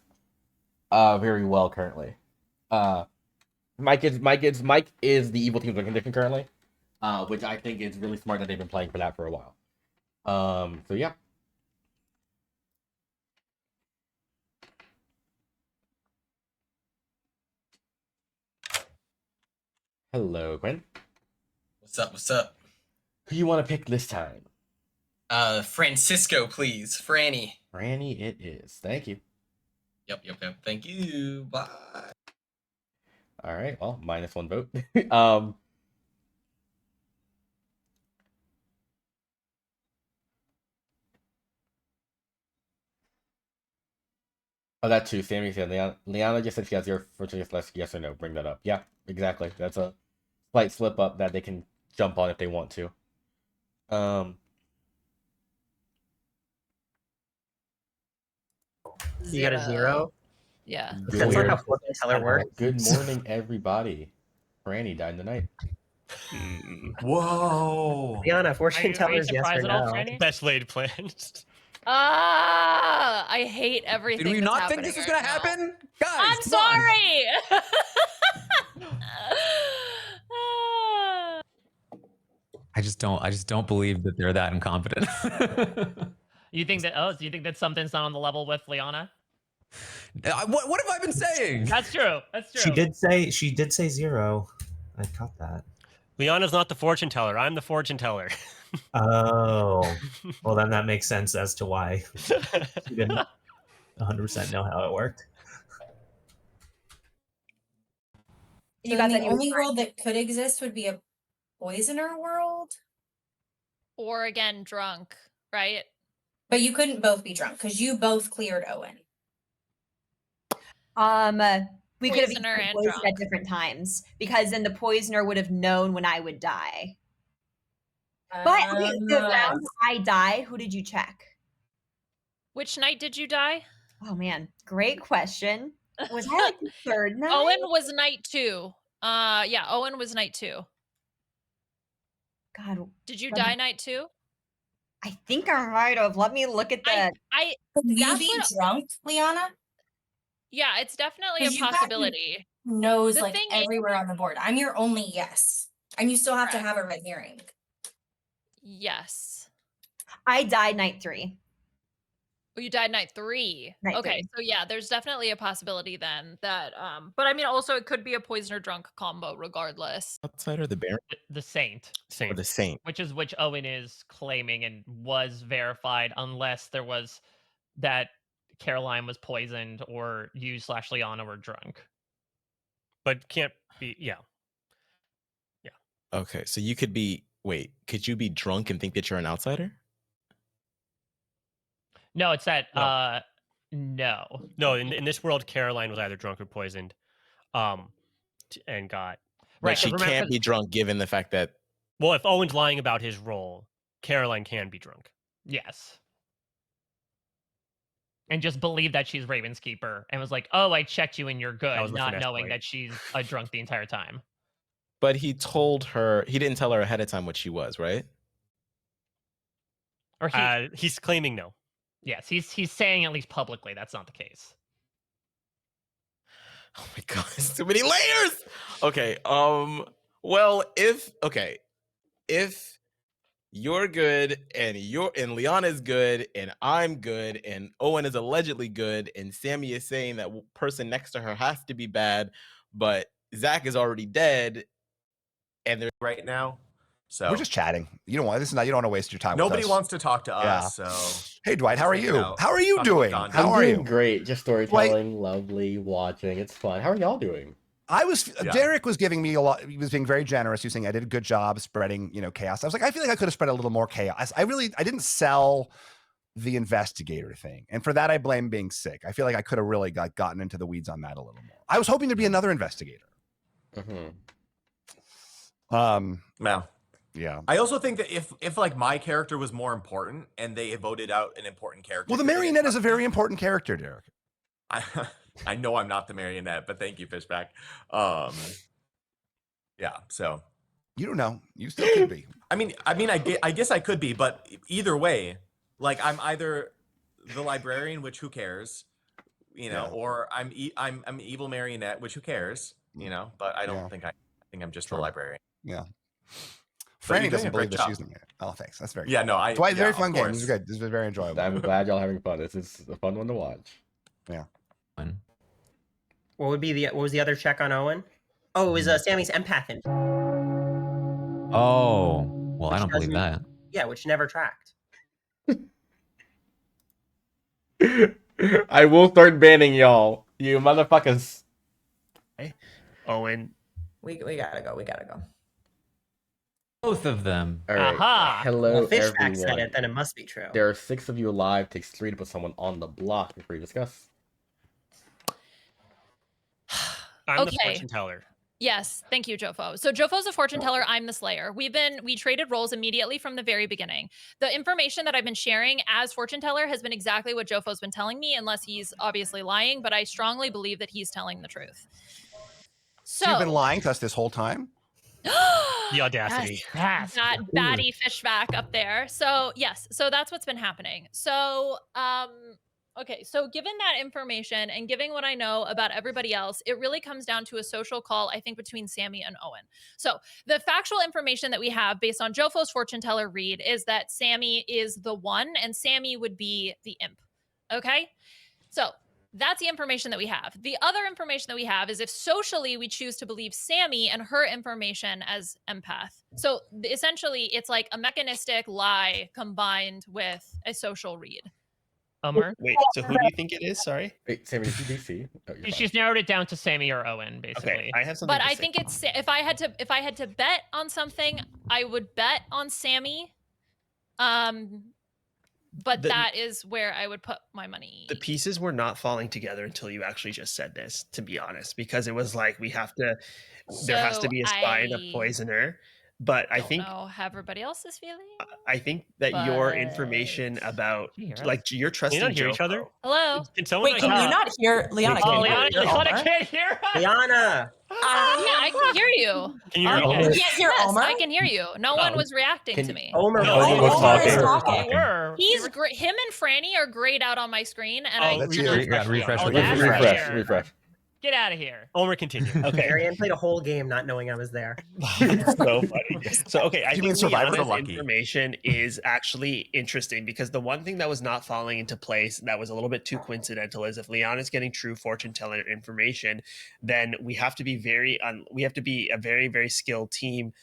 very well currently. Mike is the evil team's win condition currently, which I think is really smart that they've been playing for that for a while. So yeah. Hello, Quinn. What's up? Who you want to pick this time? Francisco, please. Franny. Franny it is. Thank you. Yep. Thank you. Bye. All right. Well, -1 vote. Oh, that too. Sammy said Liana just said she has your fortuitous less yes or no. Bring that up. Yeah, exactly. That's a slight slip up that they can jump on if they want to. You got a 0? Yeah. That's not how fortune teller works. Good morning, everybody. Franny died in the night. Whoa. Liana, fortune Are teller you is yes or surprised at all, no. Franny? Best laid plans. I hate everything. Did we that's not think this was gonna happening right happen? Guys, now. I'm come on. sorry. I just don't believe that they're that incompetent. You think that? Oh, so you think that something's not on the level with Liana? What have I been saying? That's true. That's true. She did say 0. I caught that. Liana's not the fortune teller. I'm the fortune teller. Oh, well then that makes sense as to why she didn't 100% know how it worked. So then the only world that could exist would be a poisoner world. Or again, drunk, right? But you couldn't both be drunk because you both cleared Owen. We could have been Poisoner and poisoned drunk. at different times because then the poisoner would have known when I would die. But okay, the round I die, who did you check? Which night did you die? Oh man, great question. Was I like the 3rd night? Owen was night 2. Yeah, Owen was night 2. God, did you die night 2? I think I might have. Let me look at that. Could you be drunk, Liana? Yeah, it's definitely a possibility. Knows The like thing everywhere on the board. I'm your only yes, and you still have to Correct. have a red herring. Yes. I died night 3. Oh, you died night 3. Night Okay, 3. so yeah, there's definitely a possibility then that but I mean also it could be a poisoner drunk combo regardless. Outsider, the Baron, The Saint. or the Saint. Which Owen is claiming and was verified unless there was that Caroline was poisoned or you / Liana were drunk. but can't be. Yeah. Okay, so you could be. Wait, could you be drunk and think that you're an outsider? No, it's that. No. No. No, in this world, Caroline was either drunk or poisoned, and got. But Right, she 'cause remember- can't be drunk given the fact that. Well, if Owen's lying about his role, Caroline can be drunk. Yes. And just believe that she's Raven's Keeper and was like, "Oh, I checked you and you're That good," was the not finesse knowing point. that she's drunk the entire time. But he told her. He didn't tell her ahead of time what she was, right? Or He's claiming no. Yes, he's saying at least publicly that's not the case. Oh my god, it's too many layers. Okay. Well, if you're good and Liana's good and I'm good and Owen is allegedly good and Sammy is saying that person next to her has to be bad, but Zach is already dead and they're right now. So We're just chatting. You don't want this is not. You don't want to waste your time. nobody with us. wants to talk to Yeah. us. So Hey, Dwight, how are hanging you? out, How are you talking about doing? content. How I'm are doing you? great. Just storytelling, lovely, watching. It's fun. How are y'all doing? Derek was giving me a lot. He was being very generous. He was saying I did a good job spreading, chaos. I was like, I feel like I could have spread a little more chaos. I didn't sell the investigator thing, and for that I blame being sick. I feel like I could have really gotten into the weeds on that a little more. I was hoping there'd be another investigator. No. Yeah. I also think that if like my character was more important and they voted out an important character. Well, the marionette is a very important character, Derek. I know I'm not the marionette, but thank you, Fishback. Yeah, so you don't know. You still could be. I guess I could be, but either way, like I'm either the librarian, which who cares, or I'm evil marionette, which who cares, But I don't think I think I'm just the librarian. Yeah. But Franny you're doing doesn't a great believe that job. she's the marionette. Oh, thanks. That's very. Yeah, fun. no, Dwight, very of fun game. This course. is good. This was very enjoyable. I'm glad y'all having fun. This is a fun one to watch. Yeah. What was the other check on Owen? Oh, it was Sammy's empath. Oh, well, I don't believe doesn't- that. Yeah, which never tracked. I will start banning y'all, you motherfuckers. Hey, Owen. We gotta go. We gotta go. Both of them. All right. Aha! Hello, Well, Fishback everyone. said it, then it must be true. There are 6 of you alive. Takes 3 to put someone on the block before you discuss. I'm the Okay. fortune teller. Yes, thank you, Jofo. So Jofo's a fortune teller. I'm the slayer. We traded roles immediately from the very beginning. The information that I've been sharing as fortune teller has been exactly what Jofo's been telling me, unless he's obviously lying. But I strongly believe that he's telling the truth. So you've been lying to us this whole time? The audacity. Yes, that batty fishback up there. So yes, so that's what's been happening. So okay, so given that information and given what I know about everybody else, it really comes down to a social call, I think, between Sammy and Owen. So the factual information that we have based on Jofo's fortune teller read is that Sammy is the one and Sammy would be the imp. Okay? So that's the information that we have. The other information that we have is if socially we choose to believe Sammy and her information as empath. So essentially it's like a mechanistic lie combined with a social read. Omer? Wait, so who do you think it is? Sorry. Wait, Sammy, did you DC? Oh, you're She's narrowed it down to Sammy or Owen, basically. Okay, I have something But to I say. think it's if I had to bet on something, I would bet on Sammy. But that is where I would put my money. The pieces were not falling together until you actually just said this, to be honest, because it was like there has to So be a spy and a I poisoner. But I don't think know how everybody else is feeling. I think that your But- information about Can you hear like us? you're trusting not hear each Jofo. other? Hello? Can someone Wait, can you not hear Liana? Oh, Can you Liana, hear Liana Omer? can't hear us. Liana! Yeah, I can hear you. Can you hear Okay. me? You can't hear Yes, Omer? I can hear you. No one was reacting to me. Omer, No, Omer was Omer is talking. talking. We were. He's great. Him and Franny are grayed out on my screen, and I that's cannot- you. Refresh. Oh, again. that's Refresh. weird. Refresh. Get out of here. Omer, continue. Okay. Marianne played a whole game not knowing I was there. So funny. So okay, I You think mean Survivor the Liana's Lucky? information is actually interesting because the one thing that was not falling into place that was a little bit too coincidental is if Liana's getting true fortune teller information, then we have to be a very very skilled team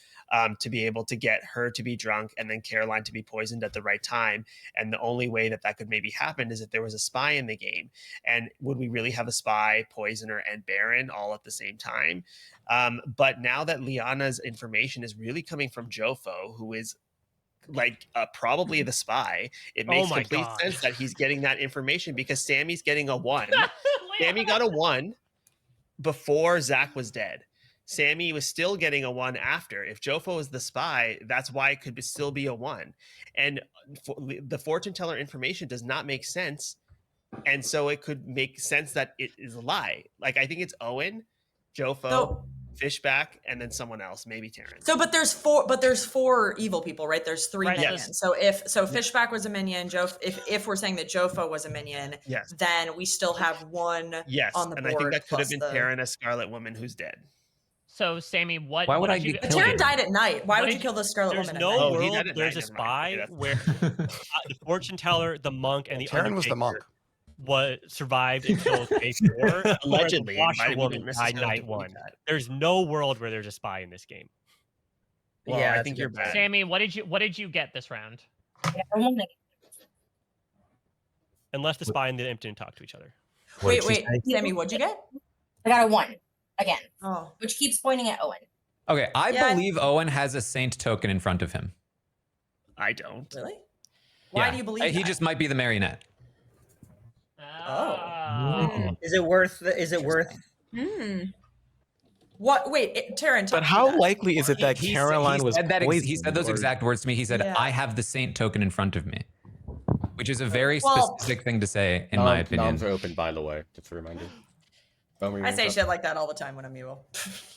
to be able to get her to be drunk and then Caroline to be poisoned at the right time. And the only way that that could maybe happen is if there was a spy in the game. And would we really have a spy, poisoner, and Baron all at the same time? But now that Liana's information is really coming from Jofo, who is like probably the spy, it makes complete sense that he's getting that information because Sammy's getting a 1. Sammy got a 1 before Zach was dead. Sammy was still getting a 1 after. If Jofo is the spy, that's why it could still be a 1. And the fortune teller information does not make sense. And so it could make sense that it is a lie. Like, I think it's Owen, Jofo, Fishback, and then someone else, maybe Terrence. So, but there's 4 evil people, right? There's 3 minions. Yes. So if Fishback was a minion, if we're saying that Jofo was a minion, then we still have 1 on the board. And I think that could have been plus Taryn, a Scarlet Woman who's dead. So, Sammy, Why would I get But killed? Taryn died at night. Why would you kill the Scarlet There's Woman? no at night? world there's a spy where the fortune teller, the monk, and the Taryn was the monk. Survived until day 4. Allegedly, the it might have washerwoman even died Mrs. night Hill 1. that. There's no world where there's a spy in this game. Well, Yeah, I that's think a you're good bad. Sammy, what did you get this round? Unless the spy and the imp didn't talk to each other. Wait, Sammy, what'd you get? I got a 1 again, Oh, which keeps pointing at Owen. Okay, I believe Owen has a saint token in front of him. I don't. Really? Why Yeah. do you believe He that? just might be the marionette. Oh. Is it worth? What? Wait, Taryn. But how likely is it that Caroline was poisoned? He said those exact words to me. He said, Yeah. "I have the saint token in front of me," which is a very Well- specific thing to say, in my opinion. Noms are open, by the way. Just a reminder. I say shit like that all the time when I'm evil.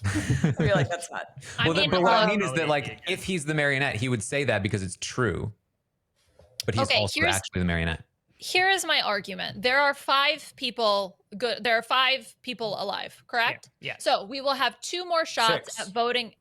I feel like that's not. Well, but what I mean is that, like, if he's the marionette, he would say that because it's true. But he's Okay, also here's- actually the marionette. Here is my argument. There are 5 people good. There are 5 people alive, correct? Yeah. So we will have 2 more shots 6. at voting.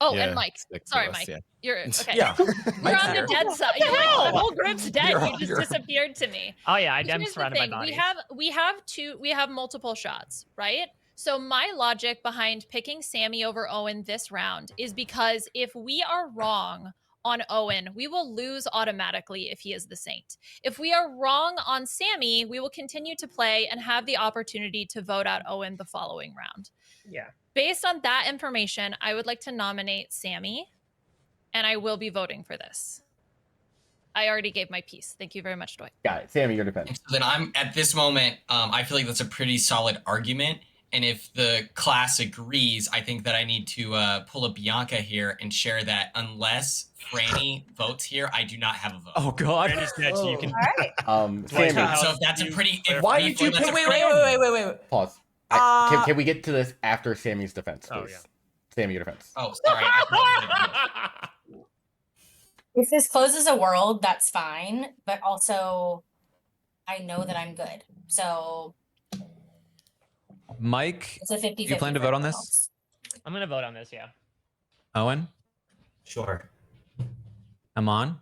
Oh, Yeah, and Mike. 6 of Sorry, us, Mike. yeah. You're okay. Yeah. You're on the dead side. You're like, the whole group's dead. You're- You just you're- disappeared to me. Oh yeah, I'm Here's the surrounded by thing. bodies. We have multiple shots, right? So my logic behind picking Sammy over Owen this round is because if we are wrong on Owen, we will lose automatically if he is the saint. If we are wrong on Sammy, we will continue to play and have the opportunity to vote out Owen the following round. Yeah. Based on that information, I would like to nominate Sammy, and I will be voting for this. I already gave my piece. Thank you very much, Dwight. Got it. Sammy, your defense. So then I'm at this moment, I feel like that's a pretty solid argument. And if the class agrees, I think that I need to pull a Bianca here and share that unless Franny votes here, I do not have a vote. Oh God. Brandy's dead, so you can. All right. Sammy, So if that's a pretty. Why did you pick Wait. pause. Can we get to this after Sammy's defense, please? Oh, yeah. Sammy, your defense. Oh, sorry. If this closes a world, that's fine. But also, I know that I'm good. So Mike, it's a 50-50. you plan to for vote on everyone this? else. I'm gonna vote on this. Yeah. Owen, Sure. Amon.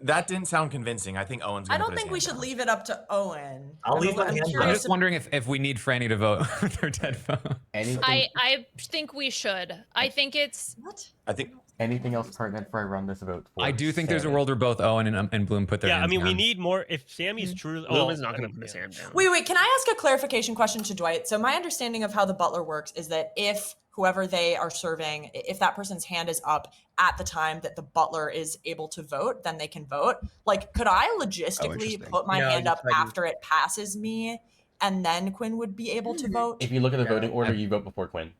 That didn't sound convincing. I think Owen's I gonna don't put his think we hand should down. leave it up to Owen. I'll leave my I'm hand down. I'm curious just wondering if we need Franny to vote with her dead vote. Anything, I think we should. I think it's What? I think anything else pertinent before I run this vote? For I do think there's a Sammy? world where both Owen and Bloom put their Yeah, I hands mean, we down. need more. If Sammy's true, Bloom is not going to put his hand down. Wait. Can I ask a clarification question to Dwight? So my understanding of how the butler works is that if whoever they are serving, if that person's hand is up at the time that the butler is able to vote, then they can vote. Like, could I logistically interesting. put my No, hand you up couldn't. after it passes me, and then Quinn would be able to vote? If you look at the voting order, you vote before Quinn.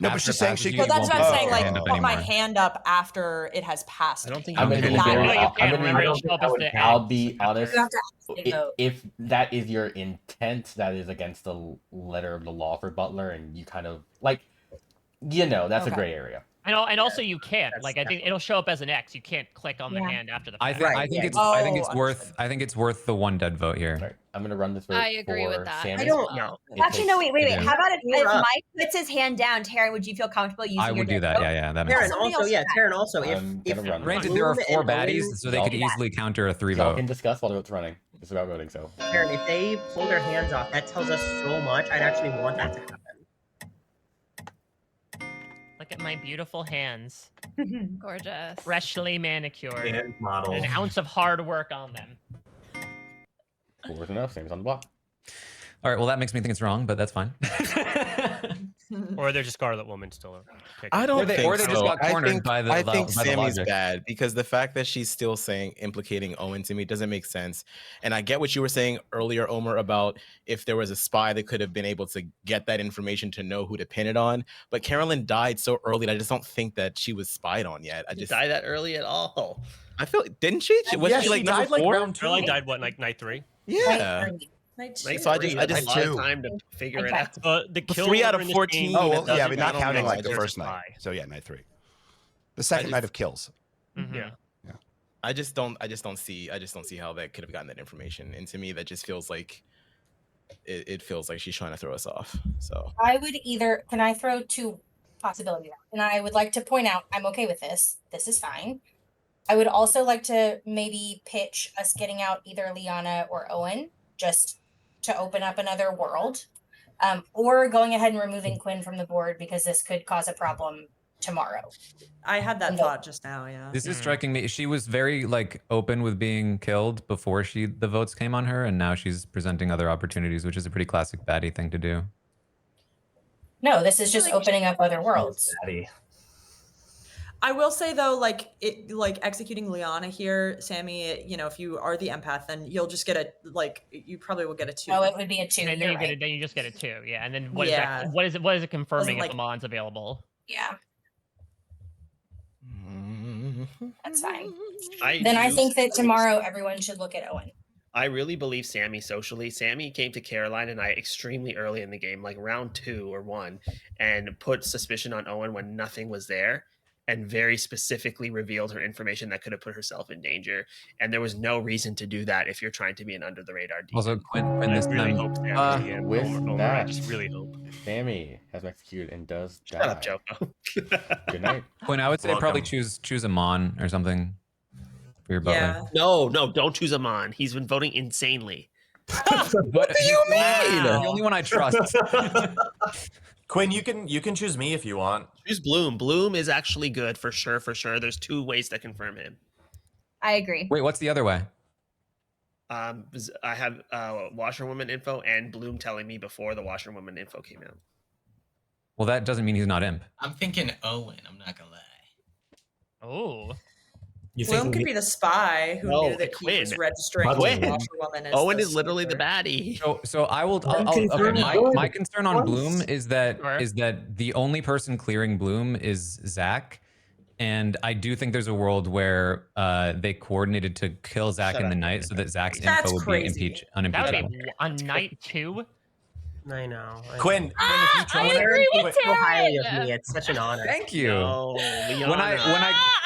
No, but After she's saying passes, she you So that's won't what be I'm able saying. to Like, hand up put my anymore. hand up after it has passed. I don't think I'm you gonna be can. very. No, you I'm can't. gonna Remember, be. it'll show up as the I'll end. be honest. You have to actually vote. If that is your intent, that is against the letter of the law for Butler, and you kind of like, that's a Okay. gray area. And also you can't. That's Like I think it'll show up as an X. You can't click on the Yeah. hand after the I fact. think Right, I think yeah. it's I think it's Oh, worth the one dead vote here. Right. I'm gonna run this vote I agree for with that. Sammy. I don't know. Actually, no, wait. Yeah. How about if You're up. Mike puts his hand down, Taryn, would you feel comfortable using I your would do dead that. vote? Yeah, that makes Taryn sense. Somebody also, else yeah, can. Taryn also. If gonna run. Granted, there are Bloom 4 and Owen- baddies, so they could easily counter a 3 Y'all vote. can discuss while the vote's running. It's about voting, so. Taryn, if they pull their hands off, that tells us so much. I'd actually want that to happen. Like at my beautiful hands. Gorgeous. Freshly manicured. Hand model. And an ounce of hard work on them. 4 is enough. Same's on the block. All right, well, that makes me think it's wrong, but that's fine. Or there's a Scarlet Woman still. I don't think or they just so. got cornered by the I think by the Sammy's logic. bad because the fact that she's still saying implicating Owen to me doesn't make sense. And I get what you were saying earlier, Omer, about if there was a spy that could have been able to get that information to know who to pin it on. But Carolyn died so early that I just don't think that she was spied on yet. I just died that early at all. I feel didn't she? Was Yeah, she she like died number like 4? round 2. Caroline died what, like night 3? Yeah. Night Like, 2. so I just a lot of time to figure it out. The kill 3 out order of in this 14. game Oh, well, yeah, doesn't but not make counting sense. like the There's a first night. spy. So yeah, night 3. The second night of kills. Mm-hmm. Yeah. I just don't see how that could have gotten that information. And to me, that just feels like it feels like she's trying to throw us off. So I would either, can I throw 2 possibilities out? And I would like to point out, I'm okay with this. This is fine. I would also like to maybe pitch us getting out either Liana or Owen, just to open up another world, or going ahead and removing Quinn from the board because this could cause a problem tomorrow. I had that thought just now. Yeah. This is striking me. She was very like open with being killed before the votes came on her, and now she's presenting other opportunities, which is a pretty classic baddie thing to do. No, this is just opening up other worlds. I will say though, like executing Liana here, Sammy, you know, if you are the empath, then you'll just get you probably will get a 2. Oh, it would be a 2. And then you get it. Then you just get a 2. Yeah. And then what is Yeah. that? What is it? What is it confirming Doesn't, if Amon's available? Yeah. That's fine. I think that tomorrow everyone should look at Owen. I really believe Sammy socially. Sammy came to Caroline and I extremely early in the game, like round 2 or 1, and put suspicion on Owen when nothing was there, and very specifically revealed her information that could have put herself in danger. And there was no reason to do that if you're trying to be an under the radar demon. Also, Quinn this really time. hope Sammy's the end. With Omer, that, I just really hope. Sammy has been executed and does die. Shut up, Joko. Good night. Quinn, I would say probably choose Amon or something for your butler. No, don't choose Amon. He's been voting insanely. What do you mean? The only one I trust. Quinn, you can choose me if you want. Choose Bloom. Bloom is actually good for sure. There's 2 ways to confirm him. I agree. Wait, what's the other way? I have washerwoman info and Bloom telling me before the washerwoman info came out. Well, that doesn't mean he's not imp. I'm thinking Owen. I'm not gonna lie. Oh. Bloom could be the spy who knew that he was registering as a Quinn. washerwoman. As Owen the is literally the soldier. baddie. So I will. Okay, my concern on Bloom is that the only person clearing Bloom is Zach, and I do think there's a world where they coordinated to kill Zach in the night so that Zach's That's info would crazy. be That unimpeachable. would be on night 2. I know. Quinn, if you I try agree with So highly of Taryn. me. It's such an honor. Thank you. No, When I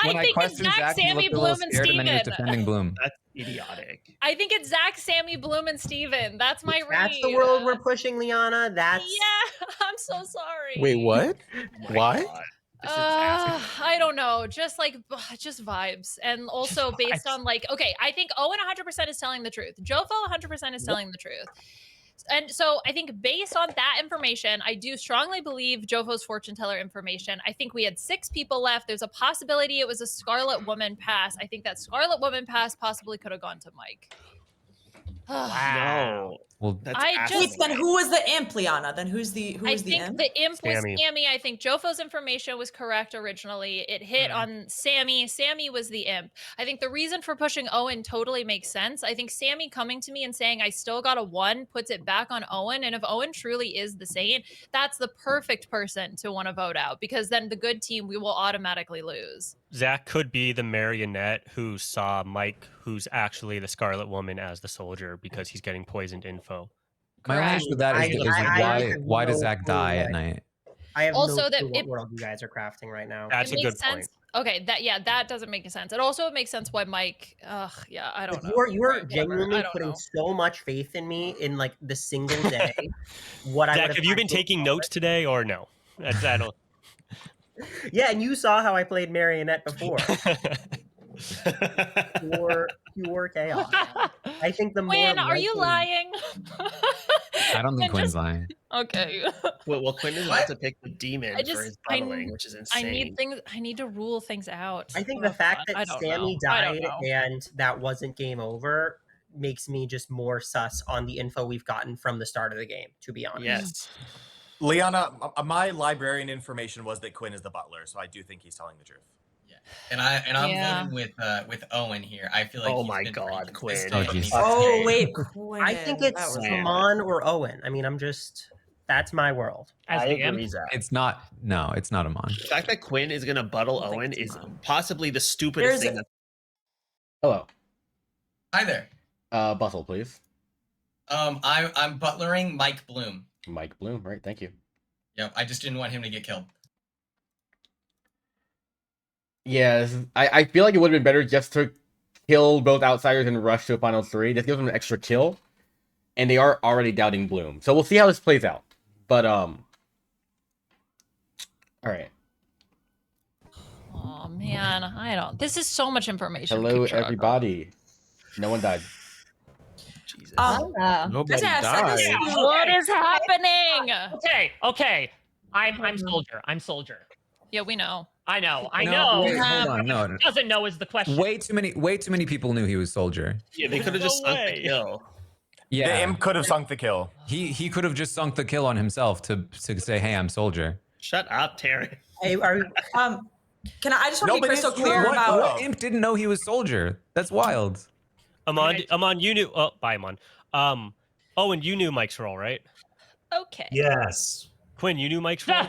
think questioned it's Zach, Zach, he Sammy, looked a little Bloom, and scared, and then he was Steven. defending Bloom. That's idiotic. I think it's Zach, Sammy, Bloom, and Steven. That's my read. That's the world we're pushing, Liana. That's Yeah, I'm so sorry. Wait, what? Why? I don't know. Just vibes. And also based on okay, I think Owen 100% is telling the truth. Jofo 100% is telling the truth. And so I think based on that information, I do strongly believe Jofo's fortune teller information. I think we had 6 people left. There's a possibility it was a Scarlet Woman pass. I think that Scarlet Woman pass possibly could have gone to Mike. Wow. Well, Then who was the imp, Liana? Then who's the I the think imp? the imp was Sammy. Sammy. I think Jofo's information was correct originally. It hit on Sammy. Sammy was the imp. I think the reason for pushing Owen totally makes sense. I think Sammy coming to me and saying, I still got a 1, puts it back on Owen. And if Owen truly is the saint, that's the perfect person to want to vote out, because then the good team, we will automatically lose. Zach could be the marionette who saw Mike, who's actually the Scarlet Woman, as the soldier because he's getting poisoned info. My only issue with that is why does Zach die at night? I have Also no that clue what it- world you guys are crafting right now. That's It a makes good sense. point. Okay, that doesn't make sense. It also makes sense why Mike. I don't know. You are Right, whatever. genuinely I don't putting know. so much faith in me in the single day. What I Zach, would have you been taking notes today or no? I don't. Yeah, and you saw how I played marionette before. Pure chaos. I think the more Quinn, are you likely- lying? I don't think Quinn, Quinn's lying. Okay. Well, Quinn is about to pick the demon I for just his buttling, which is I insane. need things. I need to rule things out. I think Oh, the fact God, that I don't Sammy know. I don't died know. and that wasn't game over makes me just more sus on the info we've gotten from the start of the game, to be honest. Yes. Liana, my librarian information was that Quinn is the butler, so I do think he's telling the truth. And I'm Yeah. voting with Owen here. I feel like Oh he's my been God, pretty Quinn. consistent. Oh, He's geez. Oh stayed. wait, Quinn. I think it's That was Amon or Owen. I mean, that's my world. As I the imp? agree, Zach. It's not. No, it's not Amon. The fact that Quinn is going to buttle I don't think Owen it's is Amon. possibly the stupidest There's- thing that. Hello. Hi there. Bustle, please. I'm butlering Mike Bloom. Mike Bloom, right? Thank you. Yep, I just didn't want him to get killed. Yeah, I feel like it would have been better just to kill both outsiders and rush to a final 3. Just give them an extra kill. And they are already doubting Bloom. So we'll see how this plays out. But, alright. Oh man, I don't. This is so much information. to Hello, keep track of. everybody. No one died. Jesus. Nobody I said this died. to- What is happening? Okay. I'm soldier. I'm soldier. Yeah, we know. I know. I No, know. wait, hold on. No, no. Doesn't know is the question. Way too many people knew he was soldier. Yeah, they could have just No sunk the way. kill. The Yeah, imp could have sunk the kill. he could have just sunk the kill on himself to say, "Hey, I'm soldier." Shut up, Taryn. Hey, are Can I just want to No, be but crystal it's clear true. about What imp didn't know he was soldier? That's wild. Amon, you knew. Oh, bye, Amon. Owen, you knew Mike's role, right? Okay. Yes. Quinn, you knew Mike's role.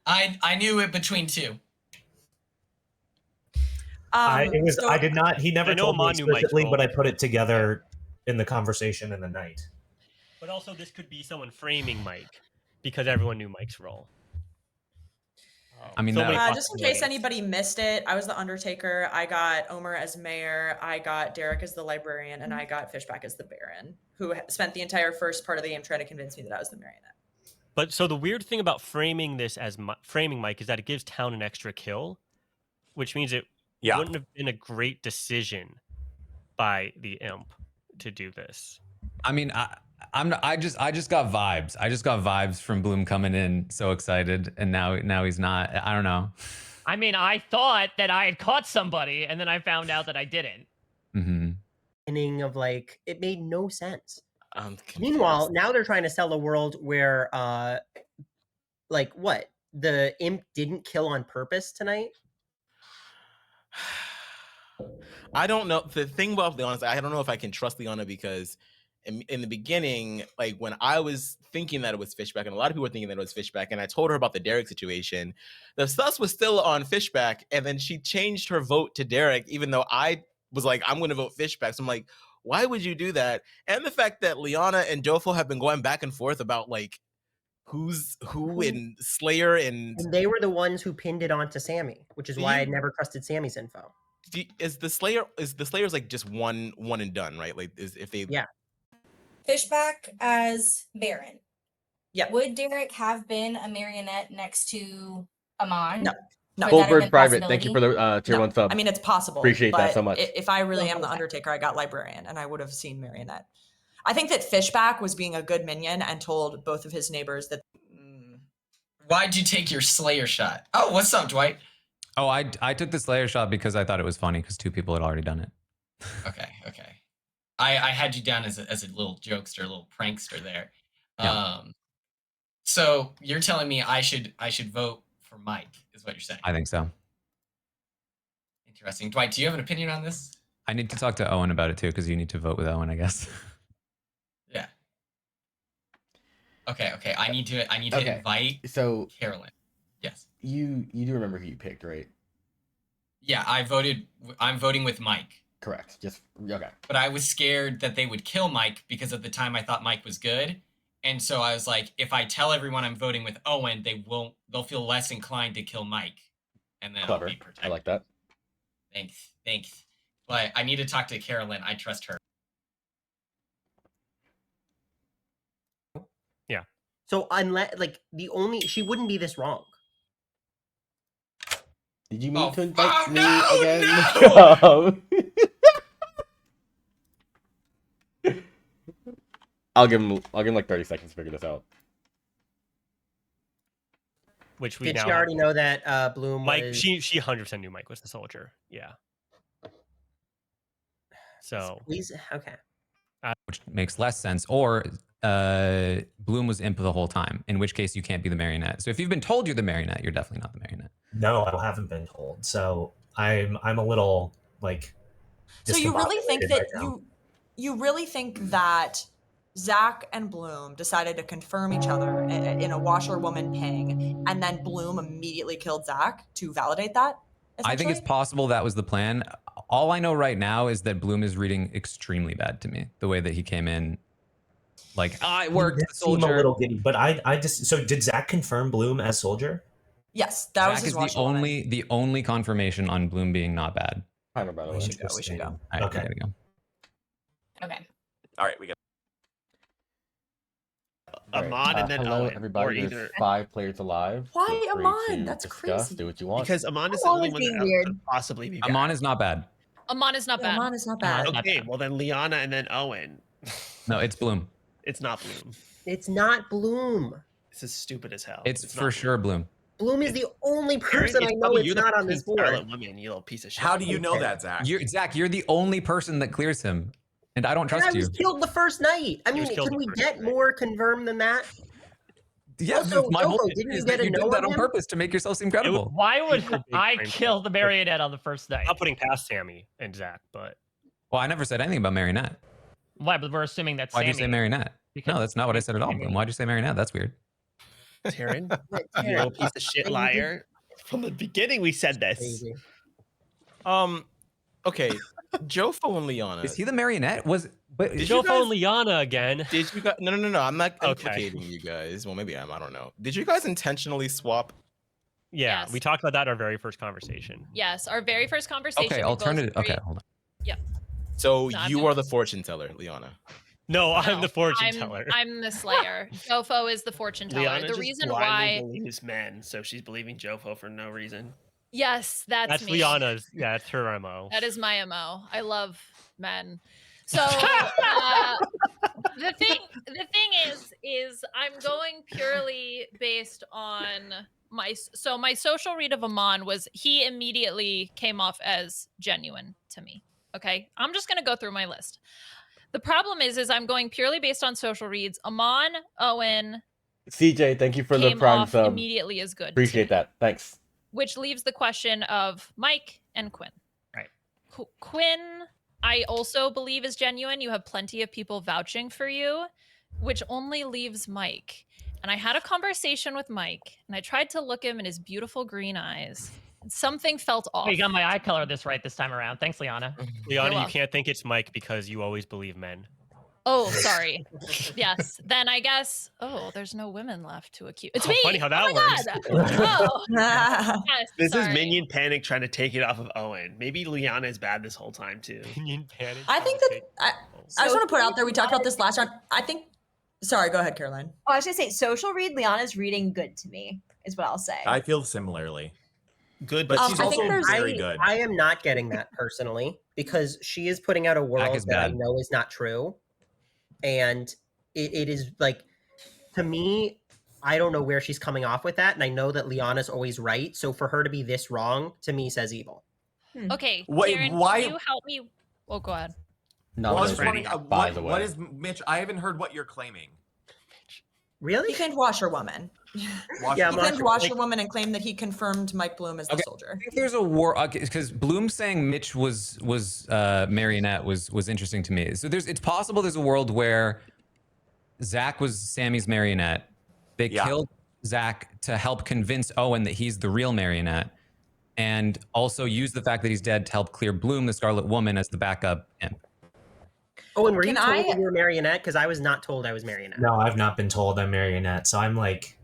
I knew it between two. I did not. He never I know told me Amon knew Mike's explicitly, role. but I put it together in the conversation in the night. But also, this could be someone framing Mike because everyone knew Mike's role. I mean, So many just in case possibilities. anybody missed it, I was the Undertaker. I got Omer as mayor. I got Derek as the librarian, and I got Fishback as the Baron, who spent the entire first part of the game trying to convince me that I was the marionette. But so the weird thing about framing this as framing Mike is that it gives Town an extra kill, which means it wouldn't have been a great decision by the imp to do this. I mean, I just got vibes. I just got vibes from Bloom coming in so excited, and now he's not. I don't know. I mean, I thought that I had caught somebody, and then I found out that I didn't. Mm-hmm. Beginning of like it made no sense. I'm confused. Meanwhile, now they're trying to sell a world where like what? The imp didn't kill on purpose tonight? I don't know. The thing about Liana is I don't know if I can trust Liana because in the beginning, like when I was thinking that it was Fishback, and a lot of people were thinking that it was Fishback, and I told her about the Derek situation, the sus was still on Fishback, and then she changed her vote to Derek, even though I was like, I'm going to vote Fishback. So I'm like, why would you do that? And the fact that Liana and Jofo have been going back and forth about like who's who in Slayer and they were the ones who pinned it onto Sammy, which is why I you- never trusted Sammy's info. is the Slayer's like just one and done, right? Like is if they Fishback as Baron. Yeah. Would Derek have been a marionette next to Amon? No. No. Would that have Goldberg been a Private, thank you for possibility? the tier 1 sub. I mean, it's possible. Appreciate that but so much. If I really am the Undertaker, I got Librarian, and I would have seen Marionette. I think that Fishback was being a good minion and told both of his neighbors that. Why'd you take your Slayer shot? Oh, what's up, Dwight? Oh, I took the Slayer shot because I thought it was funny because 2 people had already done it. Okay. I had you down as a little jokester, a little prankster there. Yeah. So you're telling me I should vote for Mike, is what you're saying? I think so. Interesting. Dwight, do you have an opinion on this? I need to talk to Owen about it too because you need to vote with Owen, I guess. Yeah. Okay. I need to Okay, invite so Carolyn. Yes. You do remember who you picked, right? Yeah, I'm voting with Mike. Correct. Just okay. But I was scared that they would kill Mike because at the time I thought Mike was good. And so I was like, if I tell everyone I'm voting with Owen, they'll feel less inclined to kill Mike. And then Clever. I'll be protected. I like that. Thanks. But I need to talk to Carolyn. I trust her. Yeah. So unless like she wouldn't be this wrong. Did you mean to invite me no, again? no! I'll give him like 30 seconds to figure this out. Which we Did now she already know that Bloom Mike, was... she 100% knew Mike was the soldier. Yeah. So okay. Which makes less sense. Or Bloom was imp the whole time, in which case you can't be the marionette. So if you've been told you're the marionette, you're definitely not the marionette. No, I haven't been told. So I'm a little like. So you really think discombobulated that right now. you really think that Zach and Bloom decided to confirm each other in a washerwoman ping, and then Bloom immediately killed Zach to validate that? I think it's possible that was the plan. All I know right now is that Bloom is reading extremely bad to me. The way that he came in, like, I worked the Seem soldier. a little giddy, but I just so did Zach confirm Bloom as soldier? Yes, that was Zach his is the only confirmation on Bloom being not bad. By the way. We should go. We should go. All right, Okay. we gotta go. Okay. All right, we got. Amon and then hello, Owen, everybody. or There's either 5 players alive. Why Feel free Amon? to That's discuss, crazy. Do what you want. because Amon is I'm the only always one being that weird. could possibly be bad. Amon is not bad. Amon is not bad. Amon is not bad. Okay, well then Liana and then Owen. No, it's Bloom. It's not Bloom. It's not Bloom. This is stupid as hell. It's not for sure Bloom. Bloom is the only person I It's know probably it's you, the not on fucking this board. Scarlet Woman, you little piece of shit. How do you know that, Zach? Zach, you're the only person that clears him, and I don't And trust I you. was killed the first night. I He was mean, killed can the we first get more confirmed than that? Yeah, Also, my whole Joko, issue didn't you is get that a you no did that on on him? purpose to make yourself seem credible. Why would Super big I frame kill rate. the marionette on the first night? not putting past Sammy and Zach, but Well, I never said anything about marionette. Why? But we're assuming that's Why'd you Sammy. say marionette? Because No, that's not what I said at all. Sammy- Why'd you say marionette? That's weird. Taryn, you Taryn, little piece of shit you did- liar. From the beginning, we said this. Crazy. Okay, Jofo and Liana. Is he the marionette? But Did you Jofo guys- and Liana again. Did you guys? No. I'm not Okay. implicating you guys. Well, maybe I don't know. Did you guys intentionally swap? Yeah, Yes. we talked about that in our very first conversation. Yes, our very first conversation. Okay, we both alternative. agreed- Okay, hold on. Yeah. So No, I'm you doing are the this. fortune teller, Liana. No, I'm No, the fortune teller. I'm the slayer. Jofo is the fortune teller. Liana The just reason blindly why. believes men, so she's believing Jofo for no reason. Yes, that's me. Liana's. Yeah, that's her MO. That is my MO. I love men. So the thing is I'm going purely based on my social read of Amon was he immediately came off as genuine to me. Okay. I'm just gonna go through my list. The problem is I'm going purely based on social reads. Amon, Owen, CJ, thank you for the came prime off sub. immediately as good. to Appreciate me. that. Thanks. Which leaves the question of Mike and Quinn. Right. Quinn, I also believe is genuine. You have plenty of people vouching for you, which only leaves Mike. And I had a conversation with Mike, and I tried to look him in his beautiful green eyes. And something felt off. You got my eye color this right this time around. Thanks, Liana. Liana, you welcome. can't think it's Mike because you always believe men. Oh, sorry. Yes. Then I guess. Oh, there's no women left to accuse. It's Oh, me. funny how that oh my works. God. Oh. Yes, This sorry. is Minion Panic trying to take it off of Owen. Maybe Liana is bad this whole time too. Minion Panic. I think that I just want to put out there. We talked about this last round. I think. Sorry, go ahead, Caroline. Oh, I was gonna say social read. Liana's reading good to me is what I'll say. I feel similarly. Good, but she's I think also there's- very good. I am not getting that personally because she is putting out a world is that I bad. know is not true. And it is like, to me, I don't know where she's coming off with that. And I know that Liana's always right. So for her to be this wrong, to me, says evil. Okay. Wait, Karen, why- can you help me? Oh, go ahead. No, Well, I was that's wondering, right, by the way. what is Mitch? I haven't heard what you're claiming. Really? He claimed washerwoman. Yeah, he Mark- claimed washerwoman and claimed that he confirmed Mike Bloom as the Okay. soldier. I think there's a war because Bloom saying Mitch was marionette was interesting to me. So it's possible there's a world where Zach was Sammy's marionette. They killed Zach to help convince Owen that he's the real marionette, and also use the fact that he's dead to help clear Bloom, the Scarlet Woman, as the backup imp. Oh, and were you Can told I- that you were marionette? Because I was not told I was marionette. No, I've not been told I'm marionette, so I'm like,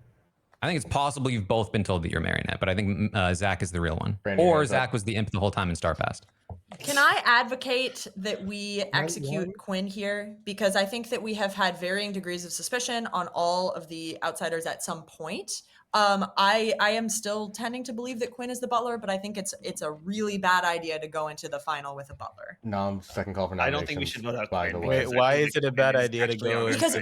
I think it's possible you've both been told that you're marionette, but I think Zach is the real one. Brandon, Or hands up. Zach was the imp the whole time in Starfast. Can I advocate that we execute Quinn here? Because I think that we have had varying degrees of suspicion on all of the outsiders at some point. I am still tending to believe that Quinn is the butler, but I think it's a really bad idea to go into the final with a butler. No, second call for I nominations. don't think we should vote out by the Quinn way. Wait, why is it a bad idea to go? Because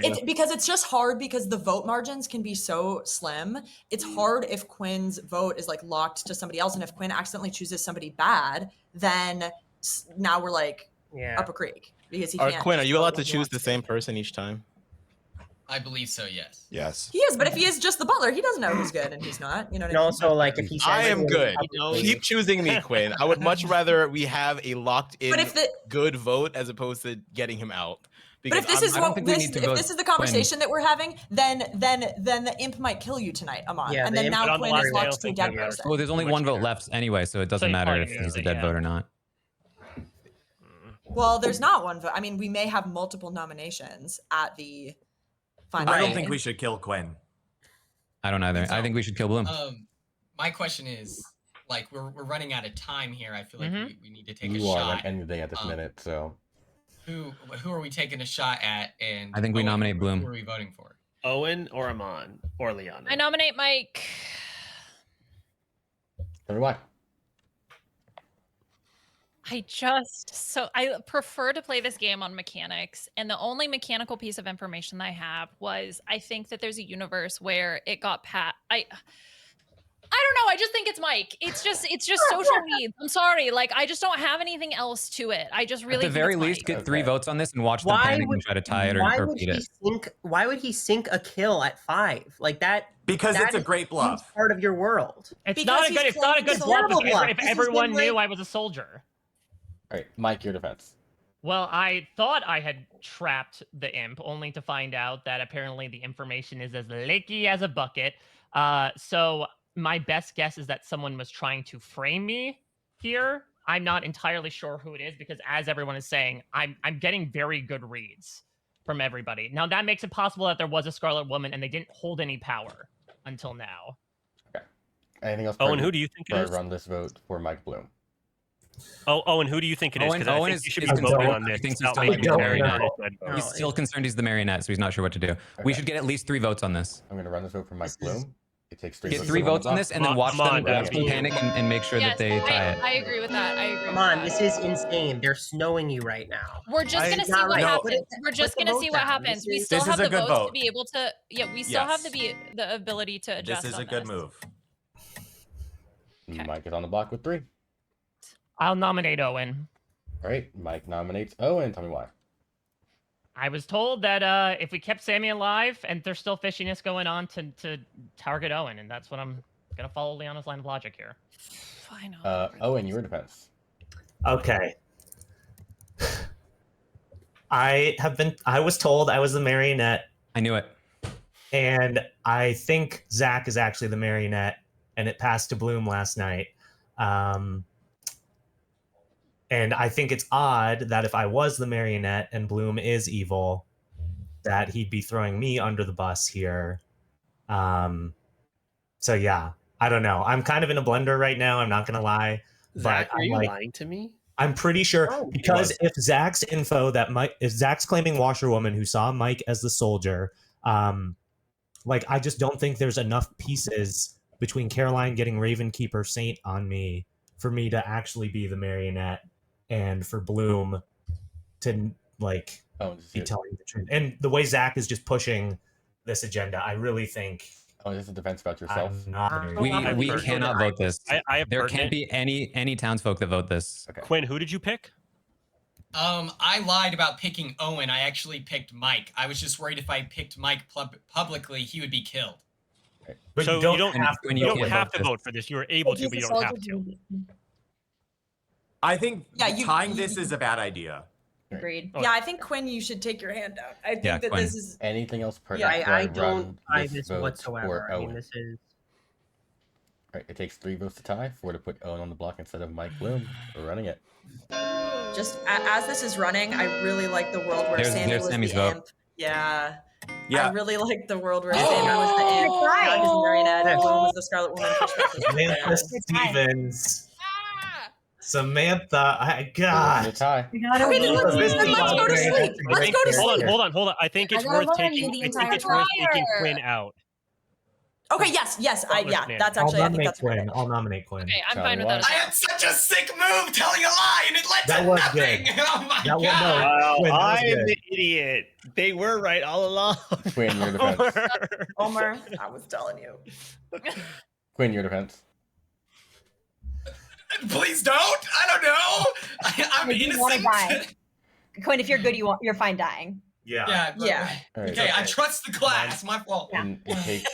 it's just hard because the vote margins can be so slim. It's hard if Quinn's vote is like locked to somebody else, and if Quinn accidentally chooses somebody bad, then now we're like up a creek because he can't. Quinn, are just you vote allowed when to he choose wants the same person each time? I believe so, yes. Yes. He is, but if he is just the butler, he doesn't know who's good and who's not. You know what And I mean? also, like, if he says I am it good. publicly- Keep choosing me, Quinn. I would much rather we have a locked in But if the- good vote as opposed to getting him out. But if this is what this, if this is the conversation that we're having, then the imp might kill you tonight, Amon. Yeah, and the then imp- now But on the Quinn last is day, I locked don't to a think dead he'll person. Well, there's only one vote left anyway, so it doesn't So matter you if probably he's a do, dead yeah. vote or not. Well, there's not one vote. I mean, we may have multiple nominations at the final. I don't day. think we should kill Quinn. I don't either. I think we should kill Bloom. My question is, like, we're running out of time here. I feel like we need to take a You are shot. like any day at this minute, so. Who are we taking a shot at? And I think we nominate Bloom. Who are we voting for? Owen or Amon or Liana? I nominate Mike. Tell me why. I prefer to play this game on mechanics, and the only mechanical piece of information that I have was I think that there's a universe where it got I don't know. I just think it's Mike. It's just social needs. I'm sorry. Like, I just don't have anything else to it. I just really At the think very it's least, Mike. get 3 votes on this and watch them panic and try to tie it or beat it. Why would he sink a kill at 5 like that? Because that it's a is great huge bluff. Part of your world. It's Because not a he's good. It's not a playing good the bluff terrible bluff. if This has everyone been, knew like- I was a soldier. All right, Mike, your defense. Well, I thought I had trapped the imp, only to find out that apparently the information is as leaky as a bucket. So my best guess is that someone was trying to frame me here. I'm not entirely sure who it is because, as everyone is saying, I'm getting very good reads from everybody. Now that makes it possible that there was a Scarlet Woman and they didn't hold any power until now. Okay. Anything else? Owen, who do you think it I is? run this vote for Mike Bloom. Oh, Owen, who do you think it is? Because I Owen think is you should is be voting concerned. on this. He thinks he's without still making might be the a marionette. vote. He's still concerned he's the marionette, so he's not sure what to do. We should get at least 3 votes on this. I'm going to run this vote for Mike Bloom. It takes 3 Get votes. 3 to run votes the on block. this and then watch them panic and make sure that Yes, they tie it. I agree with that. I agree. Come on, this is insane. They're snowing you right now. We're just gonna see Not what right. happens. Put it- We're just put the gonna see vote what down. happens. We This still is have a the good votes to vote. be able to. Yeah, we still have Yes. the ability to adjust. This is on a good this. move. Mike is on the block with 3. I'll nominate Owen. All right, Mike nominates Owen. Tell me why. I was told that if we kept Sammy alive and there's still fishiness going on to target Owen, and that's what I'm gonna follow Liana's line of logic here. Fine. Owen, your defense. Okay. I was told I was the marionette. I knew it. And I think Zach is actually the marionette, and it passed to Bloom last night. And I think it's odd that if I was the marionette and Bloom is evil, that he'd be throwing me under the bus here. So yeah, I don't know. I'm kind of in a blender right now. I'm not gonna lie, Zach, but are I'm you like, lying to me? I'm pretty sure Oh, because was. if Zach's info that Mike, if Zach's claiming washerwoman who saw Mike as the soldier, like I just don't think there's enough pieces between Caroline getting Ravenkeeper Saint on me for me to actually be the marionette and for Bloom to like be telling the truth. And the way Zach is just pushing this agenda, I really think. Oh, this is a defense about yourself. We cannot vote this. I have There pertinent- can't be any townsfolk that vote this. Quinn, who did you pick? I lied about picking Owen. I actually picked Mike. I was just worried if I picked Mike publicly, he would be killed. But so you don't have to, you don't have to vote for this. You were able to, He's but a you don't have soldier. to. I think Yeah, you- tying this is a bad idea. Agreed. Yeah, I think Quinn, you should take your hand down. I think Yeah, that Quinn. this is. Anything else Yeah, pertinent? before I don't run buy this vote whatsoever. for I mean, Owen? this is. All right, it takes 3 votes to tie. 4 to put Owen on the block instead of Mike Bloom. We're running it. Just as this is running, I really like the world where Sammy There's was Sammy's the vote. imp. Yeah. Yeah. I really like the world where Sammy was the imp. God is marionette. And Bloom was the Scarlet Woman. Samantha Stevens. Samantha, The God. tie. Okay, let's go to sleep. Let's go to sleep. Hold on. I think it's I gotta worth vote on you taking. the I think entire it's worth taking time. Quinn out. Okay, yes, that's I'll actually, I think nominate that's a good Quinn. idea. I'll nominate Quinn. Okay, I'm Tell fine me with that what. as I well. had such a sick move telling a lie, and it led That to was nothing. good. Oh my That was- god! no, Wow, Quinn, that was I'm good. the idiot. They were right all along. Quinn, your defense. Omer, I was telling you. Quinn, your defense. Please don't. I don't know. I'm If you want to innocent. die, Quinn, if you're good, you're fine dying. Yeah. Yeah. All right. Okay, I trust the class. My fault. And it takes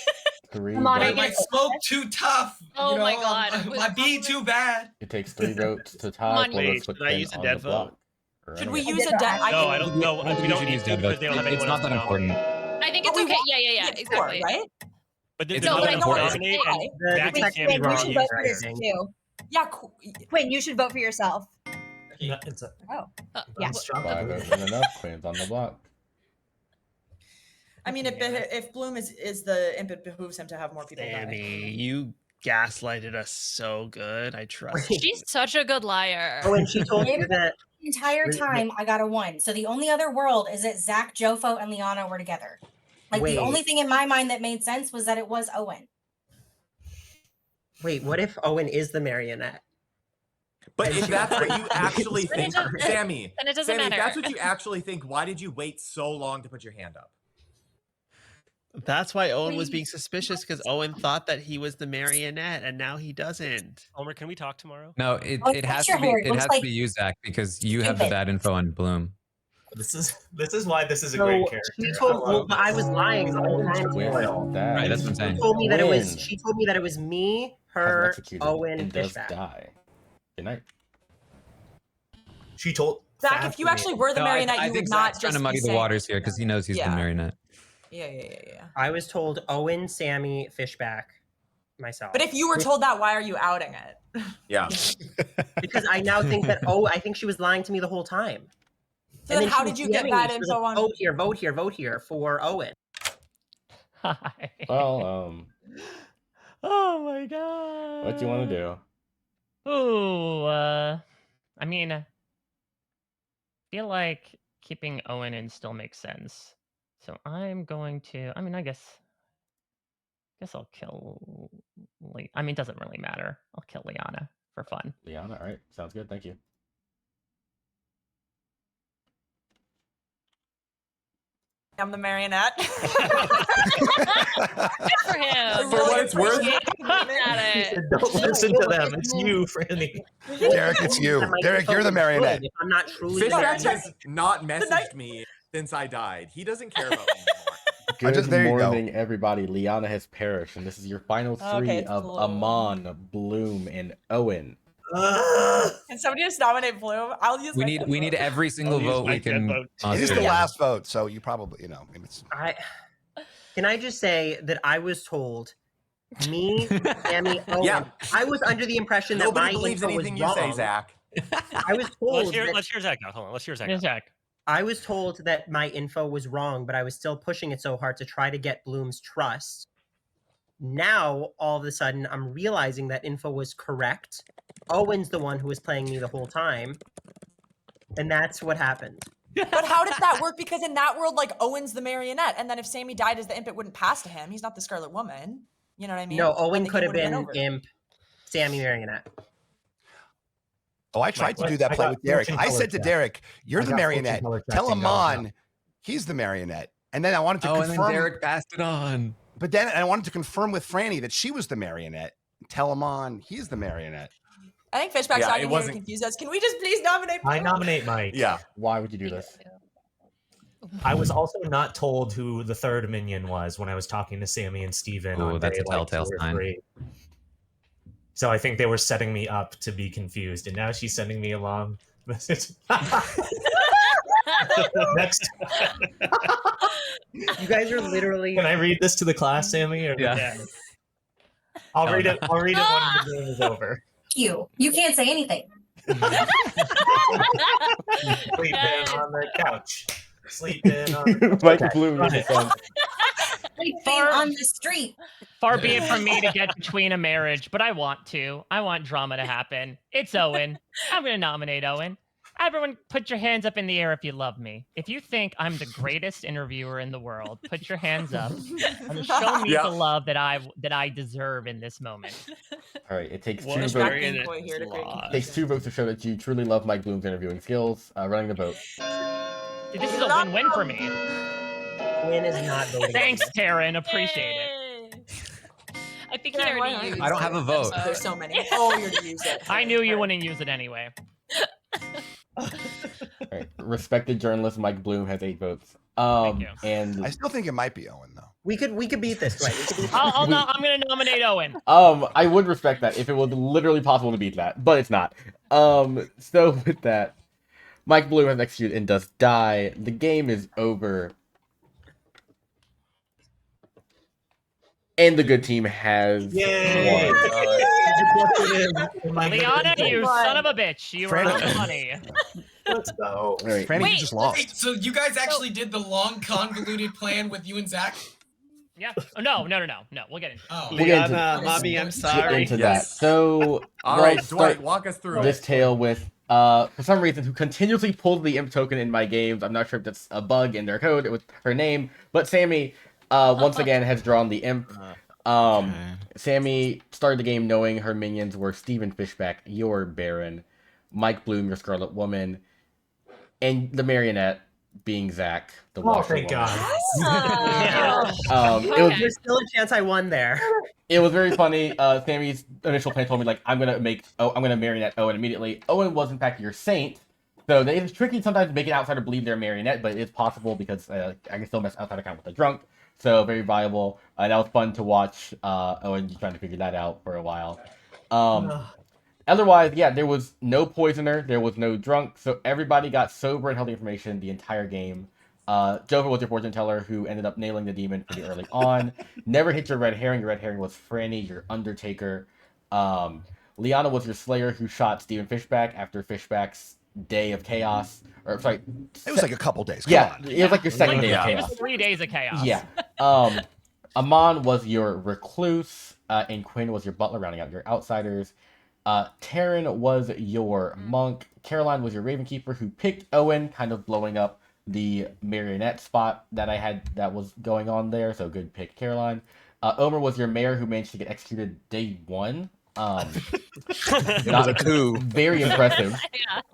3 Come on, My, I votes. my get it. smoke too tough. Oh you know, my God. My bee too bad. It takes 3 votes to tie. on, Well, let's Wait, put should I Quinn use a on dead the block. vote? Should we Anyway. use a dead? No, I don't know. I think We you don't should need use to dead because votes. they don't have anyone It's not else that to important. nominate. I think it's But we okay. want Yeah, before, exactly. right? But It's there's not no that one to important. nominate, and The Zach and text Sammy Quinn, were you on should the vote for entire. yourself too. Yeah, cool. Quinn, you should vote for yourself. No, it's a, Oh, yeah. let's drop 5 the votes vote. isn't enough. Quinn's on the block. I mean, if Bloom is the imp, it behooves him to have more people die. Sammy, you gaslighted us so good. I trust you. She's such a good liar. Oh, and she told you that. The entire time I got a 1. So the only other world is that Zach, Jofo, and Liana were together. Like Wait. the only thing in my mind that made sense was that it was Owen. Wait, what if Owen is the marionette? But if that's what you actually Then it think, doesn't- Sammy, then it doesn't Sammy, if matter. that's what you actually think, why did you wait so long to put your hand up? That's why Owen was being suspicious because Owen thought that he was the marionette, and now he doesn't. Homer, can we talk tomorrow? No, it Oh, has fix to your be hair. It it looks has to like be you, Zach, because you have the stupid. bad info on Bloom. This is why this is a So great character. she told well, but I was lying the whole time. Quinn dies. Right, that's what I'm saying. She told me that it was. Quinn She told me that it was me, has her, executed Owen, and does Fishback. die. Good night. She told Zach, if you actually were the marionette, I you think would not Zach's trying just to muddy be the saying- waters here because he knows he's the Yeah. marionette. Yeah. I was told Owen, Sammy, Fishback, myself. But if you were told that, why are you outing it? Yeah. Because I now think that I think she was lying to me the whole time. So then she how was did you get DMing bad me. She was info like, on? vote here for Owen. Hi. Well, Oh my god. what do you want to do? Ooh, I mean, I feel like keeping Owen in still makes sense. So I'm going to. I mean, I guess I'll kill. I mean, it doesn't really matter. I'll kill Liana for fun. Liana, all right. Sounds good. Thank you. I'm the marionette. Good for him. For what it's worth. At it. Don't listen to them. It's you, Franny. Derek, it's you. Derek, you're the marionette. If I'm not truly Fishback that's right. has not messaged me since I died. He doesn't care about me anymore. Good there you go. morning, everybody. Liana has perished, and this is your final 3 Okay, it's of Bloom. Amon, Bloom, and Owen. Can somebody just nominate Bloom? I'll use. We my need dead we vote. need every single I'll use vote my we dead can. vote. It is the muster. last vote, so you probably, maybe it's. Can I just say that I was told, me, Sammy, Owen, Yeah. I was under the impression that Nobody my believes info was anything you say, wrong. Zach. I was told that Let's hear Zach out. Hold on. Let's hear Zach Yeah, out. Zach. I was told that my info was wrong, but I was still pushing it so hard to try to get Bloom's trust. Now, all of a sudden, I'm realizing that info was correct. Owen's the one who was playing me the whole time. And that's what happened. But how does that work? Because in that world, like Owen's the marionette, and then if Sammy died as the imp, it wouldn't pass to him. He's not the Scarlet Woman. You know what I mean? No, I Owen think could he have would've been over. Imp, Sammy Marionette. Oh, I tried to do that I play got with Derek. fortune I color said to check. Derek, "You're I the got fortune marionette. color Tell check and Amon he's the marionette." And then I wanted to Oh, and confirm. then Derek passed it on. But then I wanted to confirm with Franny that she was the marionette. Tell Amon he's the marionette. I think Fishback's Yeah, not it here to wasn't- confuse us. Can we just please nominate? I Bloom? nominate Mike. Yeah. Why would you do this? I was also not told who the third minion was when I was talking to Sammy and Steven Oh, on that's day a telltale 2 or sign. 3. So I think they were setting me up to be confused, and now she's sending me a long message. Next, You guys are literally. can I read this to the class, Sammy? Or Yeah. I'll No, read no. it. I'll read it when the game is over. You can't say anything. Sleeping on the couch. Sleeping on the couch. Mike Okay, Bloom go is ahead. a son. Sleeping on the street. Far be it from me to get between a marriage, but I want to. I want drama to happen. It's Owen. I'm going to nominate Owen. Everyone, put your hands up in the air if you love me. If you think I'm the greatest interviewer in the world, put your hands up and show me the love that I deserve in this moment. All right, it takes What? two Push votes. back Game Boy here to create It takes 2 votes to show that you truly love Mike Bloom's interviewing skills. Running the vote. This is a win-win for me. Quinn is not voting. Thanks, Taryn. Appreciate it. I think Karen, he why already aren't used you I don't have a vote. There's so many. Oh, you're gonna use it. I knew you wouldn't use it anyway. All right, respected journalist Mike Bloom has 8 votes. And I still think it might be Owen though. We could beat this, right? I'm gonna nominate Owen. I would respect that if it was literally possible to beat that, but it's not. So with that, Mike Bloom has executed and does die. The game is over. And the good team has won. Liana, you son of a bitch. You were on the money. Let's go. All right. Franny, you just lost. Wait, so you guys actually did the long convoluted plan with you and Zach? Yeah. Oh, no. We'll get into it. Oh. We'll get into- Liana, mommy, I'm get sorry. into that. So All we'll right, start Dwight, walk us through this it. tale with for some reason who continuously pulled the imp token in my games. I'm not sure if that's a bug in their code. It was her name, but Sammy once again has drawn the imp. Sammy started the game knowing her minions were Steven Fishback, your Baron, Mike Bloom, your Scarlet Woman, and the marionette being Zach, the Washer thank Woman. God. It was There's still a chance I won there. It was very funny. Sammy's initial plan told me I'm gonna marionette Owen immediately. Owen was in fact your saint, so it's tricky sometimes to make an outsider believe they're a marionette, but it's possible because I can still mess outside account with a drunk. So very viable, and that was fun to watch. Owen just trying to figure that out for a while. Otherwise, yeah, there was no poisoner, there was no drunk, so everybody got sober and healthy information the entire game. Jover was your fortune teller who ended up nailing the demon pretty early on. Never hit your red herring. Your red herring was Franny, your Undertaker. Liana was your Slayer who shot Steven Fishback after Fishback's day of chaos. Or sorry, It was like a couple days. Come yeah, on. it was like your second day of It chaos. was 3 days of chaos. Yeah. Amon was your recluse, and Quinn was your butler, rounding out your outsiders. Taryn was your monk. Caroline was your ravenkeeper who picked Owen, kind of blowing up the marionette spot that I had that was going on there. So good pick, Caroline. Omer was your mayor who managed to get executed day 1. It was a coup. Very impressive.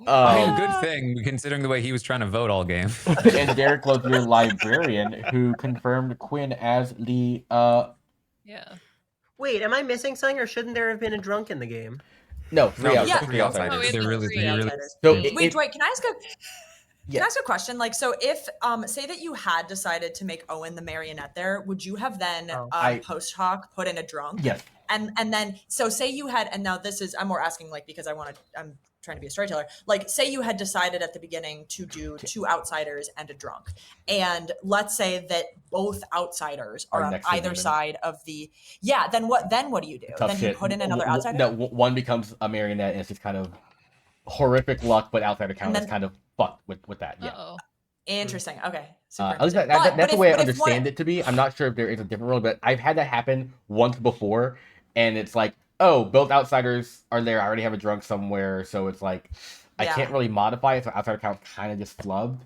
I mean, good thing considering the way he was trying to vote all game. And Derek was your librarian who confirmed Quinn as the Yeah. Wait, am I missing something, or shouldn't there have been a drunk in the game? No, three Yeah. outsiders. Three outsiders. Oh, we had They're really, three they're really. outsiders. So Wait, Dwight, can I ask a Yeah. Can I ask a question? Like, so if say that you had decided to make Owen the marionette there, would you have then post hoc put in a drunk? Yes. And then so say you had, and now this is I'm more asking like because I'm trying to be a storyteller. Like, say you had decided at the beginning to do 2 outsiders and a drunk, and let's say that both outsiders are on either side of the Then what do you do? Tough then shit. you put in another outsider. No, one becomes a marionette, and it's just kind of horrific luck, but outsider count is kind of fucked with that. Yeah. Uh-oh. Interesting. Okay. Super At least interesting. that's the way I if understand it to be. I'm not sure if there is a different rule, but I've had that happen once before, and it's like, oh, both outsiders are there. I already have a drunk somewhere, so it's like I can't really modify it. So outsider count kind of just flubbed.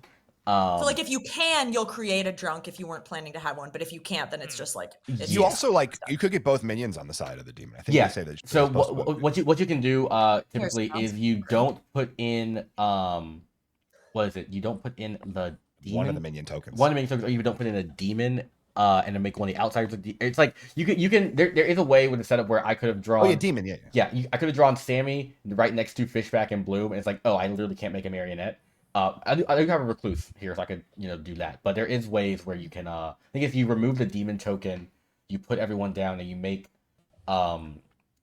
So like if you can, you'll create a drunk if you weren't planning to have one, but if you can't, then it's just like it's You also like you could get both minions on the side of the demon. I think Yeah. they say that. So what you can do typically is you don't put in what is it? You don't put in the demon. One of the minion tokens. One of the minion tokens, or you don't put in a demon and then make one of the outsiders. It's like you can there is a way with the setup where I could have drawn. Oh yeah, demon. Yeah. I could have drawn Sammy right next to Fishback and Bloom, and it's like, oh, I literally can't make a marionette. I do have a recluse here, so I could do that. But there is ways where you can. I think if you remove the demon token, you put everyone down, and you make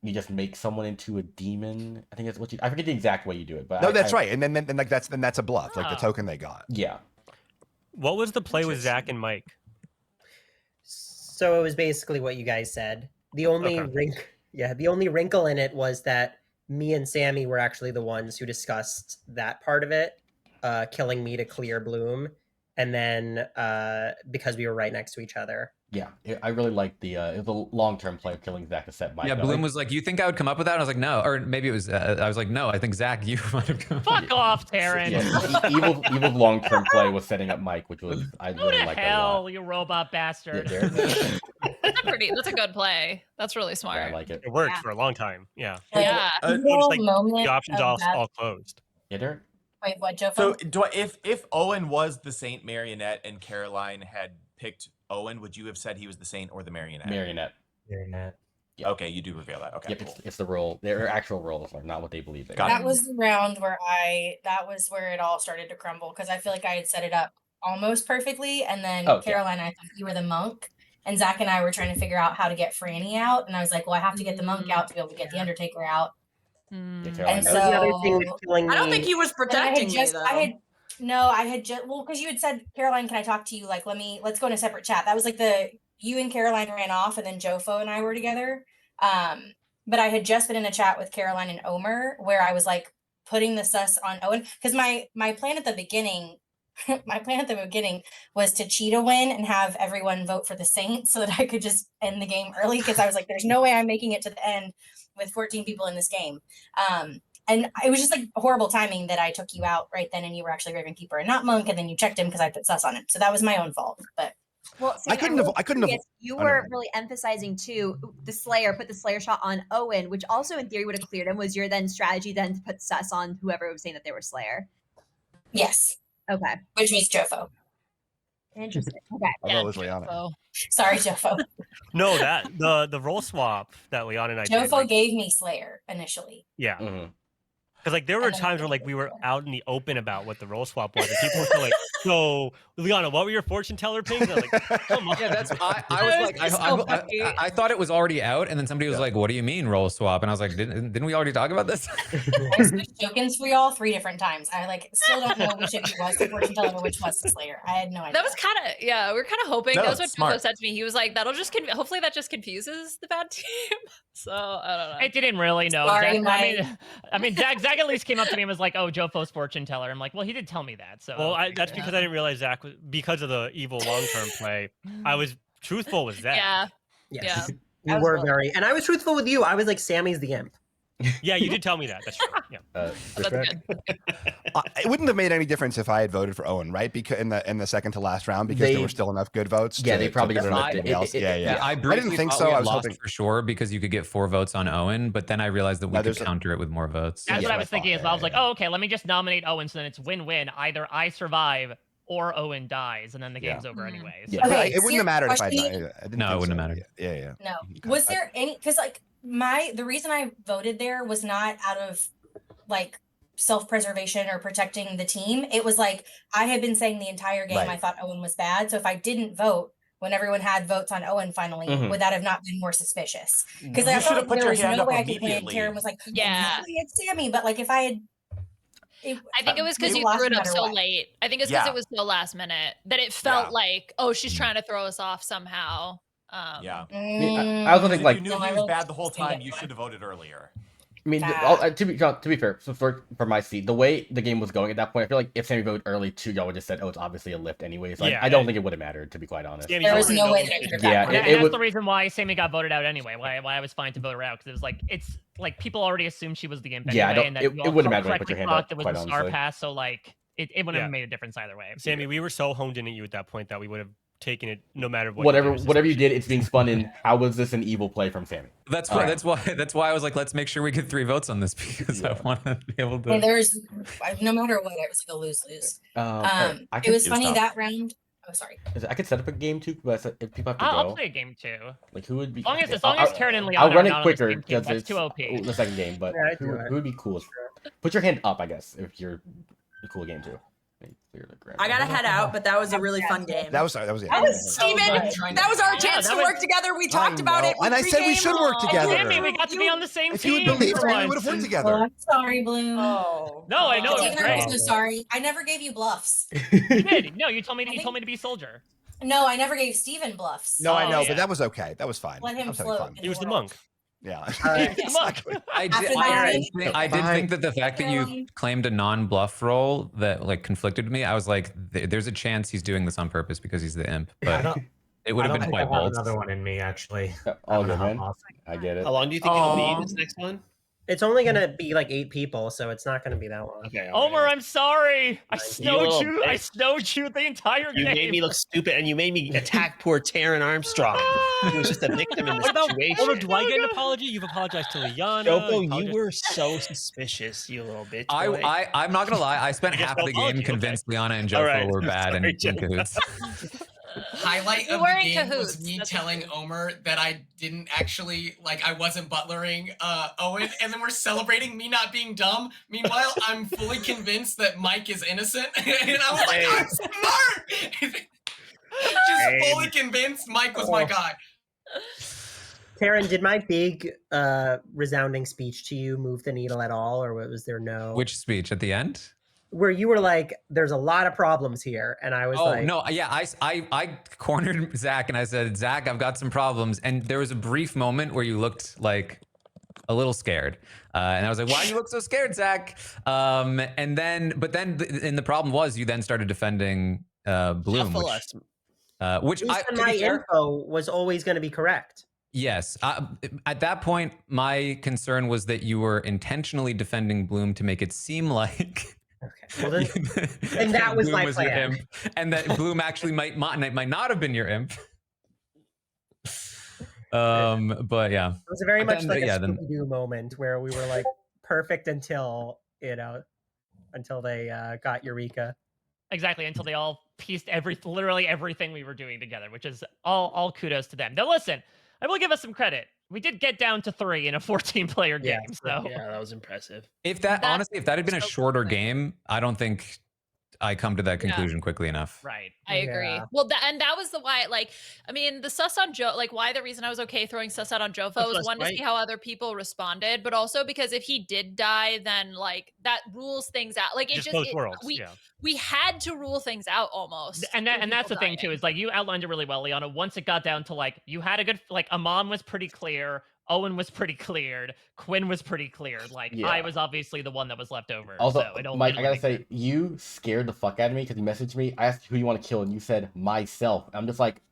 you just make someone into a demon. I think that's what you. I forget the exact way you do it, but No, that's right. And then like that's a bluff, like the token they got. Yeah. What was the play with Zach and Mike? So it was basically what you guys said. The only wrinkle in it was that me and Sammy were actually the ones who discussed that part of it, killing me to clear Bloom, and then because we were right next to each other. Yeah, I really liked the long-term play of killing Zach to set Mike. Yeah, up. Bloom was like, "You think I would come up with that?" And I was like, "No," or maybe it was. I was like, "No, I think Zach, you might have come." Fuck off, Taryn. Yeah, Evil's long-term play was setting up Mike, which was I Go really to liked that a hell, lot. you robot bastard. Yeah, That's a good play. That's really smart. I like it. It worked for a long time. Yeah. Yeah. Just, moment the options of all that- closed. Yeah, Derek. Wait, what, Joe? So if Owen was the Saint Marionette and Caroline had picked Owen, would you have said he was the Saint or the Marionette? Marionette. Marionette. Yeah. Okay, you do reveal that. Okay. Yep, Cool. it's the role. Their actual roles are not what they believe they are. That was the round where that was where it all started to crumble because I feel like I had set it up almost perfectly, and then Caroline, I thought you were the monk, and Zach and I were trying to figure out how to get Franny out, and I was like, well, I have to get the monk out to be able to get the Undertaker out. And so the other thing with killing I don't think me- he was protecting me though. I had just because you had said, Caroline, can I talk to you? Like, let's go in a separate chat. That was like you and Caroline ran off, and then Jofo and I were together. But I had just been in a chat with Caroline and Omer where I was like putting the sus on Owen because my plan at the beginning. My plan at the beginning was to cheat a win and have everyone vote for the Saints so that I could just end the game early because I was like, there's no way I'm making it to the end with 14 people in this game. And it was just like horrible timing that I took you out right then and you were actually Raven Keeper and not Monk, and then you checked him because I put sus on him. So that was my own fault. But well, I couldn't have. You were really emphasizing too put the Slayer shot on Owen, which also in theory would have cleared him. Was your then strategy then to put sus on whoever was saying that they were Slayer? Yes. Okay. Which was Jofo. Interesting. Okay. I thought it was Liana. Sorry, Jofo. No, that the role swap that Leon and I did. Jofo gave me Slayer initially. Yeah. Mm-hmm. Because like there were times where like we were out in the open about what the role swap was, and people were still like, "So, Liana, what were your fortune teller pings?" I was like, "Come on." Yeah, that's I was like I thought it was already out, and then somebody was like, "What do you mean role swap?" And I was like, "Didn't we already talk about this?" I switched tokens for y'all 3 different times. I like still don't know which of you was the fortune teller or which was the Slayer. I had no idea. That was kind of we were kind of hoping. No, That was what smart. Jofo said to me. He was like, "That'll just hopefully that just confuses the bad team." So I don't know. It didn't really know. Sorry, Zach, I mean, Zach at least came up to me and was like, "Oh, Jofo's fortune teller." I'm like, "Well, he did tell me that." So Well, that's because I didn't realize Zach was because of the evil long-term play. I was truthful with Zach. Yeah. Yes. Yeah. You were very, and I was truthful with you. I was like, Sammy's the imp. Yeah, you did tell me that. That's true. Yeah. That's good. It wouldn't have made any difference if I had voted for Owen, right? Because in the second to last round, because there were still enough good votes. Yeah, they probably got got lifted. Yeah. I didn't think so. We I had was lost hoping for sure because you could get 4 votes on Owen, but then I realized that we could counter it with more votes. That's what I was thinking as well. I was like, "Oh, okay, let me just nominate Owen, so then it's win-win. Either I survive or Owen dies, and then the game's over anyway." So. Yeah, Okay, it wouldn't have mattered if I question- died. I didn't No, think it wouldn't so. have mattered. Yeah. No. Was there any because like the reason I voted there was not out of like self-preservation or protecting the team. It was like I had been saying the entire game I thought Owen was bad. So if I didn't vote when everyone had votes on Owen finally, would that have not been more suspicious? Because You I should thought have put there your was hand no up way I could win. immediately. Karen was like, Yeah. it's Sammy, but like if I had I think it was because you threw it up so late. I think it's because it was so last minute that it felt like, oh, she's trying to throw us off somehow. Yeah. I also think If like you knew he was bad the whole time, you should have voted earlier. I mean, to be fair, so for my seat, the way the game was going at that point, I feel like if Sammy voted early too, y'all would just said, "Oh, it's obviously a lift anyway." So I don't think it would have mattered, to be quite honest. There was no way that I could have Yeah, And that's the reason why Sammy got voted out anyway. Why I was fine to vote her out, because it was like it's like people already assumed she was the imp Yeah, anyway, and that it you all wouldn't matter when you put correctly your hand thought up, it was quite the star honestly. pass, so like it wouldn't have made a difference either way. Sammy, we were so honed in at you at that point that we would have taken it no matter what. Whatever you did, it's being spun in. How was this an evil play from Sammy? That's why I was like, let's make sure we get 3 votes on this because I want to be able to. And there's no matter what, I was gonna lose. It was funny that round. Oh, sorry. I could set up a game too, but if people have to I'll go, play a game too. like who would be? As long as Taryn and Leon I'll run are it not on the quicker same team, because that's it's too OP. the second game. But Yeah, who would be cool? Put your hand up, I guess, if you're a cool game too. I gotta head out, but that was a really fun game. That was Steven. That was our chance to work together. We talked about it. And I said we should work together. Sammy, we got to be on the same If team. you had believed for me, we once. would have worked Oh, together. I'm sorry, Bloom. Oh. No, I know it was Steven, great. I'm so sorry. I never gave you bluffs. You did. No, you told me to be soldier. No, I never gave Steven bluffs. No, I know, but that was okay. That was fine. Let him I was having float. fun. He was the monk. Yeah. Exactly. I did think that the fact that you claimed a non-bluff roll that like conflicted with me, I was like, there's a chance he's doing this on purpose because he's the imp, but it would have been quite bold. Another one in me, actually. All good, man. I get it. How long do you think it'll be this next one? It's only gonna be like 8 people, so it's not gonna be that long. Okay. Omer, I'm sorry. I snowed little you. I bitch. snowed you the entire You game. made me look stupid, and you made me attack poor Taryn Armstrong. He was just a victim in the What about situation. Omer? Do I get an apology? You've apologized to Liana. Joko, you were so suspicious, you little bitch. Boy. I'm not gonna lie. I spent I guess half no the game apology, convinced Liana and All Jofo right. were bad Sorry, and in cahoots. Highlight We of were the in game cahoots, was me that's telling Omer that I didn't actually, like, I wasn't butlering Owen, and then we're celebrating me not being dumb. Meanwhile, I'm fully convinced that Mike is innocent, and I was like, I'm smart! Just fully convinced Mike was my guy. Karen, did my big resounding speech to you move the needle at all, or was there no? Which speech at the end? Where you were like, "There's a lot of problems here," and I was like, no, yeah, I cornered Zach and I said, Zach, I've got some problems, and there was a brief moment where you looked like a little scared, and I was like, why do you look so scared, Zach? And then the problem was you then started defending Bloom, which at least my info was always going to be correct. Yes. At that point, my concern was that you were intentionally defending Bloom to make it seem like. Okay. Well, and that was Bloom my your plan. imp, and that Bloom actually might not have been your imp. But yeah, It was very much like a then Scooby-Doo moment where we were like perfect until they got Eureka. Exactly, until they all pieced literally everything we were doing together, which is all kudos to them. Now listen, I will give us some credit. We did get down to 3 in a 14-player game, so yeah, that was impressive. if that had been a shorter game, I don't think I come to that conclusion quickly enough. Right. I agree. Well, that was the why. Like, I mean, the sus on Joe. Like, why the reason I was okay throwing sus out on Jofo was one to see how other people responded, but also because if he did die, then like that rules things out. Like, we had to rule things out almost. And that's the thing too, is like you outlined it really well, Liana. Once it got down to like you had a good Amon was pretty clear, Owen was pretty cleared, Quinn was pretty cleared. Like I was obviously the one that was left over. Also, so Mike, I gotta say, you scared the fuck out of me because you messaged me. I asked who you want to kill, and you said myself. I'm just like,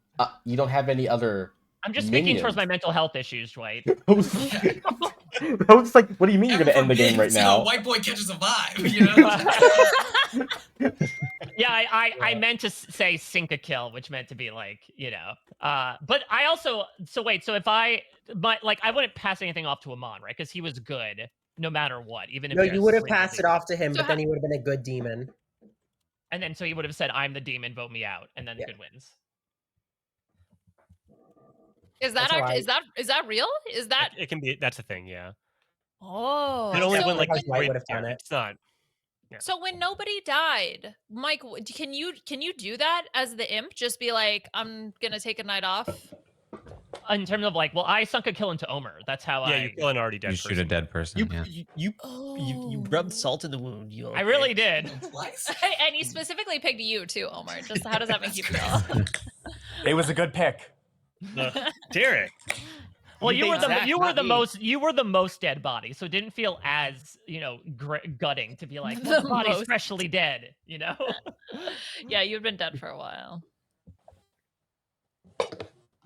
you don't have any other. I'm just speaking towards my mental health issues, Dwight. I was just like, what do you mean you're gonna end the game right now? White boy catches a vibe, you know? Yeah, I meant to say sink a kill, which meant to be like, but I also, so if I wouldn't pass anything off to Amon, right? Because he was good no matter what, even if no, you would have passed it off to him, but then he would have been a good demon. And then so he would have said, I'm the demon, vote me out, and then the good wins. Is that real? Is that it can be? That's the thing, yeah. Oh, but only so when like White would have done it. It's not. Yeah. So when nobody died, Mike, can you do that as the imp? Just be like, I'm gonna take a night off. In terms of like, well, I sunk a kill into Omer. That's how you kill an already dead person. You shoot a dead person. You rubbed salt in the wound. I really did. And he specifically picked you too, Omer. Just how does that make you feel? It was a good pick. Derek. Well, you were the most dead body, so it didn't feel as gutting to be like the body's freshly dead. Yeah, you've been dead for a while.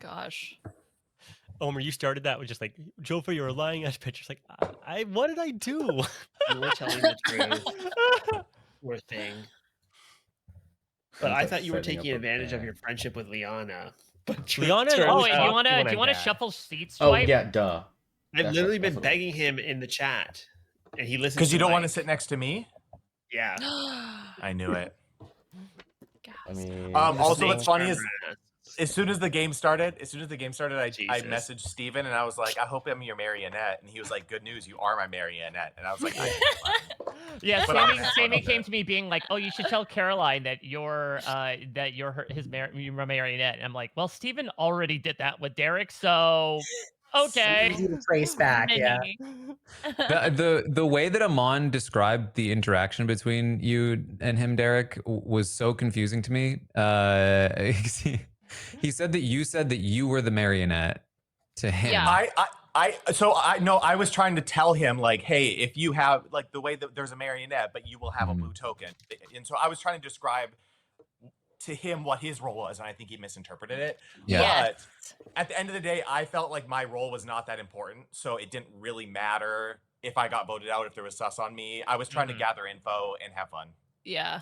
Gosh. Omer, you started that with just like, Jofo, you're a lying ass bitch. It's like, what did I do? You were telling the truth. Poor thing. But I thought you were taking advantage of your friendship with Liana. But Liana, do you want to shuffle seats? Oh Dwight? yeah, duh. I've literally been begging him in the chat, and he listens. Because you don't want to sit next to me. Yeah. I knew it. I mean, also, what's funny is, as soon as the game started, I messaged Steven and I was like, I hope I'm your marionette. And he was like, good news, you are my marionette. And I was like, yeah, Sammy came to me being like, oh, you should tell Caroline that you're your marionette. And I'm like, well, Steven already did that with Derek, so okay. Easy to trace back, yeah. The way that Amon described the interaction between you and him, Derek, was so confusing to me. He said that you were the marionette to him. Yeah. I was trying to tell him like, hey, if you have like the way that there's a marionette, but you will have a blue token, and so I was trying to describe to him what his role was, and I think he misinterpreted it. Yeah. But at the end of the day, I felt like my role was not that important, so it didn't really matter if I got voted out, if there was sus on me. I was trying to gather info and have fun. Yeah.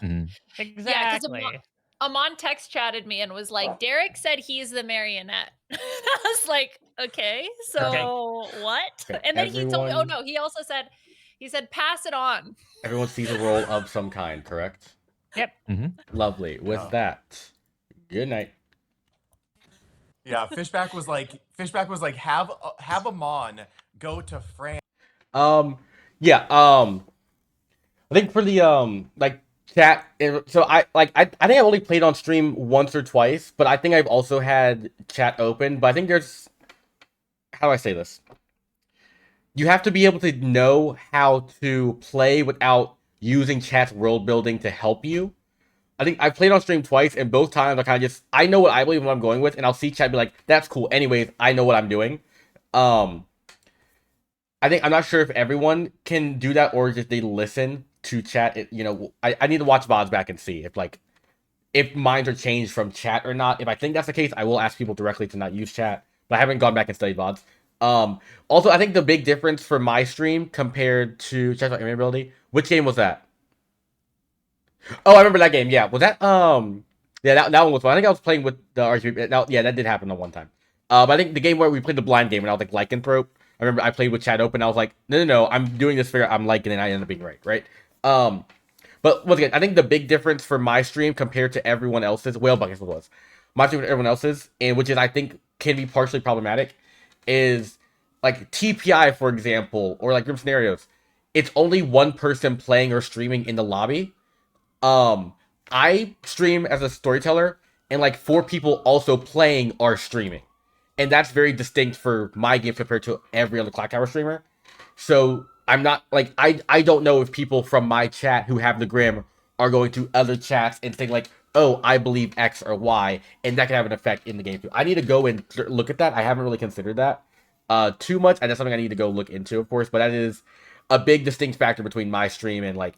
Exactly. Yeah, because Amon text chatted me and was like, Derek said he's the marionette. I was like, okay, so what? Okay, And then he told me, oh everyone- no, he said, pass it on. Everyone sees a role of some kind, correct? Yep. Lovely. With that, good night. Yeah, Fishback was like, have Amon go to France. Yeah. I think for the like chat. So I think I've only played on stream once or twice, but I think I've also had chat open. But I think there's, how do I say this? You have to be able to know how to play without using chat's world building to help you. I think I've played on stream twice, and both times I kind of just, I know what I believe, what I'm going with, and I'll see chat be like, that's cool. Anyways, I know what I'm doing. I think, I'm not sure if everyone can do that or just they listen to chat. I need to watch VODs back and see if minds are changed from chat or not. If I think that's the case, I will ask people directly to not use chat, but I haven't gone back and studied VODs. Also, I think the big difference for my stream compared to chat's ability, which game was that? Oh, I remember that game. Yeah, was that yeah, that one was fun. I think I was playing with the RGB. Yeah, that did happen on one time. But I think the game where we played the blind game and I was like lycanthrope. I remember I played with chat open. I was like, no, I'm doing this fair. I'm liking it. And I ended up being right. But once again, I think the big difference for my stream compared to everyone else's, Whale Buckets was my stream to everyone else's, and which is I think can be partially problematic, is like TPI, for example, or like group scenarios. It's only one person playing or streaming in the lobby. I stream as a storyteller, and like 4 people also playing are streaming, and that's very distinct for my game compared to every other Clocktower streamer. So I'm not like, I don't know if people from my chat who have the Grim are going to other chats and saying like, oh, I believe X or Y, and that can have an effect in the game too. I need to go and look at that. I haven't really considered that too much, and that's something I need to go look into, of course. But that is a big distinct factor between my stream and like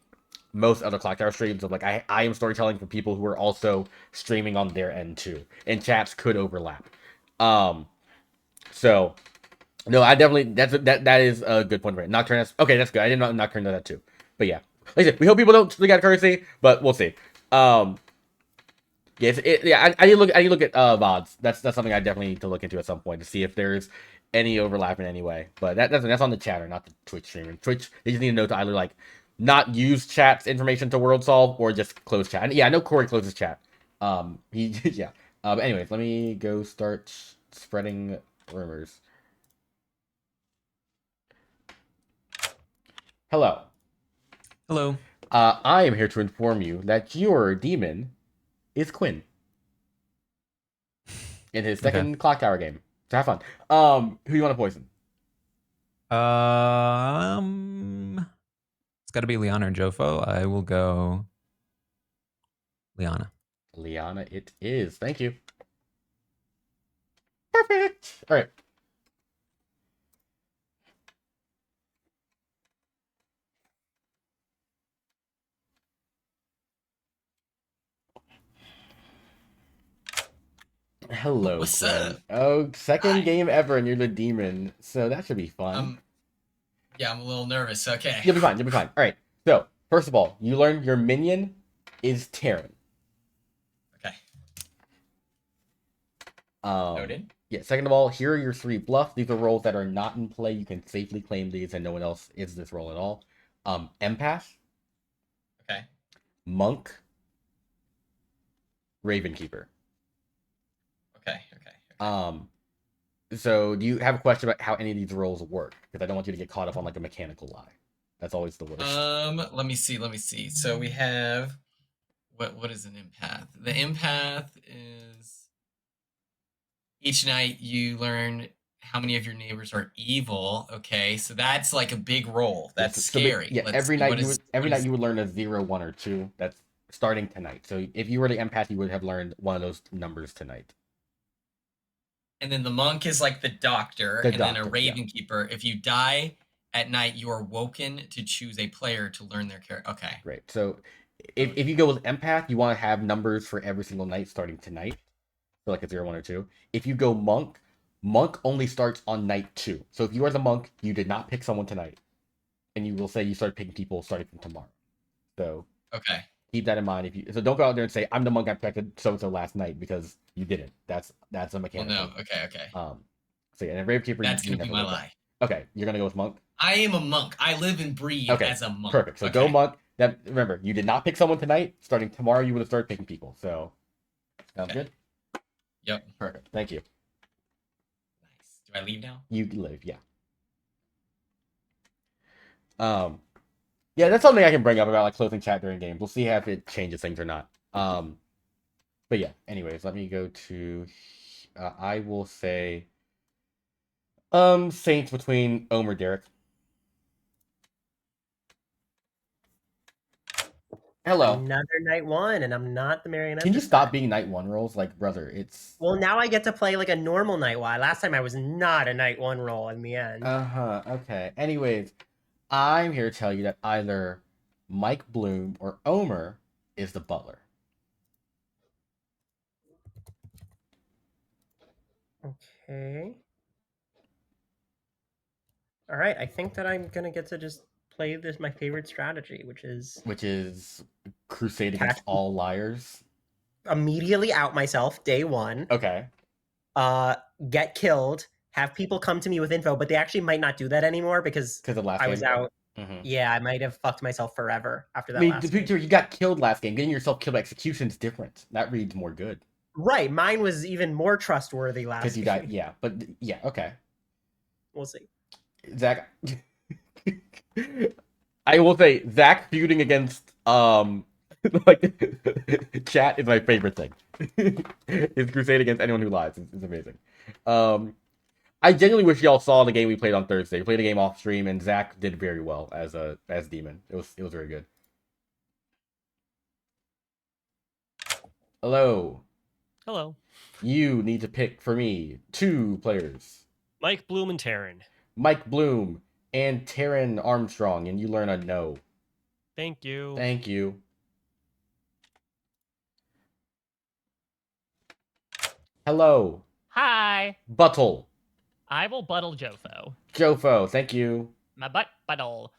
most other Clocktower streams of like, I am storytelling for people who are also streaming on their end too, and chats could overlap. So no, I definitely, that is a good point, right? Nocturne, okay, that's good. I did not Nocturne know that too, but yeah, like I said, we hope people don't look at courtesy, but we'll see. Yes, I need to look at VODs. That's something I definitely need to look into at some point to see if there's any overlap in any way. But that's on the chatter, not the Twitch streamer. Twitch, they just need to know to either like not use chat's information to world solve or just close chat. And yeah, I know Corey closes chat. Yeah. But anyways, let me go start spreading rumors. Hello. Hello. I am here to inform you that your demon is Quinn in his second Clocktower game. So have fun. Who do you want to poison? It's got to be Liana or Jofo. I will go Liana. Liana, it is. Thank you. Perfect. All right. Hello, What's Quinn. up? Oh, second game ever, and you're the demon, so that should be fun. Yeah, I'm a little nervous. Okay. You'll be fine. You'll be fine. All right. So, first of all, you learn your minion is Terran. Okay. Noted. Yeah. Second of all, here are your 3 bluffs. These are roles that are not in play. You can safely claim these, and no one else is this role at all. Empath. Okay. Monk. Ravenkeeper. Okay. So do you have a question about how any of these roles work? Because I don't want you to get caught up on like a mechanical lie. That's always the worst. Let me see. So we have what is an empath? The empath is each night you learn how many of your neighbors are evil. Okay, so that's like a big role. That's scary. Yeah, every night you would learn a 0, 1, or 2. That's starting tonight. So if you were the empath, you would have learned one of those numbers tonight. And then the monk is like the doctor, The and then a doctor, raven keeper. If you die at night, you are woken to choose a player to learn their character. Okay. Right. So if you go with empath, you want to have numbers for every single night starting tonight. So like a 0, 1, or 2. If you go monk, monk only starts on night 2. So if you are the monk, you did not pick someone tonight. And you will say you started picking people starting from tomorrow. So Okay. keep that in mind. So don't go out there and say I'm the monk I picked so and so last night because you didn't. That's a mechanical. Well, no. Okay. So yeah, and Rave Keeper. That's you gonna be my lie. Okay, you're gonna go with monk. I am a monk. I live and breathe as a monk. Perfect. So go monk. That remember, you did not pick someone tonight. Starting tomorrow, you would have started picking people. So sounds good. Yep. Perfect. Thank you. Nice. Do I leave now? You live, yeah. Yeah, that's something I can bring up about like closing chat during games. We'll see if it changes things or not. But yeah. Anyways, let me go to. I will say. Saints between Omer Derek. Hello. Another night 1, and I'm not the marionette. Can you stop being night 1 roles? Like, brother, it's... Well, now I get to play like a normal night 1. Last time I was not a night 1 role in the end. Okay. Anyways, I'm here to tell you that either Mike Bloom or Omer is the butler. Okay. All right. I think that I'm going to get to just play my favorite strategy, which is crusade against all liars. Immediately out myself day 1. Okay. Get killed. Have people come to me with info, but they actually might not do that anymore because of last I was game? out. Mm-hmm. Yeah, I might have fucked myself forever after that. I mean, last game. you got killed last game. Getting yourself killed by execution is different. That reads more good. Right. Mine was even more trustworthy last game. Because you got, yeah. But, yeah, okay. We'll see. Zach. I will say, Zach feuding against, like, chat is my favorite thing. His crusade against anyone who lies is amazing. I genuinely wish y'all saw the game we played on Thursday. We played a game off stream, and Zach did very well as Demon. It was very good. Hello. Hello. You need to pick for me 2 players. Mike Bloom and Taryn. Mike Bloom and Taryn Armstrong, and you learn a no. Thank you. Thank you. Hello. Hi. Buttle. I will buttle Jofo. Jofo, thank you. My butt buttle.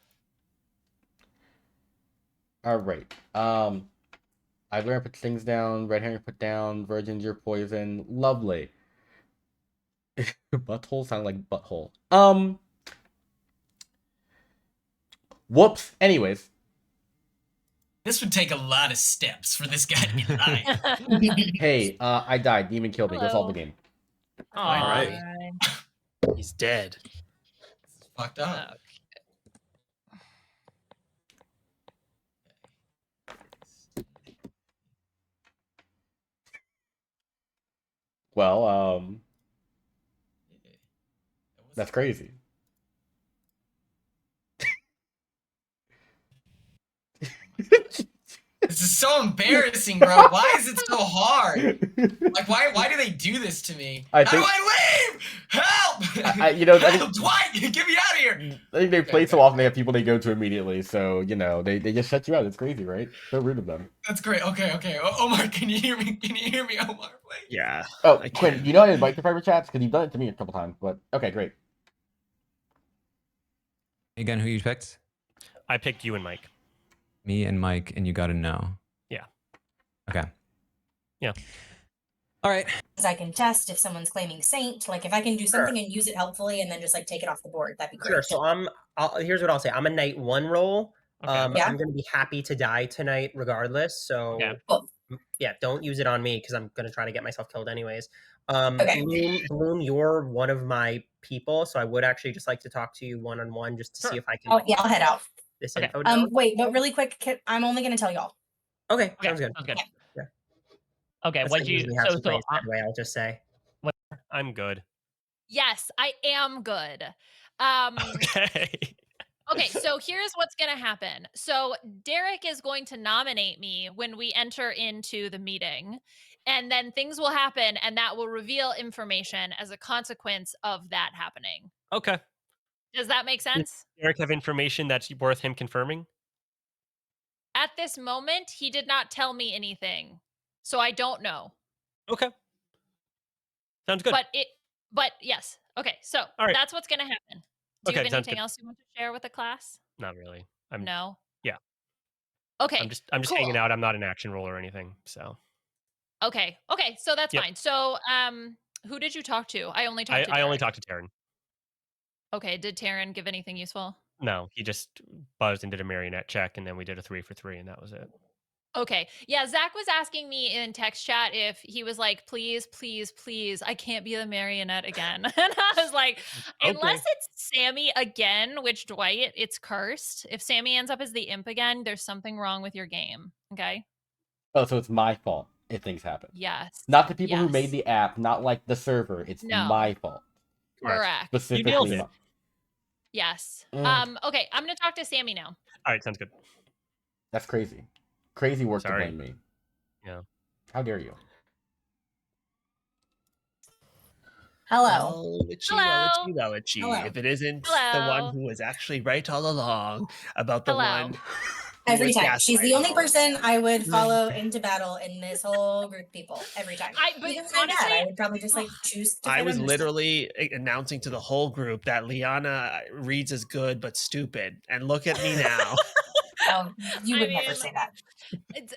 All right. I've learned to put things down. Red herring put down. Virgins, your poison. Lovely. Butthole sounded like butthole. Whoops. Anyways. This would take a lot of steps for this guy to be lying. Hey, I died. Demon killed me. Go solve the game. All right. He's dead. This is fucked up. Well, that's crazy. This is so embarrassing, bro. Why is it so hard? Like, why do they do this to me? How do I leave? Help! Help, Dwight! Get me out of here! I think they play so often they have people they go to immediately, so they just shut you out. It's crazy, right? So rude of them. That's great. Okay. Omar, can you hear me? Can you hear me, Omar, please? Yeah. Oh, Quinn, you know how to invite to private chats? Because you've done it to me a couple times, but okay, great. Again, who you picked? I picked you and Mike. Me and Mike, and you got to know. Yeah. Okay. Yeah. All right. Because I can test if someone's claiming saint. Like if I can do something and use it helpfully, and then just like take it off the board, that'd be great. Sure. So here's what I'll say. I'm a night 1 roll. Yeah. I'm going to be happy to die tonight, regardless. So yeah, don't use it on me because I'm going to try to get myself killed anyways. Bloom, you're one of my people, so I would actually just like to talk to you one-on-one just to see if I can. Oh yeah, I'll head out. This info down. Wait, but really quick, I'm only going to tell y'all. Okay, sounds good. Sounds good. Yeah. Okay, what you have some praise, by the way, I'll just say. I'm good. Yes, I am good. Okay, so here's what's going to happen. So Derek is going to nominate me when we enter into the meeting. And then things will happen, and that will reveal information as a consequence of that happening. Okay. Does that make sense? Does Eric have information that's worth him confirming? At this moment, he did not tell me anything, so I don't know. Okay. Sounds good. But yes. Okay, so right. that's what's gonna happen. Do you Okay, have sounds anything good. else you want to share with the class? Not really. No. Yeah. Okay. I'm just cool. hanging out. I'm not an action roll or anything. So Okay. So that's Yep. fine. So who did you talk to? I only talked to I only Derek. talked to Taryn. Okay, did Taryn give anything useful? No, he just buzzed and did a marionette check, and then we did a 3 for 3, and that was it. Okay. Yeah, Zach was asking me in text chat if he was like, please, please, please, I can't be the marionette again. And I was like, unless it's Sammy again, which Dwight, it's cursed. If Sammy ends up as the imp again, there's something wrong with your game. Okay. Oh, so it's my fault if things happen. Yes. Not the people who made the app, not like the server. It's No. my fault. Correct. Specifically. You nailed it. Yes. Mm. Okay, I'm gonna talk to Sammy now. All right, sounds good. That's crazy. Crazy work Sorry. to blame me. Yeah. How dare you? Hello. Hello. If it isn't the one who was actually right all along about the one. Every was time. She's the only gaslighting. person I would follow into battle in this whole group of people. Every time. But even when I'm mad, I would probably just like choose to I fight was on this side. literally announcing to the whole group that Liana reads as good but stupid, and look at me now. Oh, you would never say that.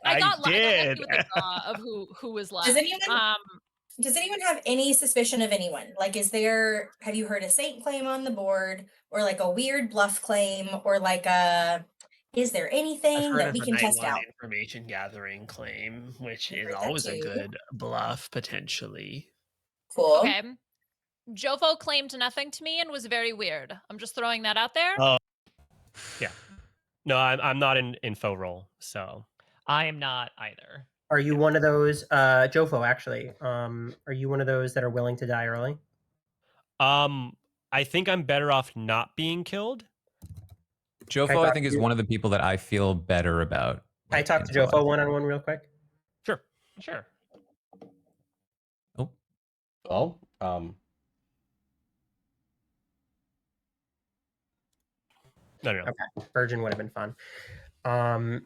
I got did. lucky with the draw of who was left. Does anyone have any suspicion of anyone? Like, have you heard a saint claim on the board, or like a weird bluff claim, or like is there I've anything heard that of we a can night test one out? information gathering claim, which is heard that always a too. good bluff potentially. Cool. Okay. Jofo claimed nothing to me and was very weird. I'm just throwing that out there. Yeah. No, I'm not in info role, so I am not either. Are you one of those, Jofo, actually? Are you one of those that are willing to die early? I think I'm better off not being killed. Jofo, I think, is one of the people that I feel better about. Can I talk to Jofo one-on-one real quick? Sure. Oh, No. Okay, Virgin would have been fun. On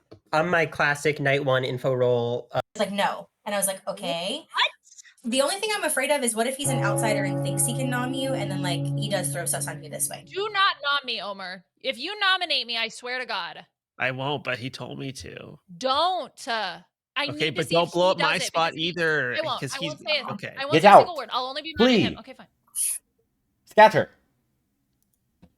my classic night one info roll, Like, no. And I was like, okay. What? The only thing I'm afraid of is what if he's an outsider and thinks he can nom you, and then like he does throw stuff on you this way. Do not nom me, Omer. If you nominate me, I swear to God. I won't, but he told me to. Don't. I Okay, need to but see don't if blow he up my does it, spot because either. I won't. Because I he's won't say it. okay. I won't Get say a out. single word. I'll only be mad at him. Please. Okay, fine. Scatter.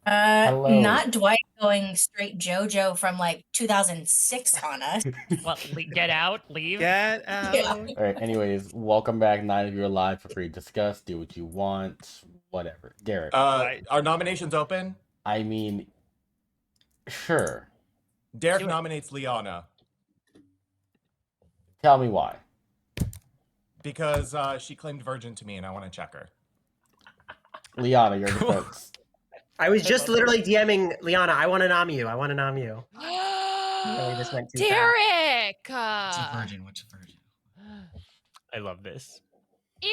Hello. Not Dwight going straight JoJo from like 2006 on us. Well, get out, leave. Get out. Yeah. All right. Anyways, welcome back. 9 of you are live. Feel free to discuss. Do what you want. Whatever. Derek. Are nominations open? I mean, sure. Derek nominates Liana Tell me why. because she claimed virgin to me, and I want to check her. Liana, you're the folks. I was just literally DMing Liana. I want to nom you. I want to nom you. Really just went too fast. Derek. What's a virgin? I love this.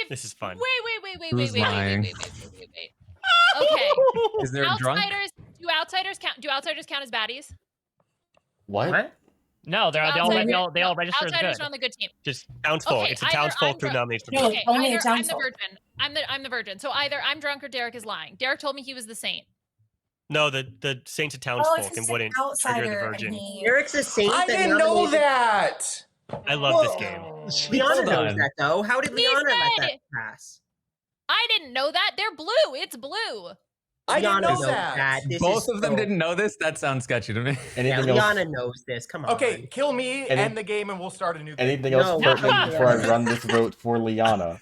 This is fun. Wait. Who's lying? Okay. Is there a drunk? Do outsiders count? Do outsiders count as baddies? What? No, they all register as Outsiders good. are on the good team. Just townsfolk. Okay, It's a either townsfolk I'm through drunk- nomination. No, Okay, only a either I'm the townsfolk. virgin. I'm the virgin. So either I'm drunk or Derek is lying. Derek told me he was the saint. No, the saint's a Oh, townsfolk if and he's an wouldn't trigger outsider the and virgin. he... Eric's a saint. I that didn't know nominated- that. I love this game. Liana Hold knows on. that though. How did He Liana let said that it. pass? I didn't know that. They're blue. It's blue. I didn't Liana know knows that. This Both is of them so- didn't know this? That sounds sketchy to me. Yeah, Anything Liana else? knows this. Come on. Okay, kill me, Any- end the game, and we'll start a new game. Anything else No. pertinent before I run this vote for Liana?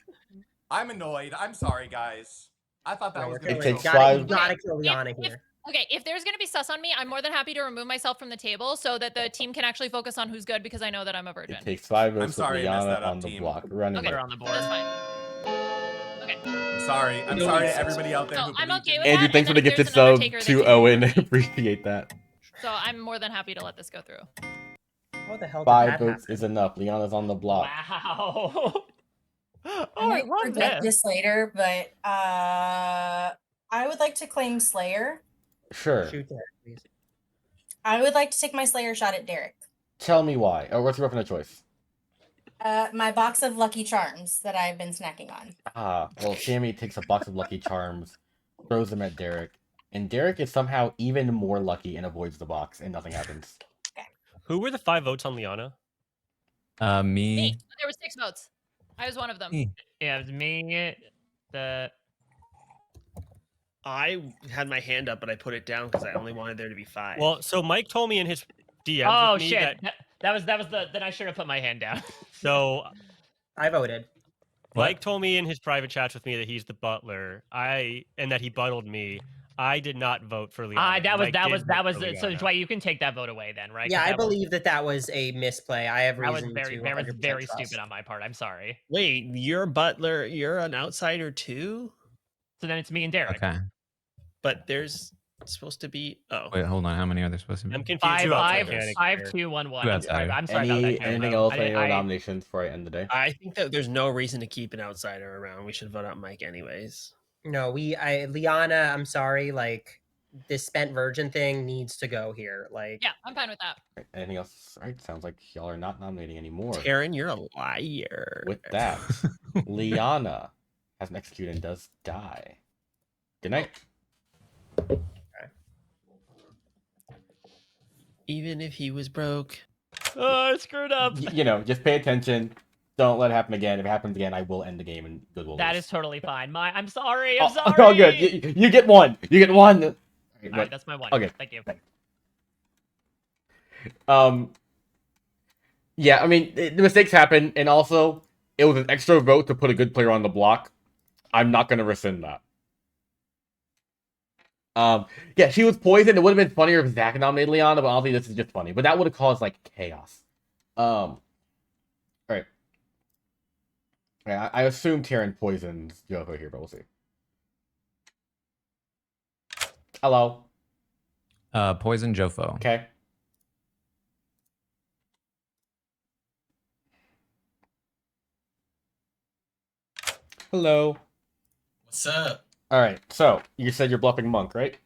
I'm annoyed. I'm sorry, guys. I thought that No, was we're going It to takes go. five- You gotta kill Liana If- here. Okay, if there's gonna be sus on me, I'm more than happy to remove myself from the table so that the team can actually focus on who's good because I know that I'm a virgin. It takes 5 votes I'm sorry with I messed Liana that up, on the team. block. Running Okay. it. They're on the board. That's fine. Okay. I'm sorry. I'm sorry to everybody out there So who I'm believed okay in with me. Andrew, that, thanks for and the then if gifted there's an sub Undertaker, to they can- Owen. Appreciate that. So I'm more than happy to let this go through. What the hell did 5 that votes happen? is enough. Liana's on the block. Wow. Oh, I I might love forget this. this later, but I would like to claim Slayer. Sure. Shoot there, please. I would like to take my Slayer shot at Derek. Tell me why. Oh, what's your weapon of choice? My box of Lucky Charms that I've been snacking on. Ah, well, Sammy takes a box of Lucky Charms, throws them at Derek, and Derek is somehow even more lucky and avoids the box, and nothing happens. Who were the 5 votes on Liana? Me. There were 6 votes. I was one of them. Yeah, it was me. I had my hand up, but I put it down because I only wanted there to be 5. Well, so Mike told me in his DMs Oh with me shit! that That was the. Then I should have put my hand down. so I voted. Mike told me in his private chats with me that he's the butler. And that he buttled me. I did not vote for Liana. That was Mike did vote for so Liana. Dwight, you can take that vote away then, right? Yeah, I That was- believe that was a misplay. I have That was reason very, to that was 100% very trust. stupid on my part. I'm sorry. Wait, you're butler. You're an outsider too. So then it's me and Derek. Okay. But there's supposed to be. Oh, Wait, hold on. How many are there supposed to be? I'm confused. 5, Two 5, outsiders. 5, 2, 1, 1. Two I'm sorry. outsiders. I'm sorry about that. Anything Joe. else? Any other I- nominations before I end the day? I think that there's no reason to keep an outsider around. We should vote out Mike anyways. No, Liana, I'm sorry, like this spent virgin thing needs to go here. Like, Yeah, I'm fine with that. Anything else? All right, sounds like y'all are not nominating anymore. Taryn, you're a liar. With that, Liana has been executed and does die. Good night. Even if he was broke. Oh, I screwed up. You know, just pay attention. Don't let it happen again. If it happens again, I will end the game and good will That lose. is totally fine. I'm sorry. I'm sorry. All good. You get one. You get one. All right, that's my one. Okay. Thank you. Yeah, I mean, the mistakes happen, and also, it was an extra vote to put a good player on the block. I'm not going to rescind that. Yeah, she was poisoned. It would have been funnier if Zach nominated Liana, but honestly, this is just funny. But that would have caused, like, chaos. Alright. Yeah, I assume Taryn poisons Yoko here, but we'll see. Hello. Poison Jofo. Okay. Hello. What's up? All right. So you said you're bluffing Monk, right?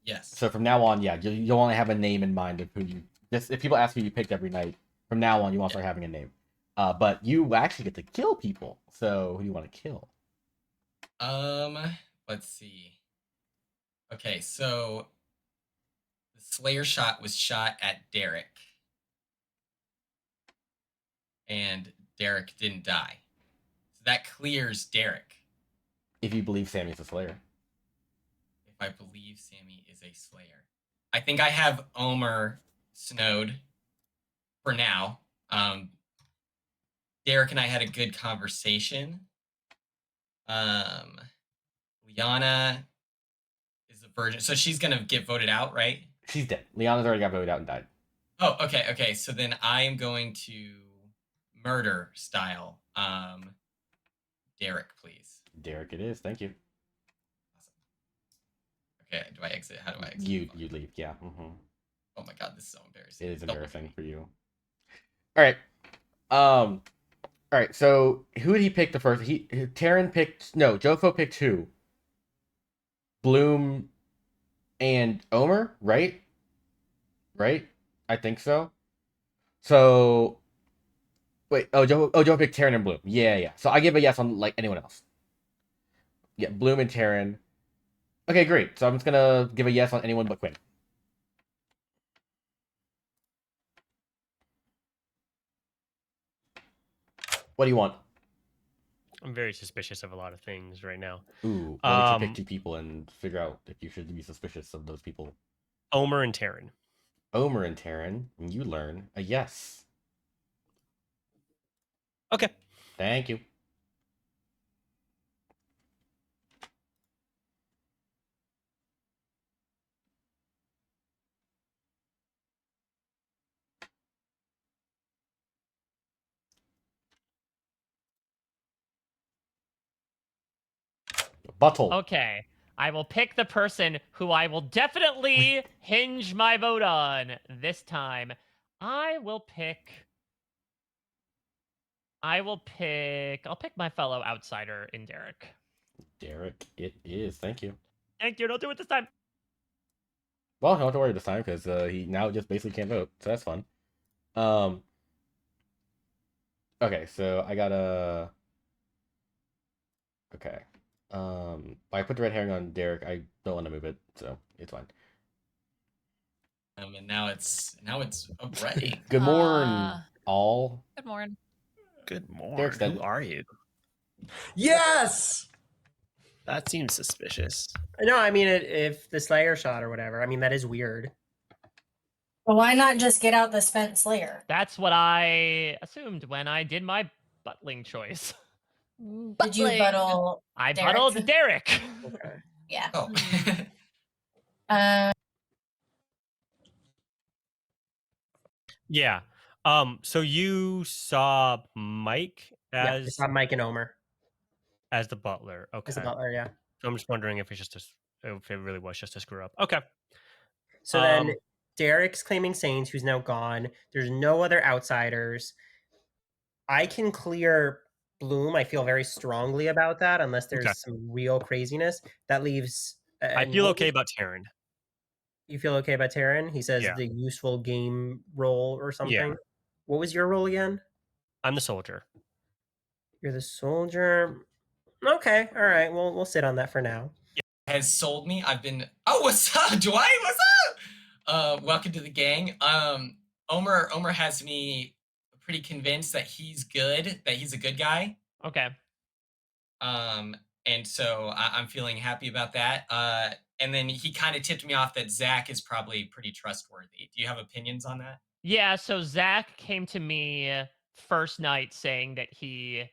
Yes. So from now on, yeah, you'll only have a name in mind of who you. Just if people ask who you picked every night, from now on, you want to start having a name. But you actually get to kill people. So who do you want to kill? Let's see. Okay, so the Slayer shot was shot at Derek. And Derek didn't die. So that clears Derek. If you believe Sammy's a Slayer. If I believe Sammy is a Slayer. I think I have Omer snowed for now. Derek and I had a good conversation. Liana is a virgin, so she's gonna get voted out, right? She's dead. Liana's already got voted out and died. Oh, okay. So then I am going to murder style. Derek, please. Derek, it is. Thank you. Okay, do I exit? How do I exit? You leave. Yeah. Oh my god, this is so embarrassing. It is embarrassing for you. All right. All right. So who did he pick the first? Taryn picked. No, Jofo picked who? Bloom and Omer, right? Right. I think so. So wait. Joe picked Taryn and Bloom. Yeah. So I give a yes on like anyone else. Yeah, Bloom and Taryn. Okay, great. So I'm just gonna give a yes on anyone but Quinn. What do you want? I'm very suspicious of a lot of things right now. Ooh, why don't you pick two people and figure out if you should be suspicious of those people? Omer and Taryn. Omer and Taryn, and you learn a yes. Okay. Thank you. Buttle. Okay. I will pick the person who I will definitely hinge my vote on this time. I will pick I'll pick my fellow outsider in Derek. Derek, it is. Thank you. Thank you. Don't do it this time. Well, I don't have to worry this time because he now just basically can't vote, so that's fun. Okay, so I gotta. Okay. I put the red herring on Derek. I don't want to move it, so it's fine. And now it's ready. Good morning, all. Good morning. Good morning. Derek's dead. Who are you? Yes. That seems suspicious. No, I mean, if the Slayer shot or whatever, I mean, that is weird. Well, why not just get out the spent Slayer? That's what I assumed when I did my buttling choice. Did you buttle? I Derek? buttled Derek. Okay. Yeah. Oh. Yeah. So you saw Mike Yeah, as it's not Mike and Omer. as the butler. Okay. As the butler, yeah. So I'm just wondering if it's just if it really was just a screw up. Okay. So then Derek's claiming Saints, who's now gone. There's no other outsiders. I can clear Bloom. I feel very strongly about that, unless there's Okay. some real craziness. That leaves. I and feel what okay was- about Taryn. You feel okay about Taryn? He says Yeah. the useful game role or something. Yeah. What was your role again? I'm the soldier. You're the soldier. Okay, all right. Well, we'll sit on that for now. Has sold me. I've been. Oh, what's up, Dwight? What's up? Welcome to the gang. Omer has me pretty convinced that he's good. That he's a good guy. Okay. And so I'm feeling happy about that. And then he kind of tipped me off that Zach is probably pretty trustworthy. Do you have opinions on that? Yeah, so Zach came to me first night saying that he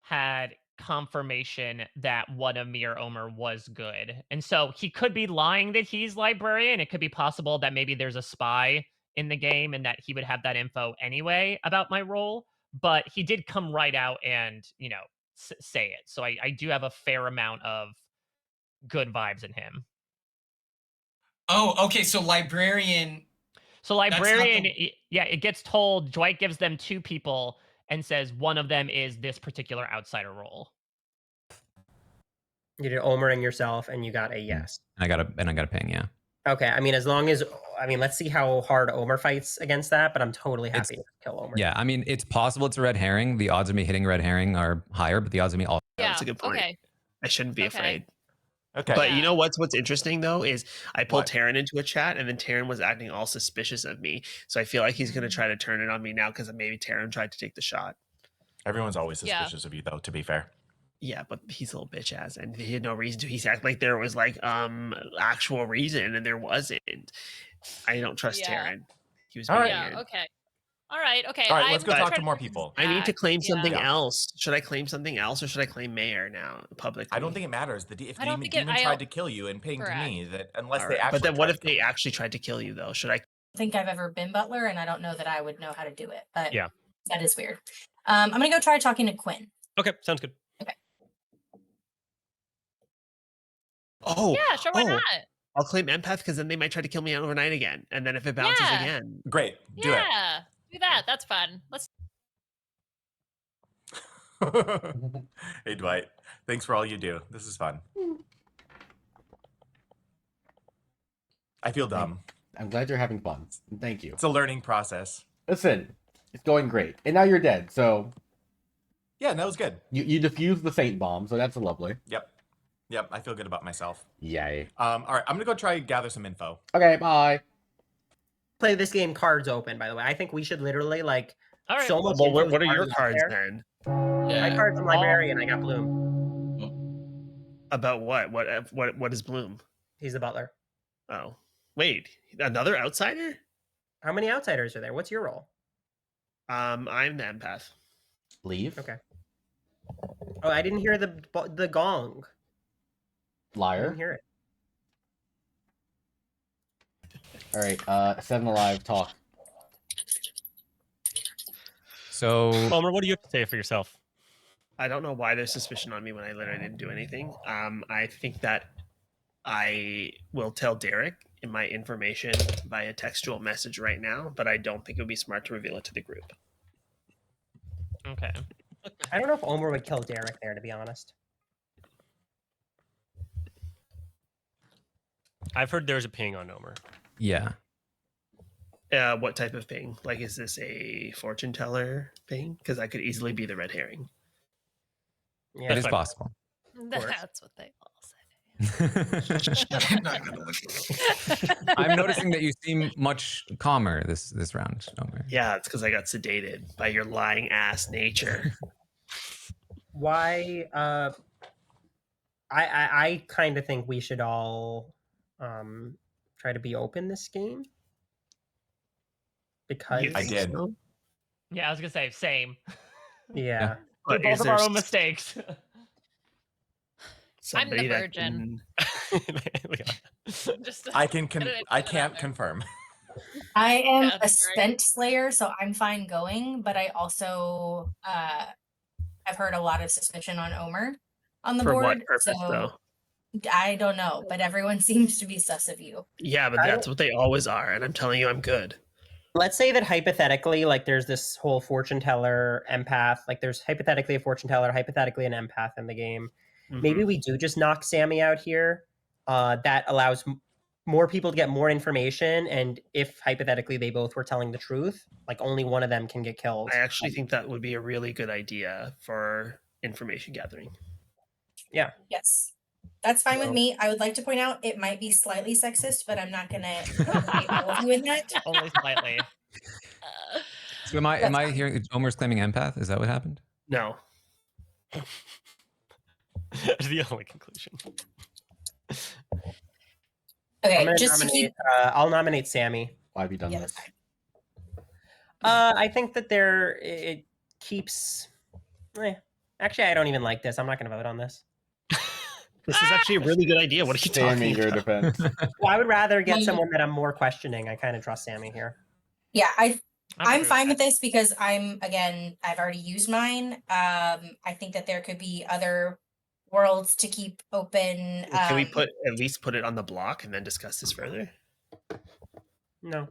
had confirmation that one Amir Omer was good. And so he could be lying that he's librarian. It could be possible that maybe there's a spy in the game and that he would have that info anyway about my role. But he did come right out and, say it. So I do have a fair amount of good vibes in him. Oh, okay. So librarian. So librarian, it gets told, Dwight gives them two people and says one of them is this particular outsider role. You did Omer and yourself, and you got a yes. And I got a ping, yeah. Okay, I mean, let's see how hard Omer fights against that, but I'm totally happy to kill Omer. Yeah, I mean, it's possible it's a red herring. The odds of me hitting red herring are higher, but the odds of me all. Yeah, That's a good point. okay. I shouldn't be afraid. Okay. But you know what's interesting though is I pulled What? Taryn into a chat and then Taryn was acting all suspicious of me. So I feel like he's gonna try to turn it on me now because maybe Taryn tried to take the shot. Everyone's always Yeah. suspicious of you, though. To be fair. Yeah, but he's a little bitch ass and he had no reason to. He's acting like there was like actual reason and there wasn't. I don't trust Yeah. Taryn. He was All being right. weird. Yeah, okay. All right, okay. All right, let's go I'm gonna talk try to more focus people. I need to back. claim something Yeah. else. Should I claim something else or should I claim mayor now publicly? I don't think it matters. If I don't the think it- demon I tried don't- to kill you and ping to Correct. me, that unless All they right. actually. But then what tried if to they kill actually tried to kill you though? Should I Think I've ever been butler, and I don't know that I would know how to do it. But Yeah. that is weird. I'm gonna go try talking to Quinn. Okay, sounds good. Oh, Yeah, sure, why oh, not? I'll claim empath because then they might try to kill me overnight again. And then if it bounces Yeah. again. Great. Do Yeah, do that. That's fun. Let's. it. Hey, Dwight. Thanks for all you do. This is fun. I feel dumb. I'm glad you're having fun. Thank you. It's a learning process. Listen, it's going great. And now you're dead, so Yeah, that was good. you defused the Saint bomb, so that's lovely. Yep, I feel good about myself. Yay. All right, I'm gonna go try and gather some info. Okay, bye. Play this game cards open, by the way. I think we should literally like All right. so much. Well, info is what are your already out cards there. then? My Yeah. cards from librarian. I got Bloom. About what? What is Bloom? He's the butler. Oh, wait, another outsider? How many outsiders are there? What's your role? I'm the empath. Leave. Okay. Oh, I didn't hear the gong. I Liar. didn't hear it. All right, 7 Alive, talk. So, Omer, what do you have to say for yourself? I don't know why there's suspicion on me when I literally didn't do anything. I think that I will tell Derek in my information via textual message right now, but I don't think it would be smart to reveal it to the group. Okay. I don't know if Omer would kill Derek there, to be honest. I've heard there's a ping on Omer. Yeah. What type of ping? Like, is this a fortune teller ping? Because I could easily be the red herring. It is possible. That's what they all say. I'm noticing that you seem much calmer this round, Omer. Yeah, it's because I got sedated by your lying ass nature. Why? I kind of think we should all try to be open this game because I did. Yeah, I was gonna say same. Yeah. They're both of our own mistakes. I'm the Somebody that virgin. Just I can't confirm. I am Yeah, a spent slayer, so I'm fine going, but I also have heard a lot of suspicion on Omer on the For board. what purpose, so though? I don't know, but everyone seems to be sus of you. Yeah, but that's what they always are, and I'm telling you, I'm good. Let's say that hypothetically, like there's this whole fortune teller empath, like there's hypothetically a fortune teller, hypothetically an empath in the game. Maybe we do just knock Sammy out here. That allows more people to get more information, and if hypothetically they both were telling the truth, like only one of them can get killed. I actually think that would be a really good idea for information gathering. Yeah. Yes. That's fine with me. I would like to point out it might be slightly sexist, but I'm not going to implicate all of you in that. Only slightly. So am I hearing Omer's claiming empath? Is that what happened? No. That's the only conclusion. Okay, just to keep. I'll nominate Sammy. Why have you done this? I think that it keeps. Actually, I don't even like this. I'm not going to vote on this. This is actually a really good idea. What are you Sammy, talking your about? defense. Well, I would rather get someone that I'm more questioning. I kind of trust Sammy here. Yeah, I'm fine with this because I've already used mine. I think that there could be other worlds to keep open. Can we at least put it on the block and then discuss this further? No.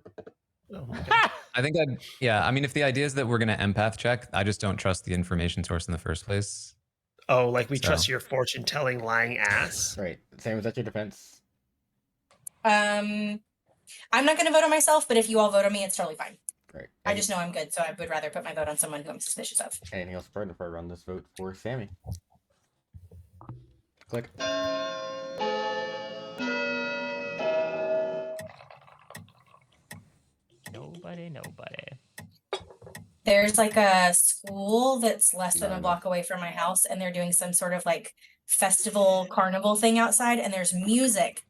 Oh, I think I mean, if the idea is that we're going to empath check, I just don't trust the information source in the first place. Oh, like we trust your fortune telling lying ass? Right. Sam, is that your defense? I'm not going to vote on myself, but if you all vote on me, it's totally fine. Great. I just know I'm good, so I would rather put my vote on someone who I'm suspicious of. Anything else before I run this vote for Sammy? Click. Nobody. There's like a school that's less than a block away from my house, and they're doing some sort of like festival carnival thing outside, and there's music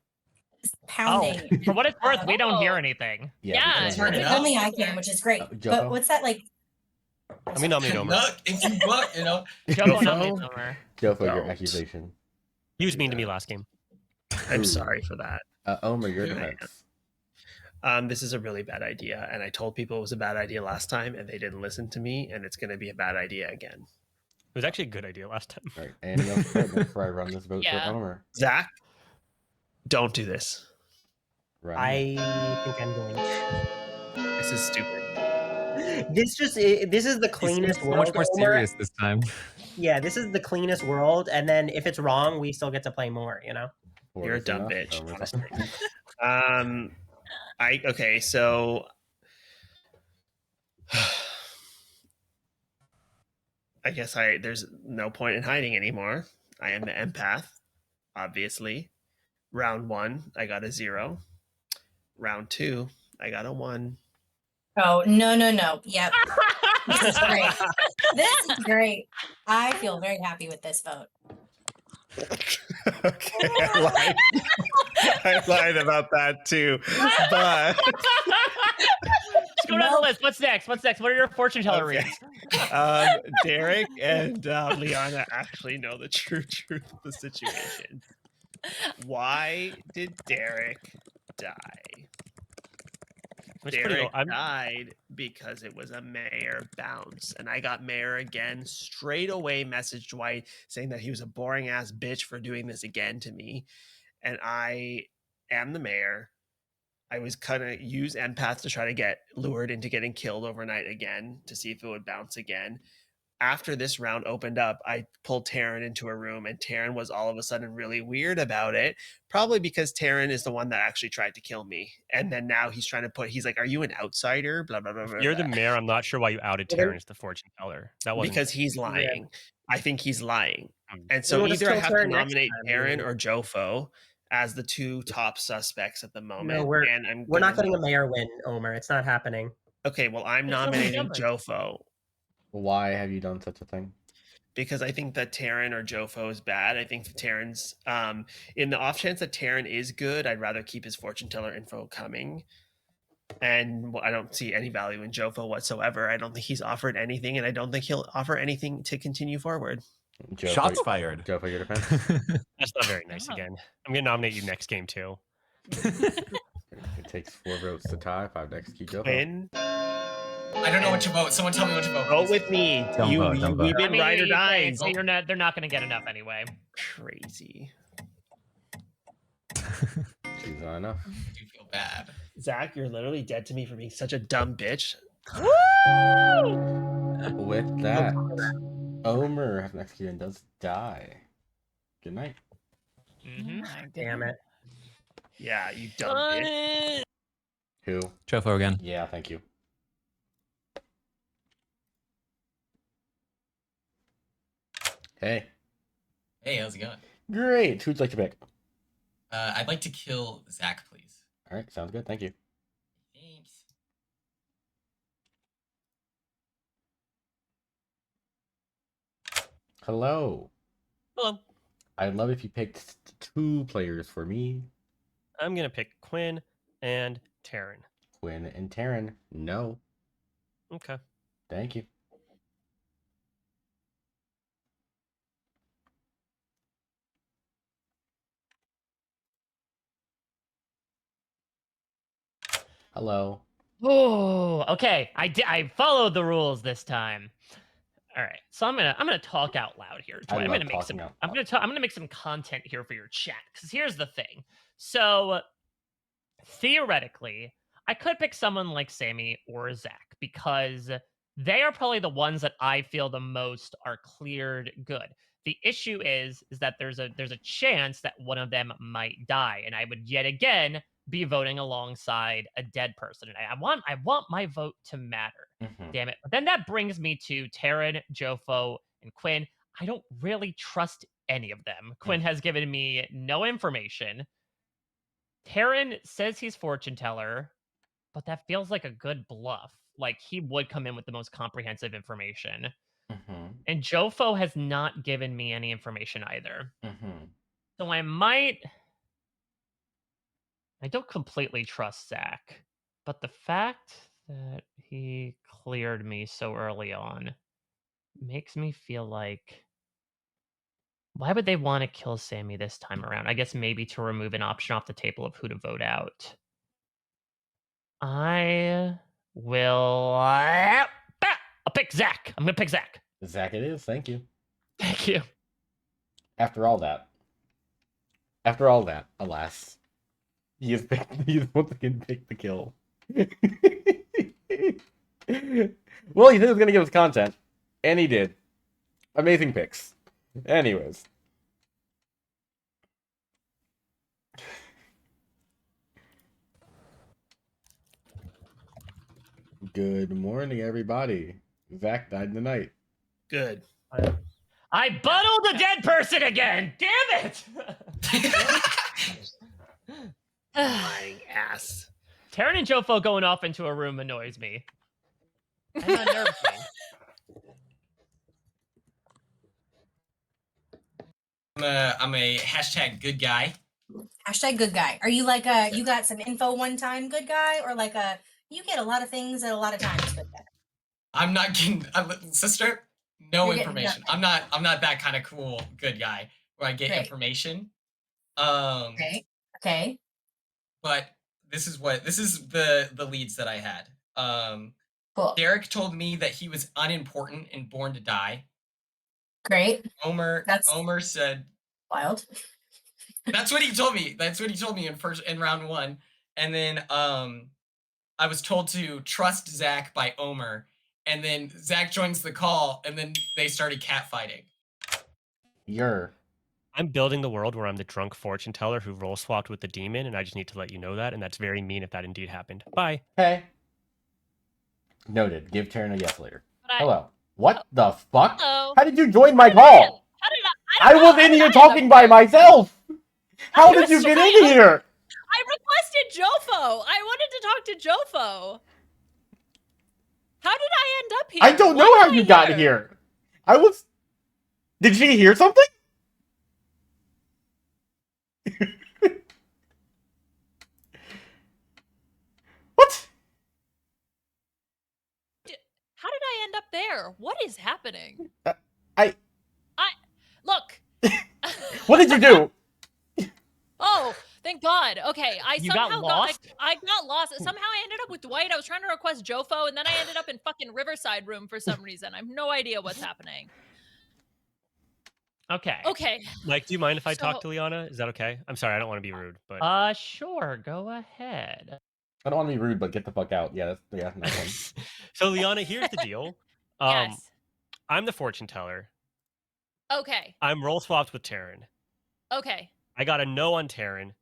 pounding. Oh, for what it's worth, we don't hear anything. Yeah. Only I can, which is great. But what's that like? Let me nominate Omer. If you look, you know. Jofo nominates Omer. Jofo, your accusation. He was mean to me last game. I'm sorry for that. Omer, your defense. This is a really bad idea, and I told people it was a bad idea last time, and they didn't listen to me, and it's going to be a bad idea again. It was actually a good idea last time. Right. Anything else before I run this vote for Omer? Zach, don't do this. Run. I think I'm going to. This is stupid. This is the cleanest so world. much more Omer. serious this time. Yeah, this is the cleanest world, and then if it's wrong, we still get to play more. You know. You're a dumb bitch, honestly. Okay, so I guess there's no point in hiding anymore. I am the empath, obviously. Round 1, I got a 0. Round 2, I got a 1. Oh, no. Yep. This is great. This is great. I feel very happy with this vote. Okay, I lied about that too. But Let's go down the list. What's next? What are your fortune teller reads? Derek and Liana actually know the true truth of the situation. Why did Derek die? Derek died because it was a mayor bounce, and I got mayor again. Straight away messaged Dwight saying that he was a boring ass bitch for doing this again to me, and I am the mayor. I was gonna use empath to try to get lured into getting killed overnight again to see if it would bounce again. after this round opened up, I pulled Taryn into a room, and Taryn was all of a sudden really weird about it. Probably because Taryn is the one that actually tried to kill me, and then now he's trying to he's like, "Are you an outsider?" Blah blah blah. Blah You're the blah. mayor. I'm not sure why you outed Well, then- Taryn as the fortune teller. That wasn't Because he's Yeah. lying. I think he's lying, and Then so we'll just either I kill have to Taryn next nominate time, Taryn maybe. or Jofo as the two top suspects at the moment. No, we're and I'm we're not gonna- letting a mayor win, Omer. It's not happening. Okay, well, I'm There's so many nominating numbers. Jofo Why have you done such a thing? because I think that Taryn or Jofo is bad. I think that Taryn's in the off chance that Taryn is good, I'd rather keep his fortune teller info coming. And I don't see any value in Jofo whatsoever. I don't think he's offered anything, and I don't think he'll offer anything to continue forward. Shots fired. Joe, for your defense. That's not very nice. Again, I'm gonna nominate you next game too. It takes 4 votes to tie. 5 to execute Joe. Win. I don't know what to vote. Someone tell me what to vote. Vote with me. Don't vote, don't vote. We've been ride or dies. They're not going to get enough anyway. Crazy. She's not enough. I do feel bad. Zach, you're literally dead to me for being such a dumb bitch. With that, Omer has an execute and does die. Good night. Damn it. Yeah, you dumb bitch. Who? Jofo again. Yeah, thank you. Hey. Hey, how's it going? Great. Who'd you like to pick? I'd like to kill Zach, please. All right, sounds good. Thank you. Thanks. Hello. Hello. I'd love if you picked 2 players for me. I'm gonna pick Quinn and Taryn. Quinn and Taryn. No. Okay. Thank you. Hello. Oh, okay. I followed the rules this time. All right, so I'm gonna talk out loud here. I I'm love gonna make talking some. out I'm gonna make some content here for your chat. Because here's the thing. So theoretically, I could pick someone like Sammy or Zach because they are probably the ones that I feel the most are cleared good. The issue is that there's a chance that one of them might die, and I would yet again be voting alongside a dead person, and I want my vote to matter. Damn it! But then that brings me to Taryn, Jofo, and Quinn. I don't really trust any of them. Quinn has given me no information. Taryn says he's fortune teller, but that feels like a good bluff. Like he would come in with the most comprehensive information. And Jofo has not given me any information either. So I don't completely trust Zach, but the fact that he cleared me so early on makes me feel like, why would they want to kill Sammy this time around? I guess maybe to remove an option off the table of who to vote out. I will. I'll pick Zach. I'm gonna pick Zach. Zach it is. Thank you. Thank you. After all that, alas, he has once again picked the kill. Well, he said he was gonna give us content, and he did. Amazing picks. Anyways. Good morning, everybody. Zach died tonight. Good. I bundled a dead person again. Damn it! Lying ass. Taryn and Jofo going off into a room annoys me. And unnerves me. I'm a hashtag good guy. Hashtag good guy. Are you like you got some info one time good guy, or like you get a lot of things at a lot of times good guy? I'm not getting sister. No You're getting information. nothing. I'm not that kind of cool good guy where I get Great. information. Okay. Okay. But this is the leads that I had. Cool. Derek told me that he was unimportant and born to die. Great. Omer said wild. That's what he told me. That's what he told me in round 1. And then I was told to trust Zach by Omer, and then Zach joins the call, and then they started catfighting. I'm building the world where I'm the drunk fortune teller who role swapped with the demon, and I just need to let you know that, and that's very mean if that indeed happened. Bye. Hey. Noted. Give Taryn a yes later. Hello. What the fuck? Hello. How did you join my call? How did I was in here talking by myself. How did you get in here? I requested Jofo. I wanted to talk to Jofo. How did I end up here? I don't know how you got here. I was. Did she hear something? What? How did I end up there? What is happening? Look. What did you do? Oh, thank God. Okay, I You somehow got lost? I got lost. Somehow I ended up with Dwight. I was trying to request Jofo, and then I ended up in fucking Riverside Room for some reason. I have no idea what's happening. Okay. Okay. Mike, do you mind if I So- talk to Liana? Is that okay? I'm sorry, I don't want to be rude, but Sure, go ahead. I don't want to be rude, but get the fuck out. Yeah, that's nice one. So Liana, here's the deal. Yes. I'm the fortune teller. Okay. I'm role swapped with Taryn. Okay. I got a no on Taryn.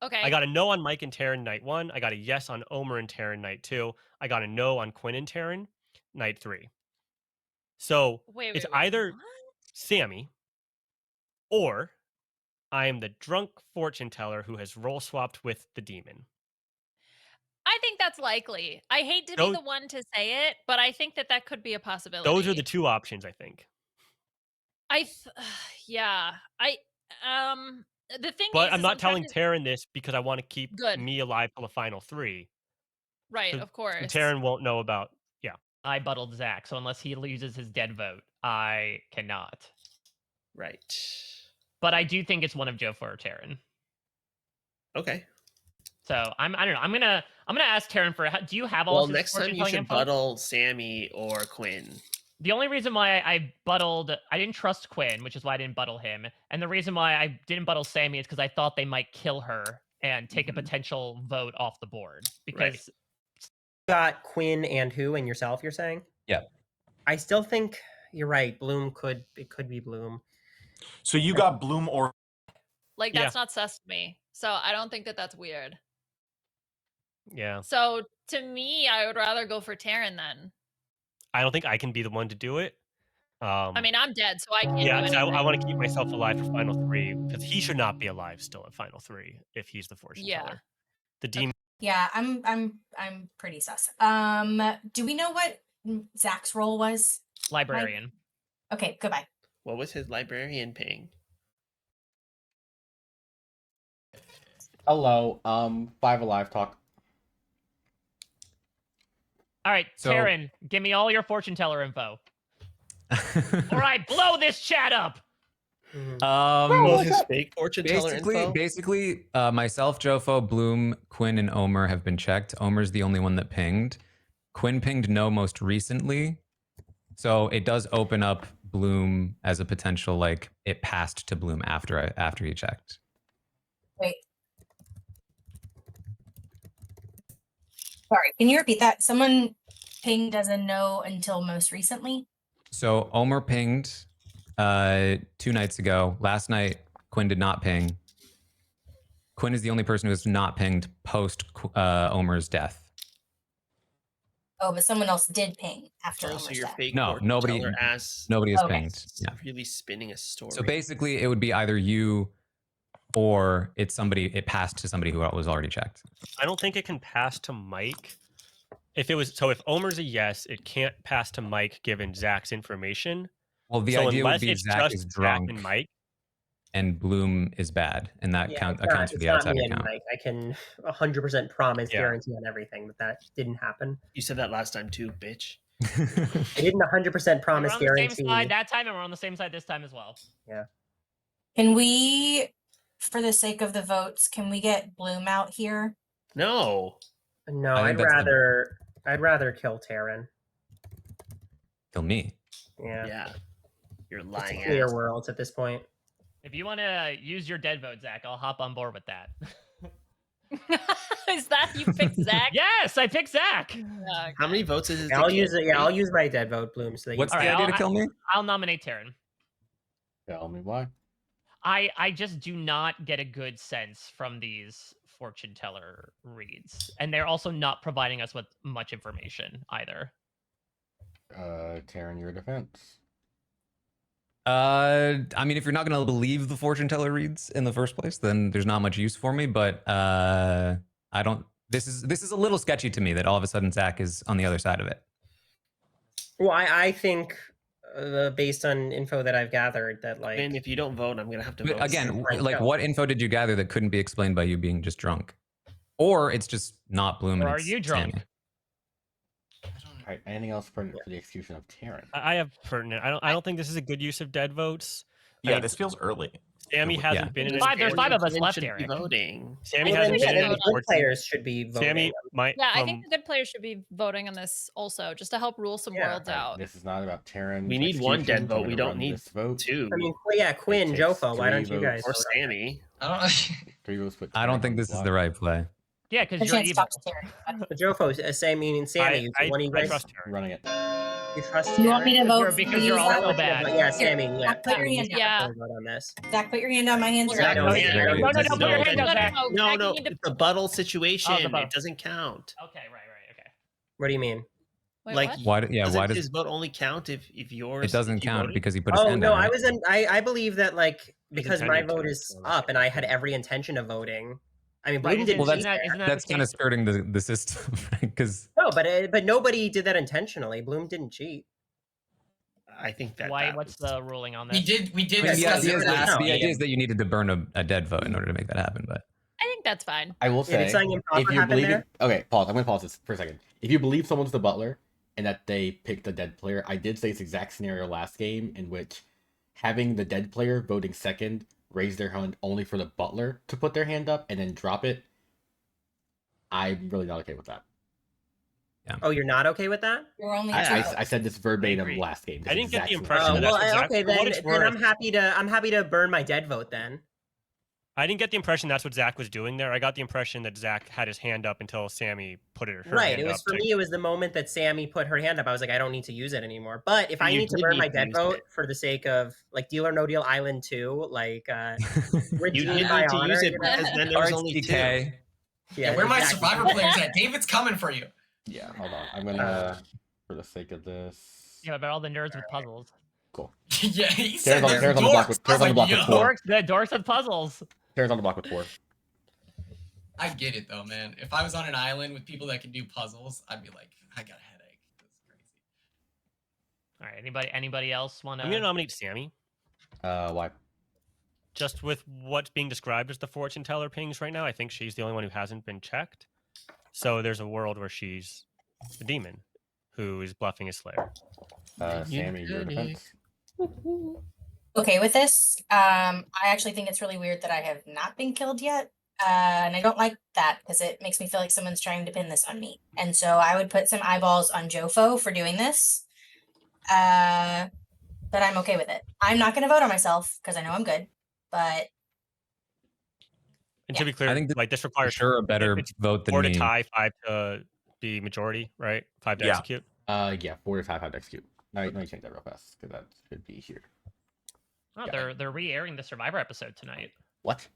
Okay. I got a no on Mike and Taryn night 1. I got a yes on Omer and Taryn night 2. I got a no on Quinn and Taryn night 3. So it's either Sammy or I am the drunk fortune teller who has role swapped with the demon. I think that's likely. I hate to be the one to say it, but I think that could be a possibility. Those are the two options, I think. Yeah. The thing But is, I'm not telling trying to- Taryn this because I want to keep Good. me alive till the final 3. Right, So- of course. So Taryn won't know about. Yeah. I buttled Zach, so unless he loses his dead vote, I cannot. Right. But I do think it's one of Jofo or Taryn. Okay. So I don't know. I'm gonna ask Taryn for. Do you have all? Well, of his next time you fortune-telling should info? buttle Sammy or Quinn. The only reason why I didn't trust Quinn, which is why I didn't buttle him, and the reason why I didn't buttle Sammy is because I thought they might kill her and take a potential vote off the board. Because got Quinn and who and yourself, you're saying? Yeah. I still think you're right. Bloom could be Bloom. So you got Bloom or Like, that's not sus to me. So I don't think that's weird. Yeah. So to me, I would rather go for Taryn then. I don't think I can be the one to do it. I mean, I'm dead, so I can't do Yeah, anything. I want to keep myself alive for final 3 because he should not be alive still at final 3 if he's the fortune teller. The demon. Yeah, I'm pretty sus. Do we know what Zach's role was? Librarian. Okay, goodbye. What was his librarian ping? Hello, 5 Alive talk. all right, So- Taryn, give me all your fortune teller info, or I blow this chat up. His fake fortune teller info? Basically, myself, Jofo, Bloom, Quinn, and Omer have been checked. Omer's the only one that pinged. Quinn pinged no most recently. So it does open up Bloom as a potential, like, it passed to Bloom after he checked. Wait. Sorry, can you repeat that? Someone pinged doesn't know until most recently. So Omer pinged 2 nights ago. Last night, Quinn did not ping. Quinn is the only person who has not pinged post Omer's death. Oh, but someone else did ping after Oh, Omer's so your death. fake No, fortune nobody teller ass has Okay. pinged. Yeah. really spinning a story. So basically, it would be either you or it passed to somebody who was already checked. I don't think it can pass to Mike. If Omer's a yes, it can't pass to Mike given Zach's information. Well, the So idea would unless be it's Zach just is Zach drunk and Mike. and Bloom is bad, and that accounts for It's the not outside me and account. Mike. I can 100% promise, Yeah. guarantee on everything that didn't happen. You said that last time too, bitch. I didn't 100% We're promise, on the same guarantee. side that time, and we're on the same side this time as well. Yeah. Can we, for the sake of the votes, can we get Bloom out here? No. No, I I'd think that's I'd rather kill Taryn. Kill me. Yeah. Yeah. You're It's lying clear ass. worlds at this point. If you want to use your dead vote, Zach, I'll hop on board with that. Is that you picked Zach? Yes, I picked Zach. How many votes is it? I'll use it. Yeah, I'll use my dead vote, Bloom. So that What's you the idea to kill me? I'll nominate Taryn. Tell me why. I just do not get a good sense from these fortune teller reads, and they're also not providing us with much information either. Taryn, your defense. I mean, if you're not going to believe the fortune teller reads in the first place, then there's not much use for me. But I don't. This is a little sketchy to me that all of a sudden Zach is on the other side of it. Well, I think based on info that I've gathered that like. And if you don't vote, I'm gonna have to But vote. again, like what info did you gather that couldn't be explained by you being just drunk, or it's just not Bloom? Or and are it's you drunk? Sammy? All right. Anything else for the execution of Taryn? I have pertinent. I don't think this is a good use of dead votes. I Yeah, mean, this feels early. Sammy hasn't been in. There's five of us left, Should be Eric. voting. Sammy Well, hasn't then, been yeah, in. then the good players should be voting. Sammy might. Yeah, I from- think the good players should be voting on this also, just to help rule some worlds out. This is not about Taryn. We need one dead vote. We don't need vote. two. I mean, yeah, Quinn, takes Jofo. Why 3 don't you guys? votes. Or Sammy. I don't. 3 votes put. I don't think this is the right play. Yeah, because A you're chance to evil. talk to Taryn. Jofo, Sammy and Sammy. One of you guys trust her. running it. You trust? You want me to Taryn? vote? Because you're Zach? also bad. Yeah, Sammy. Yeah. Zach, put your hand down. Yeah. Vote on this. Zach, put your hand down. My hands are Zach, up. no, This is yeah, very- No, this is put your very- hand down, Zach. No, Zach, no, you need to- it's a buttle situation. Oh, the buttle. It doesn't count. Okay, right, okay. What do you mean? Wait, Like, what? Why? Yeah. doesn't Why does his vote only count if yours? it doesn't if you count voted? because he put his Oh hand no, down? I right? was in. I believe that like because my intended to. vote is up and I had every intention of voting. I mean, Right, Bloom didn't isn't cheat that- there. isn't that That's the kind of case? skirting the system, because No, but nobody did that intentionally. Bloom didn't cheat. I think that. Why? that What's was- the ruling on We this? did the discuss idea, it is last that, the game. idea is that you needed to burn a dead vote in order to make that happen. But I think that's fine. I will Did say, something improper if you happen believe there? it, okay, pause. I'm gonna pause this for a second. If you believe someone's the butler and that they picked a dead player, I did say this exact scenario last game in which having the dead player voting second raise their hand only for the butler to put their hand up and then drop it. I'm really not okay with that. Oh, you're not okay with that? You're only. I said this verbatim agree. last game. I didn't get the This impression exact that well, that's what okay, Zach- for what it's then I'm worth- happy to burn my dead vote then. I didn't get the impression that's what Zach was doing there. I got the impression that Zach had his hand up until Sammy put it. Her Right. hand It was up for to- me. It was the moment that Sammy put her hand up. I was like, I don't need to use it anymore. But if But I you need to did burn need my to dead use vote it. for the sake of like Deal or No Deal Island 2, like You redeem did my need to honor, use it you know? because then there was only two. DK. Yeah, where are my exactly. survivor players at? David's coming for you. Yeah, hold on. I'm gonna, for the sake of this. Yeah, about all the nerds with puzzles. Cool. Yeah, he said Taryn's on, there's Taryn's on the block dorks. with I was Taryn's on the block like, with yo. 4. Dorks, the dorks with puzzles. Taryn's on the block with 4. I get it though, man. If I was on an island with people that could do puzzles, I'd be like, I got a headache. That's crazy. All right, anybody else want I'm gonna to? nominate Sammy. Why? Just with what's being described as the fortune teller pings right now, I think she's the only one who hasn't been checked. So there's a world where she's the demon who is bluffing his slayer. Sammy, your defense. Okay with this. I actually think it's really weird that I have not been killed yet. And I don't like that because it makes me feel like someone's trying to pin this on me. And so I would put some eyeballs on Jofo for doing this. But I'm okay with it. I'm not going to vote on myself because I know I'm good. But And to be clear, I think like this requires sure a better it's vote than 4 to me. tie, 5 to be majority, right? 5 to Yeah. execute. Yeah, 4 to 5 have to execute. No, let me change that real fast because that should be here. Oh, they're re-airing the Survivor episode tonight. What?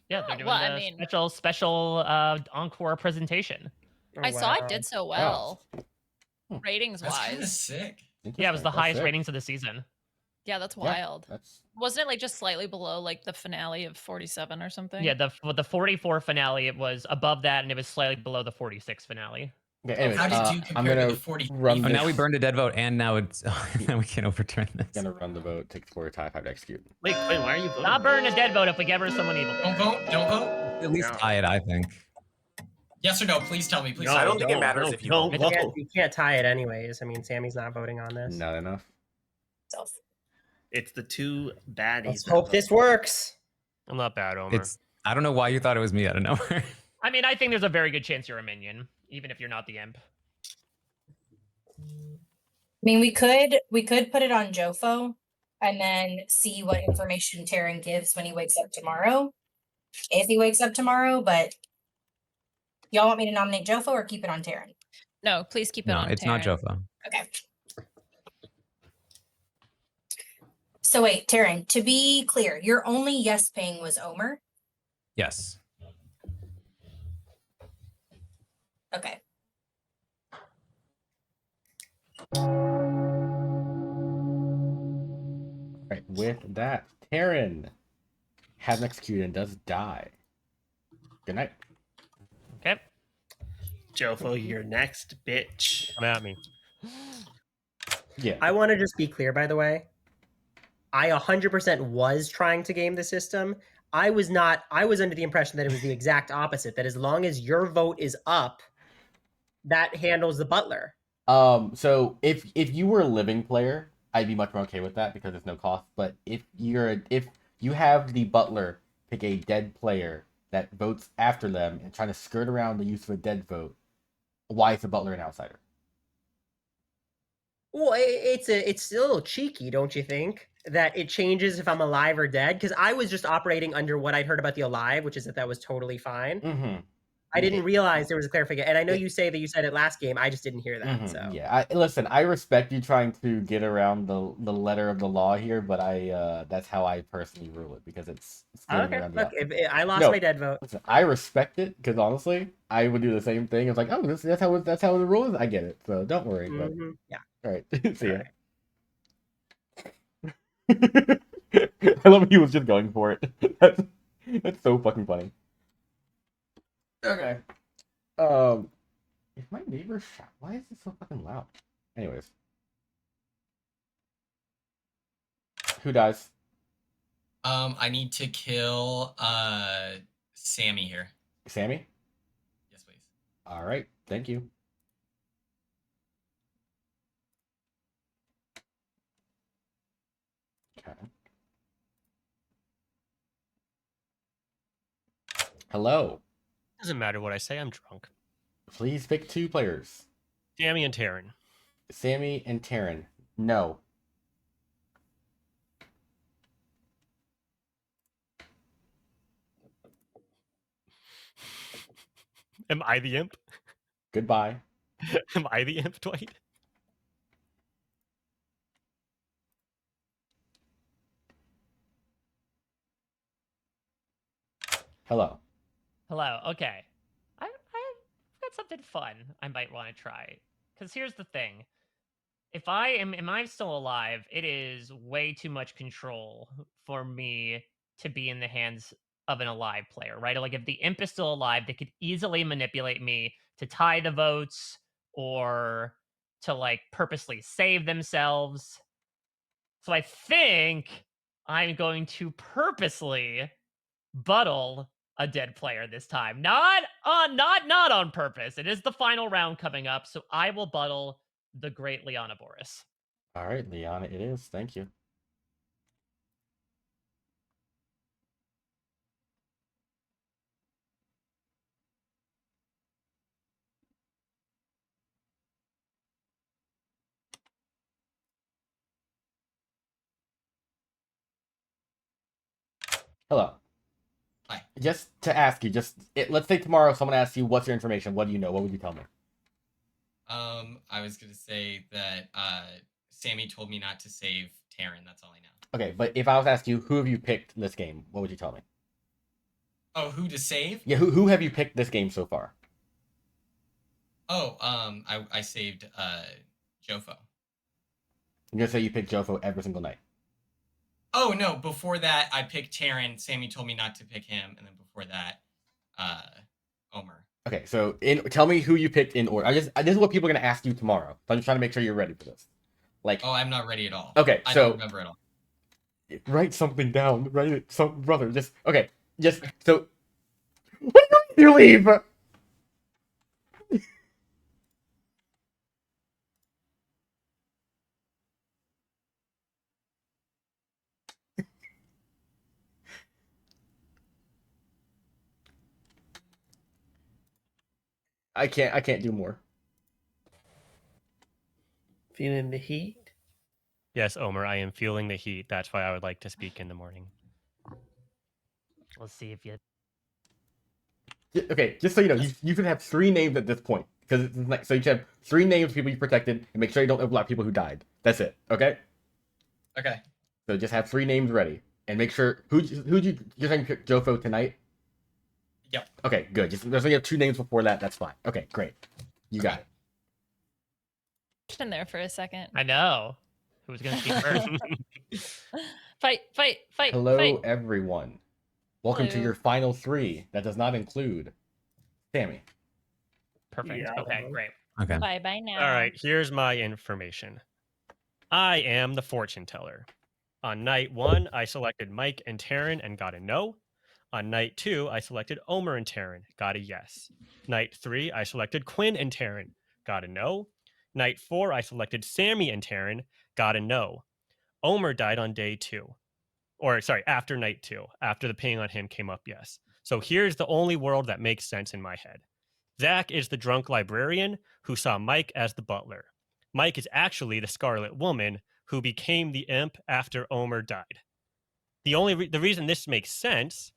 Yeah, they're Oh, doing well, a I mean- special encore presentation. I saw it did so well, ratings That's kind of wise. sick. Yeah, it was the That's highest sick. ratings of the season. Yeah, that's Yeah, wild. That's Wasn't it like just slightly below like the finale of 47 or something? Yeah, the 44 finale, it was above that, and it was slightly below the 46 finale. okay. Anyways, How did you I'm compare to gonna the 43? run. Oh, now we this- burned a dead vote, and now it's now we can overturn this. Gonna run the vote. Take 4 to tie, 5 to execute. Wait, Quinn, why are you voting? Not burn a dead vote if we get rid of someone evil. Don't vote. Don't vote. At least tie it, I think. Yes or no? Please tell me. Please. No, tell I me. don't think it matters if you don't vote. vote. You can't tie it anyways. I mean, Sammy's not voting on this. Not enough. so It's the two baddies. Let's that hope vote. this works. I'm not bad, Omer. It's I don't know why you thought it was me out of nowhere. I mean, I think there's a very good chance you're a minion, even if you're not the imp. I mean, we could put it on Jofo and then see what information Taryn gives when he wakes up tomorrow. if he wakes up tomorrow. But y'all want me to nominate Jofo or keep it on Taryn? No, please keep it No, on it's not Taryn. Jofo. Okay. So wait, Taryn, to be clear, your only yes ping was Omer? Yes. Okay. All right, with that, Taryn has been executed and does die. Good night. Okay. Jofo, you're next, bitch. Come at me. Yeah. I want to just be clear, by the way. I 100% was trying to game the system. I was not. I was under the impression that it was the exact opposite. That as long as your vote is up, that handles the butler. So if you were a living player, I'd be much more okay with that because there's no cost. But if you have the butler pick a dead player that votes after them and trying to skirt around the use of a dead vote, why is the butler an outsider? Well, it's a little cheeky, don't you think? That it changes if I'm alive or dead? Because I was just operating under what I'd heard about the alive, which is that was totally fine. Mm-hmm. I didn't realize there was a clarification, and I know you say that you said it last game. I just didn't hear that. So Yeah, listen. I respect you trying to get around the letter of the law here, but that's how I personally rule it because it's getting okay. around Look, the. if I lost my dead vote. Listen, I respect it because honestly, I would do the same thing. It's like, oh, that's how the rule is. I get it, so don't worry. But Yeah. all right, see ya. I love he was just going for it. That's so fucking funny. Okay. If my neighbor shot, why is it so fucking loud? Anyways, who dies? I need to kill Sammy here. Sammy? Yes, please. All right, thank you. Okay. Hello. Doesn't matter what I say. I'm drunk. Please pick two players. Sammy and Taryn. Sammy and Taryn. No. Am I the imp? Goodbye. Am I the imp, Dwight? Hello. Hello. Okay. I've got something fun I might want to try. Because here's the thing. If am I still alive, it is way too much control for me to be in the hands of an alive player, right? Like if the imp is still alive, they could easily manipulate me to tie the votes or to like purposely save themselves. So I think I'm going to purposely buttle a dead player this time. Not on purpose. It is the final round coming up, so I will buttle the great Liana Boris. All right, Liana, it is. Thank you. Hello. Hi. Just to ask you, let's say tomorrow someone asks you what's your information. What do you know? What would you tell me? I was gonna say that Sammy told me not to save Taryn. That's all I know. Okay, but if I was to ask you who have you picked this game, what would you tell me? Oh, who to save? Yeah, who have you picked this game so far? Oh, I saved Jofo. I'm gonna say you picked Jofo every single night. Oh no! Before that, I picked Taryn. Sammy told me not to pick him, and then before that, Omer. Okay, so tell me who you picked in order. This is what people are gonna ask you tomorrow. So I'm just trying to make sure you're ready for this. Like, oh, I'm not ready at all. Okay, I so don't remember at all. Write something down. Write it, brother. So. What are you leave? I can't do more. Feeling the heat? Yes, Omer, I am feeling the heat. That's why I would like to speak in the morning. Let's see if you Okay, just so you know, you can have 3 names at this point because it's like, so you should have 3 names of people you protected and make sure you don't overlap people who died. That's it. Okay. Okay. So just have 3 names ready and make sure you're saying pick Jofo tonight. Yep. Okay, good. Just there's only have 2 names before that. That's fine. Okay, great. You got it. In there for a second. I know. Who's gonna speak first? Fight! Hello, fight. everyone. Welcome to Hello. your final 3. That does not include Sammy. Perfect. Yeah. Okay, great. Okay. Bye now. All right, here's my information. I am the fortune teller. On night 1, I selected Mike and Taryn and got a no. On night 2, I selected Omer and Taryn, got a yes. Night 3, I selected Quinn and Taryn, got a no. Night 4, I selected Sammy and Taryn, got a no. Omer died on day 2. Or, sorry, after night 2. After the ping on him came up, yes. So here's the only world that makes sense in my head. Zach is the drunk librarian who saw Mike as the butler. Mike is actually the Scarlet Woman who became the imp after Omer died. The reason this makes sense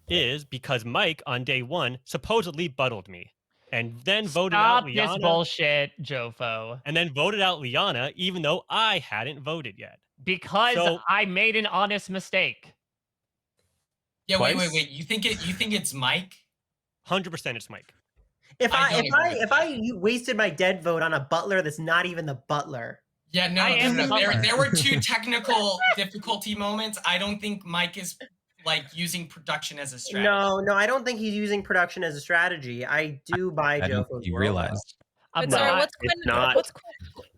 is because Mike on day 1 supposedly buttled me and then voted out Stop Liana. this bullshit, Jofo. And then voted out Liana even though I hadn't voted yet. Because I made an honest mistake. Yeah, Twice? wait. You think it's Mike? 100% it's Mike. If I don't agree with if I wasted my dead vote on a butler that's not even the butler. Yeah, no. Bummer. There were 2 technical difficulty moments. I don't think Mike is like using production as a strategy. No, I don't think he's using production as a strategy. I do buy I don't Jofo's think you world. realized. I'm Sorry, not. what's Quinn? it's not.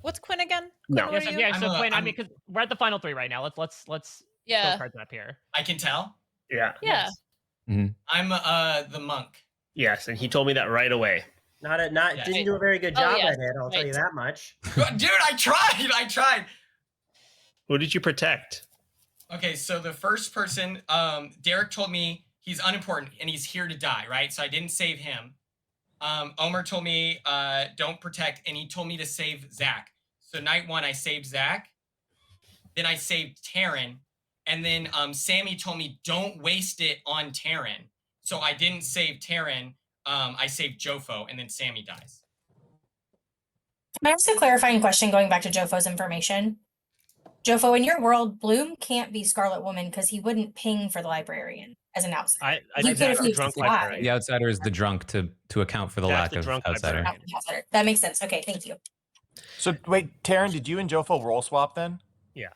What's Quinn again? No. Quinn, what are you? Yeah, so I'm a- Quinn, I I'm- mean, because we're at the final 3 right now. Let's go Yeah. cards up here. I can tell. Yeah. Yeah. I'm the monk. Yes, and he told me that right away. Yeah. Didn't do a very good Oh, job yes, at it. I'll tell you right. that much. Dude, I tried. Who did you protect? Okay, so the first person, Derek told me he's unimportant and he's here to die, right? So I didn't save him. Omer told me don't protect, and he told me to save Zach. So night 1, I saved Zach. Then I saved Taryn, and then Sammy told me don't waste it on Taryn. So I didn't save Taryn. I saved Jofo, and then Sammy dies. Can I ask a clarifying question going back to Jofo's information? Jofo, in your world, Bloom can't be Scarlet Woman because he wouldn't ping for the librarian as an outsider. I He did could that if for he drunk was librarian. The outsider is the drunk to account for the That's lack the of drunk outsider. librarian. outsider. That makes sense. Okay, thank you. So wait, Taryn, did you and Jofo roll swap then? Yeah.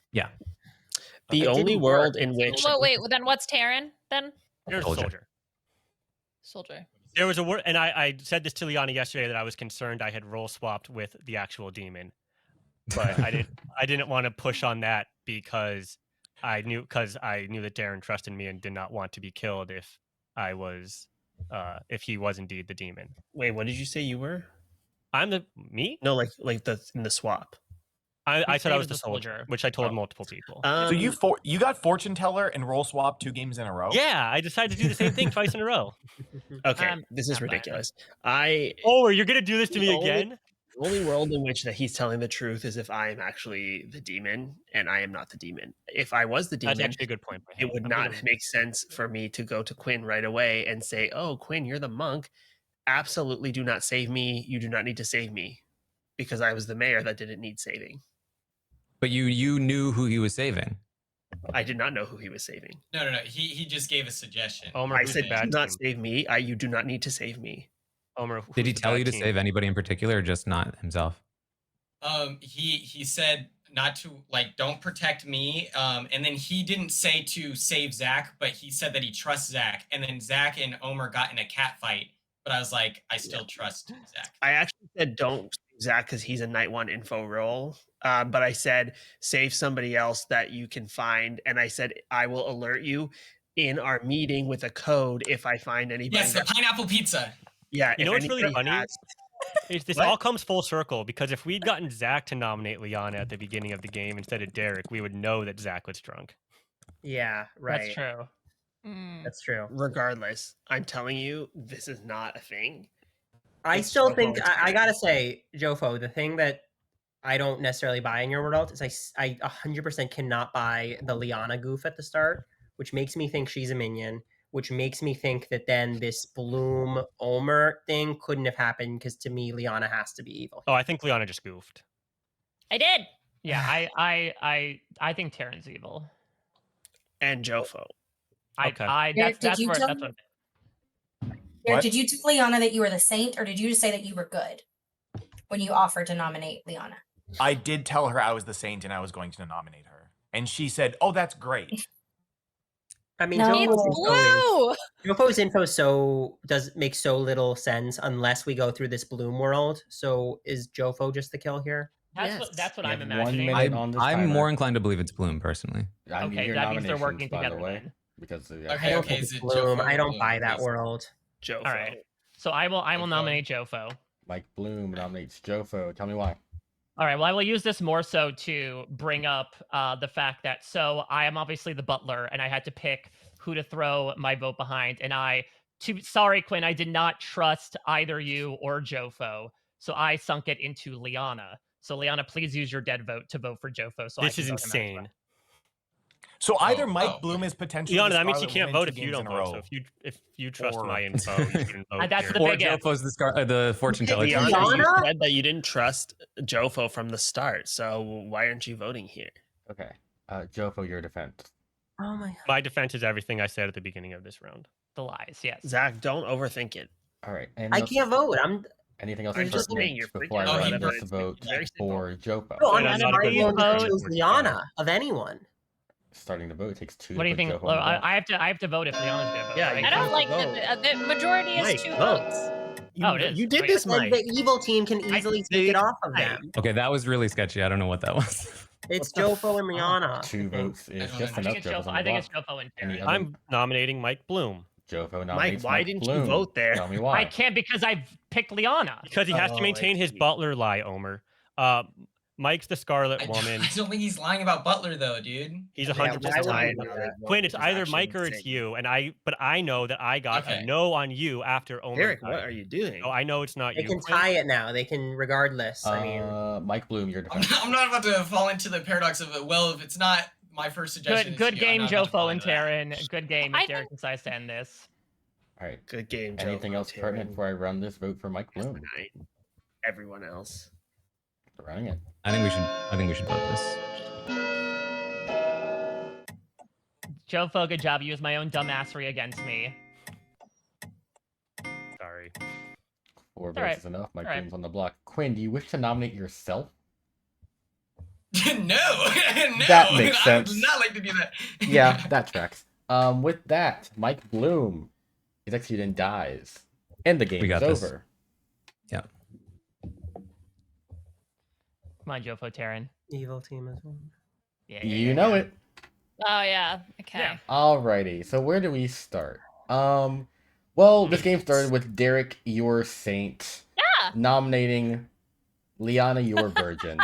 The It only didn't world work. in which Well, wait. Then what's Taryn? Then Here's Soldier. Soldier. There was a word, and I said this to Liana yesterday that I was concerned I had roll swapped with the actual demon, but I didn't want to push on that because I knew that Darren trusted me and did not want to be killed if he was indeed the demon. Wait, what did you say you were? I'm me? No, like in the swap. I said I name was is the the soldier, soldier. which I told multiple people. So you got fortune teller and roll swap 2 games in a row? Yeah, I decided to do the same thing twice in a row. Okay, this is ridiculous. You're gonna do this to me again? The only world in which that he's telling the truth is if I am actually the demon and I am not the demon. If I was the demon, That's actually a good point. it would I'm not gonna- make sense for me to go to Quinn right away and say, "Oh, Quinn, you're the monk. Absolutely, do not save me. You do not need to save me," because I was the mayor that didn't need saving. But you knew who he was saving. I did not know who he was saving. No. He just gave a suggestion. I said, "Do not save me. You do not need to save me." Did he tell you to save anybody in particular or just not himself? He said not to, like, don't protect me. And then he didn't say to save Zach, but he said that he trusts Zach. And then Zach and Omer got in a cat fight. But I was like, I still trust Zach. I actually said don't save Zach because he's a night 1 info role. But I said save somebody else that you can find. And I said I will alert you in our meeting with a code if I find anybody. Yes, the pineapple pizza. Yeah, You know what's really anybody funny? has- Is this What? all comes full circle because if we'd gotten Zach to nominate Liana at the beginning of the game instead of Derek, we would know that Zach was drunk. Yeah, right. That's true. That's true. Regardless, I'm telling you, this is not a thing. I It's still so think I overturned. gotta say, Jofo, the thing that I don't necessarily buy in your world is I 100% cannot buy the Liana goof at the start, which makes me think she's a minion, which makes me think that then this Bloom Omer thing couldn't have happened because to me, Liana has to be evil. Oh, I think Liana just goofed. I did. Yeah, I think Terran's evil. And Jofo. That's what. Derek, did you tell Liana that you were the saint, or did you just say that you were good when you offered to nominate Liana? I did tell her I was the saint and I was going to nominate her. And she said, "Oh, that's great." I mean, No. Jofo's info makes so little sense unless we go through this Bloom world. So is Jofo just the kill here? That's what You I'm have 1 imagining. minute on this I'm timer. more inclined to believe it's Bloom, personally. I need Okay, your that means they're nominations, working by together the way, then. because Okay, okay, is it Bloom. Jofo I or don't Bloom? buy that world. Jofo. All right. So I will nominate Jofo. Mike Bloom nominates Jofo. Tell me why. All right. Well, I will use this more so to bring up the fact that I am obviously the butler, and I had to pick who to throw my vote behind. And sorry, Quinn, I did not trust either you or Jofo, so I sunk it into Liana. So Liana, please use your dead vote to vote for Jofo. So This I is can vote him out as well. insane. So either Mike Bloom is potentially Liana, the that means you Scarlet can't Woman vote 2 if you games don't in a vote. So row. if you trust Or- my info, you shouldn't vote. That's here. the big if. Jofo's the fortune teller. Liana, you Liana? said that you didn't trust Jofo from the start, so why aren't you voting here? Okay. Jofo, your defense. Oh my god. My defense is everything I said at the beginning of this round. The lies, yes. Zach, don't overthink it. All right. I can't vote. Anything else I'm just pertinent saying, you're before I freaking out run about it, this but vote it's very for Jofo? No, I'm not a good going to voter. choose Liana of anyone. Starting to vote takes 2 What do to you put think? Jofo on the block. I have to vote if Liana's gonna vote. Yeah, right? you I don't have like to vote. the majority is Mike, 2 vote. votes. Oh, it is. You did Wait. this, Then Mike. the evil team can easily take it off of them. Okay, that was really sketchy. I don't know what that was. It's Jofo and Liana. 2 votes is just I enough. think it's Jofo's Jofo. on the I think it's block. Jofo and Any Terran. other- I'm nominating Mike Bloom. Jofo nominates why Mike didn't Bloom. you vote there? Tell me why. I can't because I've picked Liana. Because he has to Oh, maintain I his see. butler lie, Omer. Mike's the Scarlet Woman. I don't think he's lying about Butler though, dude. He's Yeah, 100% why would lying he do about that? it. Quinn, it's either Mike or it's you, but I know that I got Okay. a no on you after Omer. Eric, died. what are you doing? So I know it's not They you. can Quinn. tie it now. They can, regardless. I mean, Mike Bloom, your defense. I'm not about to fall into the paradox of if it's not my first suggestion. Good it's you, I'm game, not about to fall Jofo and into that. Terran. Good game if Derek decides to end this. All right. Good game, Anything Jofo, else pertinent Terran. before I run this vote for Mike Bloom? Everyone else. Running it. I think we should vote this. Jofo, good job. You used my own dumbassery against me. Sorry. 4 votes right. is enough. Mike All right. Bloom's on the block. Quinn, do you wish to nominate yourself? no, no. That makes I sense. would not like to do that. Yeah, that tracks. With that, Mike Bloom is executed and dies. And the game We is got this. over. Yeah. Come on, Jofo, Terran. evil team as well. Yeah, You know it. Oh yeah. Okay. Yeah. Alrighty, so where do we start? Well, this game started with Derek, your saint, Yeah. nominating Liana, your virgin.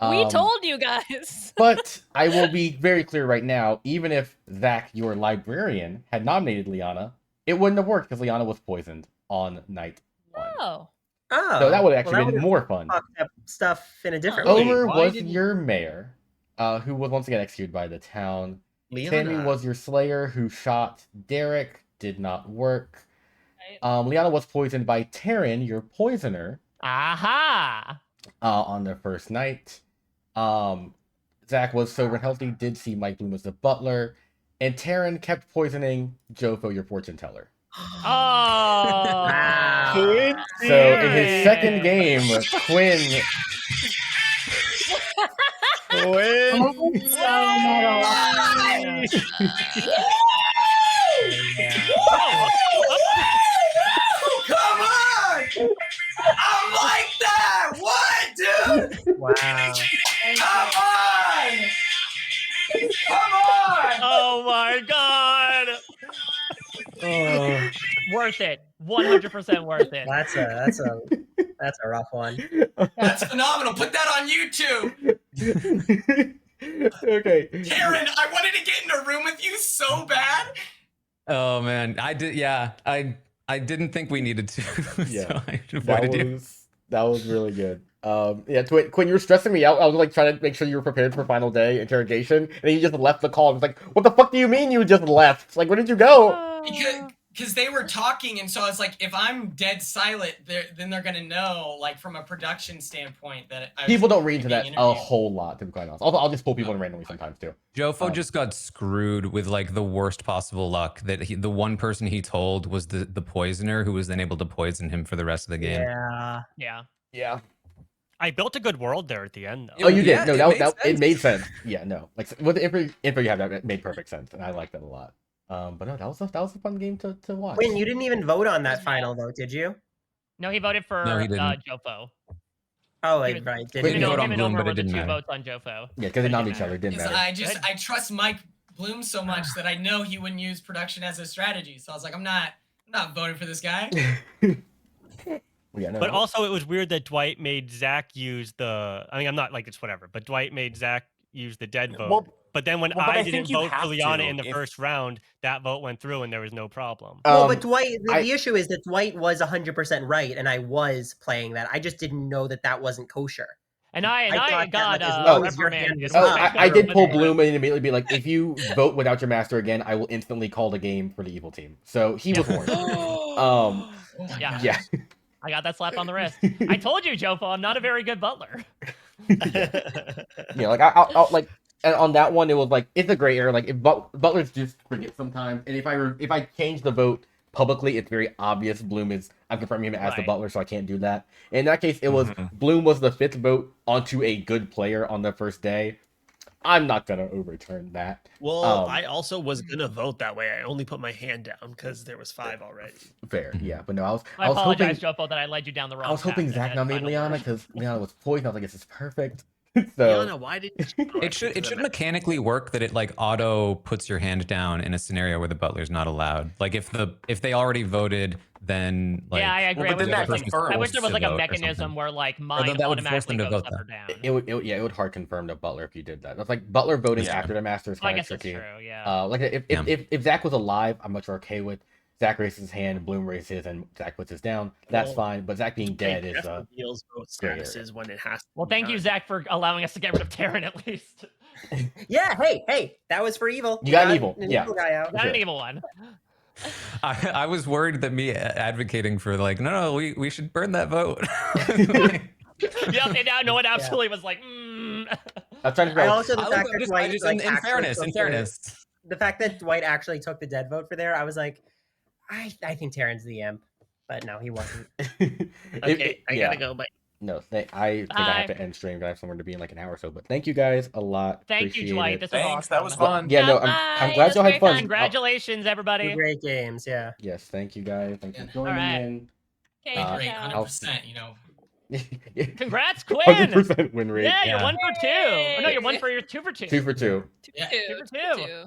We Um, told you guys. But I will be very clear right now, even if Zach, your librarian, had nominated Liana, it wouldn't have worked because Liana was poisoned on night 1. Oh. Oh, So that would have actually that been would've more fun. fucked up stuff in a different Wait, way. Omer why was didn't- your mayor, who was once again executed by the town. Sammy Liana. was your slayer who shot Derek, did not work. Right. Liana was poisoned by Terran, your poisoner, Aha! on their first night. Zach was sober and healthy, did see Mike Bloom as the butler, and Terran kept poisoning Jofo, your fortune teller. Oh! So in his second game, Quinn Come on! I'm like that! What, dude? Wow. Come on! Come on! Oh my god! Worth it. 100% worth it. That's a rough one. That's phenomenal. Put that on YouTube. Okay. Karen, I wanted to get in a room with you so bad. Oh man, I did. Yeah, I didn't think we needed to. Yeah, so I avoided you. that was really good. Yeah, Quinn, you were stressing me out. I was like trying to make sure you were prepared for final day interrogation, and then you just left the call. I was like, "What the fuck do you mean you just left? Like, where did you go?" Because they were talking, and so I was like, if I'm dead silent, then they're gonna know, like from a production standpoint, that People don't read into being that a interviewed. whole lot, to be quite honest. Also, I'll just pull people in randomly sometimes too. Jofo just got screwed with like the worst possible luck that the one person he told was the poisoner who was then able to poison him for the rest of the game. Yeah. Yeah. I built a good world there at the end, though. Oh, you did. No, it made sense. Yeah, no, like with the info you have, that made perfect sense, and I like that a lot. But no, that was a fun game to watch. Quinn, you didn't even vote on that final vote, did you? No, he voted for No, he didn't. Jofo. Oh, He was- right. Quinn Him voted on and Bloom, Omer but it were the didn't two matter. votes on Jofo. Yeah, because they knocked each other. It didn't Because matter. I trust Mike Bloom so much that I know he wouldn't use production as a strategy. So I was like, I'm not voting for this guy. Yeah, no, But also, it was weird that Dwight made Zach use the. I mean, I'm not like it's whatever. But Dwight made Zach use the dead vote. Well, but then when but I I think didn't you vote for have Liana to in the if- first round, that vote went through and there was no problem. Well, but Dwight, the issue is that Dwight was 100% right, and I was playing that. I just didn't know that that wasn't kosher. And I thought got that, like, as long as your reprimanded. hand was Oh, up, I did pull Bloom and immediately be like, if you vote without your master again, I will instantly call the game for the evil team. So he was warned. Yeah. I got that slap on the wrist. I told you, Jofo, I'm not a very good butler. Yeah, like I'll like, and on that one, it was like it's a gray area. Like if butlers just forget sometimes, and if I change the vote publicly, it's very obvious Bloom is I'm confirming him as the butler, so I can't do that. In that case, it was Bloom was the 5th vote onto a good player on the first day. I'm not gonna overturn that. Well, I also was gonna vote that way. I only put my hand down because there was 5 already. Fair, yeah, but no, I was apologize, hoping Jofo, that I led you down the wrong I was hoping path Zach at nominated Final Liana Four. because Liana was poisoned. I was like, this is perfect. So Liana, why didn't you? It should mechanically work that it like auto puts your hand down in a scenario where the butler's not allowed. Like if they already voted, then like Yeah, I agree. the other I person's wish there was forced like to a vote or mechanism something. where like Or mine that would force automatically them to goes vote up or though. down. it would hard confirm the butler if you did that. That's like butler voting after the master is Well, I kind of guess it's tricky. true, yeah. Like if Zach was alive, I'm much more okay with. Zach raises his hand, Bloom raises his, and Zach puts his down. That's Well, fine. But Zach being dead is reveals both gray area. statuses when it has. Well, thank you, Zach, for allowing us to get rid of Terran at least. Yeah, hey, that was for evil. You got an evil, yeah. Evil guy out. Got an evil one. I was worried that me advocating for like no we should burn that vote. Yep, and now no one absolutely was like, I'm trying to figure I out. also the fact that Dwight like, in actually fairness, took the fact that Dwight actually took the dead vote for there, I was like, I think Terran's the imp, but no, he wasn't. Okay, I gotta go. Bye. No, I think I have to end stream. I have somewhere to be in like an hour or so. But thank you guys a lot. Thank Appreciate you, Dwight. it. This was awesome. That was fun. Yeah, no, I'm glad y'all had fun. Congratulations, everybody. Great games, yeah. Yes, thank you guys. Thanks for joining right. in. Okay, Great, 100%. You know. Congrats, Quinn. 100% win rate. Yeah, you're 1 for 2. Oh, no, you're 2 for 2. 2 for 2. Yeah. 2 for 2.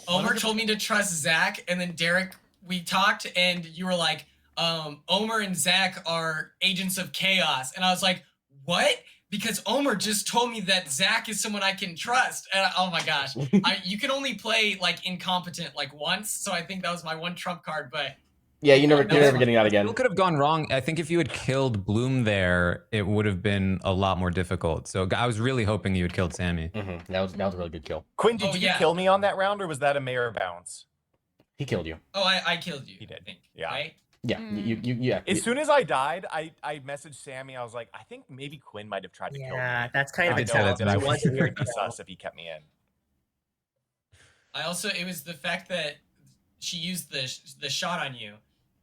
Omer told me to trust Zach, and then Derek, we talked, and you were like, Omer and Zach are agents of chaos. And I was like, what? Because Omer just told me that Zach is someone I can trust. And oh my gosh. You can only play like incompetent like once. So I think that was my one trump card, but Yeah, you're never getting out again. Still could have gone wrong. I think if you had killed Bloom there, it would have been a lot more difficult. So I was really hoping you had killed Sammy. That was a really good kill. Quinn, did you kill me on that round, or was that a mayor bounce? He killed you. Oh, I killed you. He did. I think, Yeah. right? Yeah, yeah. As soon as I died, I messaged Sammy. I was like, I think maybe Quinn might have tried to kill me. Yeah, that's kind of I a told him tell. that I It would was be a very weird tell. sus if he kept me in. It was the fact that she used the shot on you,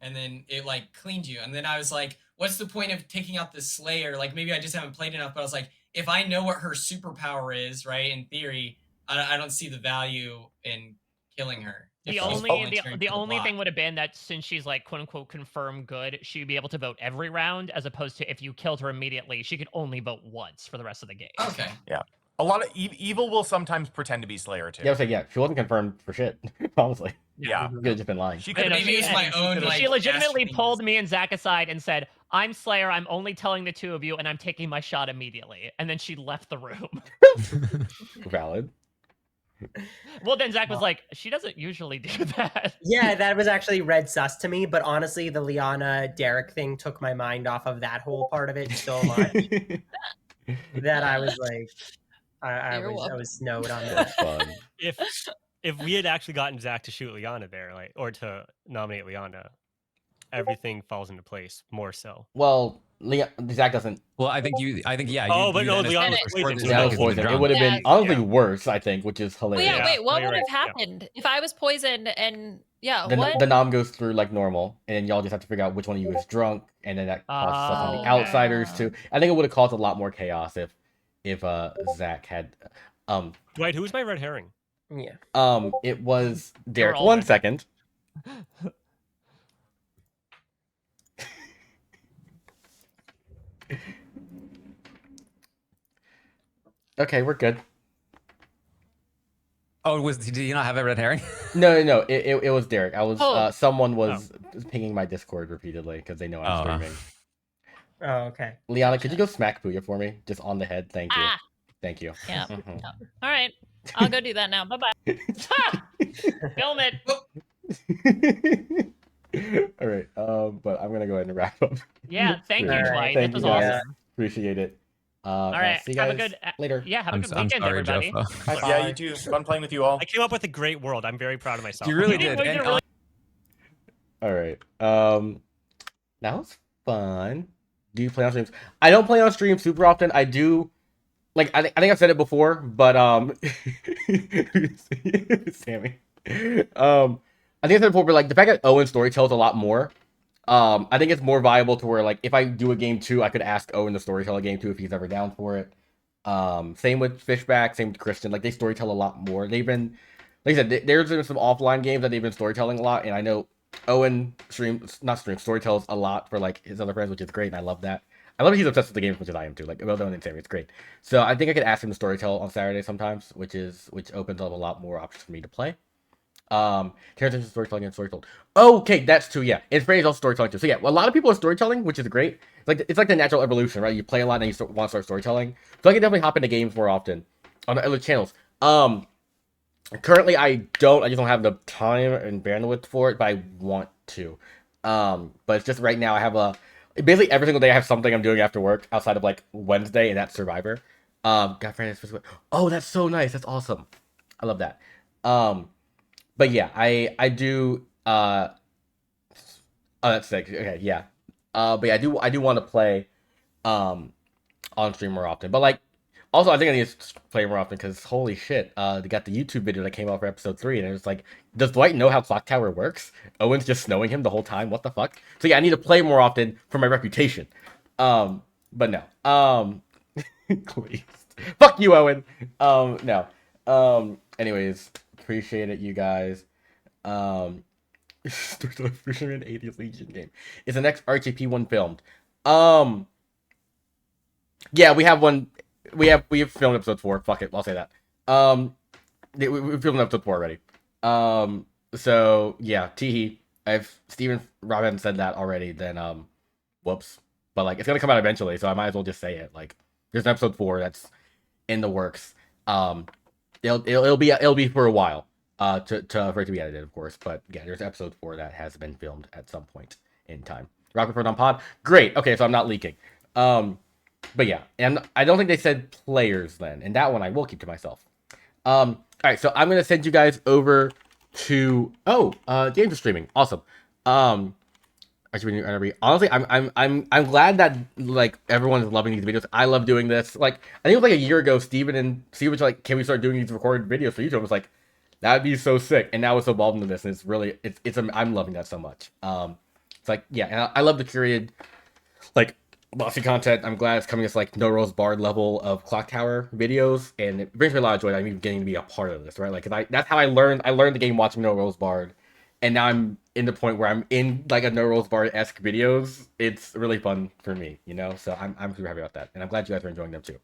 and then it like cleaned you, and then I was like, what's the point of taking out the Slayer? Like maybe I just haven't played enough, but I was like, if I know what her superpower is, right? In theory, I don't see the value in killing her. The only thing would have been that since she's like quote unquote confirmed good, she'd be able to vote every round, as opposed to if you killed her immediately, she could only vote once for the rest of the game. Okay. Yeah. A lot of evil will sometimes pretend to be Slayer too. Yeah, I was like, yeah, she wasn't confirmed for shit. Honestly. Yeah. You could have just been lying. She could maybe it's my own. Like, she legitimately pulled me and Zach aside and said, "I'm Slayer. I'm only telling the two of you, and I'm taking my shot immediately." And then she left the room. Valid. Well, then Zach was like, she doesn't usually do that. Yeah, that was actually red sus to me, but honestly, the Liana Derek thing took my mind off of that whole part of it so much that I was like, I was snowed on that. Fun. If we had actually gotten Zach to shoot Liana there, like, or to nominate Liana, everything falls into place more so. Well, Zach doesn't. Well, I think yeah. Oh, you, but you no, then Leon was established poisoned. for Yeah, Zach was is the poisoned. It drunk. would have been Yes. honestly worse, I think, which is Well, hilarious. yeah, wait, what you're would have right. happened if I was poisoned and The, what? the nom goes through like normal, and then y'all just have to figure out which one of you is drunk, and then that causes stuff on the Okay. outsiders too. I think it would have caused a lot more chaos if Zach had Dwight, who was my red herring? Yeah. It was Derek. all 1 red. second. Okay, we're good. Oh, did you not have a red herring? No. It was Derek. I was Oh. someone was pinging my Discord repeatedly because they know I'm streaming. Oh, okay. Liana, could you go smack Puya for me? Just on the head. Thank you. Ah. Thank you. Yeah. Mhm. Yeah. All right. I'll go do that now. Bye bye. Film it. All right. But I'm gonna go ahead and wrap up. Yeah, thank you, All right. Dwight. Thank This you was guys. awesome. Appreciate it. All right. See you Have guys a good later. Yeah, have a good I'm weekend, sorry, everybody. Jofo. Yeah, you too. Fun playing with you all. I came up with a great world. I'm very proud of myself. You really You did. did And, really- All right. That was fun. Do you play on streams? I don't play on streams super often. I do. Like I think I've said it before, but Sammy. I think I've said it before, but like the fact that Owen story tells a lot more. I think it's more viable to where like if I do a game 2, I could ask Owen to storytell a game 2 if he's ever down for it. Same with Fishback, same with Christian. Like they storytell a lot more. They've been, like I said, there's been some offline games that they've been storytelling a lot, and I know Owen storytells a lot for like his other friends, which is great, and I love that. I love that he's obsessed with the game as much as I am too. Like well done and Sammy, it's great. So I think I could ask him to storytell on Saturday sometimes, which opens up a lot more options for me to play. Terrence is storytelling and storytold. Okay, that's true. Yeah, Inspiration is also storytelling too. So yeah, well, a lot of people are storytelling, which is great. It's like the natural evolution, right? You play a lot and you want to start storytelling. So I can definitely hop into games more often on other channels. Currently I just don't have the time and bandwidth for it, but I want to. But it's just right now I have basically every single day I have something I'm doing after work outside of like Wednesday, and that's Survivor. Got friends. Oh, that's so nice. That's awesome. I love that. But yeah, I do. Oh, that's sick. Okay, yeah. But yeah, I do want to play, on stream more often. But like, also I think I need to play more often because holy shit, they got the YouTube video that came out for episode 3, and it was like, does Dwight know how Clocktower works? Owen's just knowing him the whole time. What the fuck? So yeah, I need to play more often for my reputation. But no. Please. Fuck you, Owen. No. Anyways, appreciate it, you guys. Fisherman 80th Legion game. Is the next RTP one filmed? Yeah, we have one. We have filmed episode 4. Fuck it, I'll say that. We filmed episode 4 already. So yeah, teehee. If Steven Rob hadn't said that already, then whoops. But like, it's gonna come out eventually, so I might as well just say it. Like, there's an episode 4 that's in the works. It'll be for a while. For it to be edited, of course. But yeah, there's episode 4 that has been filmed at some point in time. Rocket Proton Pod, great. Okay, so I'm not leaking. But yeah, and I don't think they said players then, and that one I will keep to myself. All right, so I'm gonna send you guys over to games are streaming, awesome. Honestly, I'm glad that like everyone is loving these videos. I love doing this. Like I think it was like a year ago, Steven was like, can we start doing these recorded videos for YouTube? I was like, that'd be so sick. And now it's evolved into this, and it's really I'm loving that so much. It's like, yeah, and I love the curated like bossy content. I'm glad it's coming as like No Rose Barred level of Clocktower videos, and it brings me a lot of joy that I'm even getting to be a part of this, right? Like, that's how I learned the game watching No Rose Barred, and now I'm in the point where I'm in like a No Rose Barred-esque videos. It's really fun for me, you know. So I'm super happy about that, and I'm glad you guys are enjoying them too.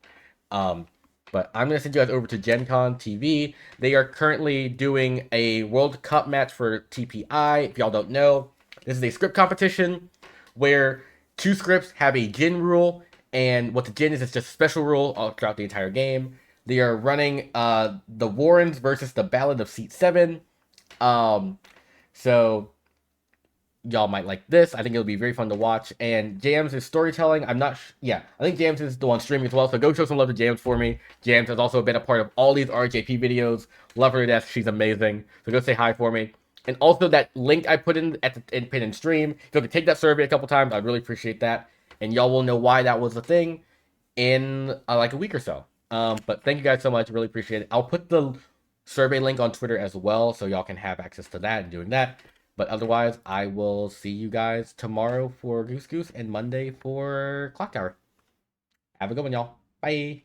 But I'm going to send you guys over to Gen Con TV. They are currently doing a World Cup match for TPI. If y'all don't know, this is a script competition where 2 scripts have a Jin rule, and what the Jin is just a special rule all throughout the entire game. They are running the Warrens versus the Ballad of Seat 7. So y'all might like this. I think it'll be very fun to watch. And Jams is storytelling. I'm not yeah, I think Jams is the one streaming as well. So go show some love to Jams for me. Jams has also been a part of all these RJP videos. Love her to death. She's amazing. So go say hi for me. And also that link I put in at the pin and stream. If you can take that survey a couple times, I'd really appreciate that. And y'all will know why that was a thing in like a week or so. But thank you guys so much. Really appreciate it. I'll put the survey link on Twitter as well, so y'all can have access to that and doing that. But otherwise, I will see you guys tomorrow for Goose Goose and Monday for Clocktower. Have a good one, y'all. Bye.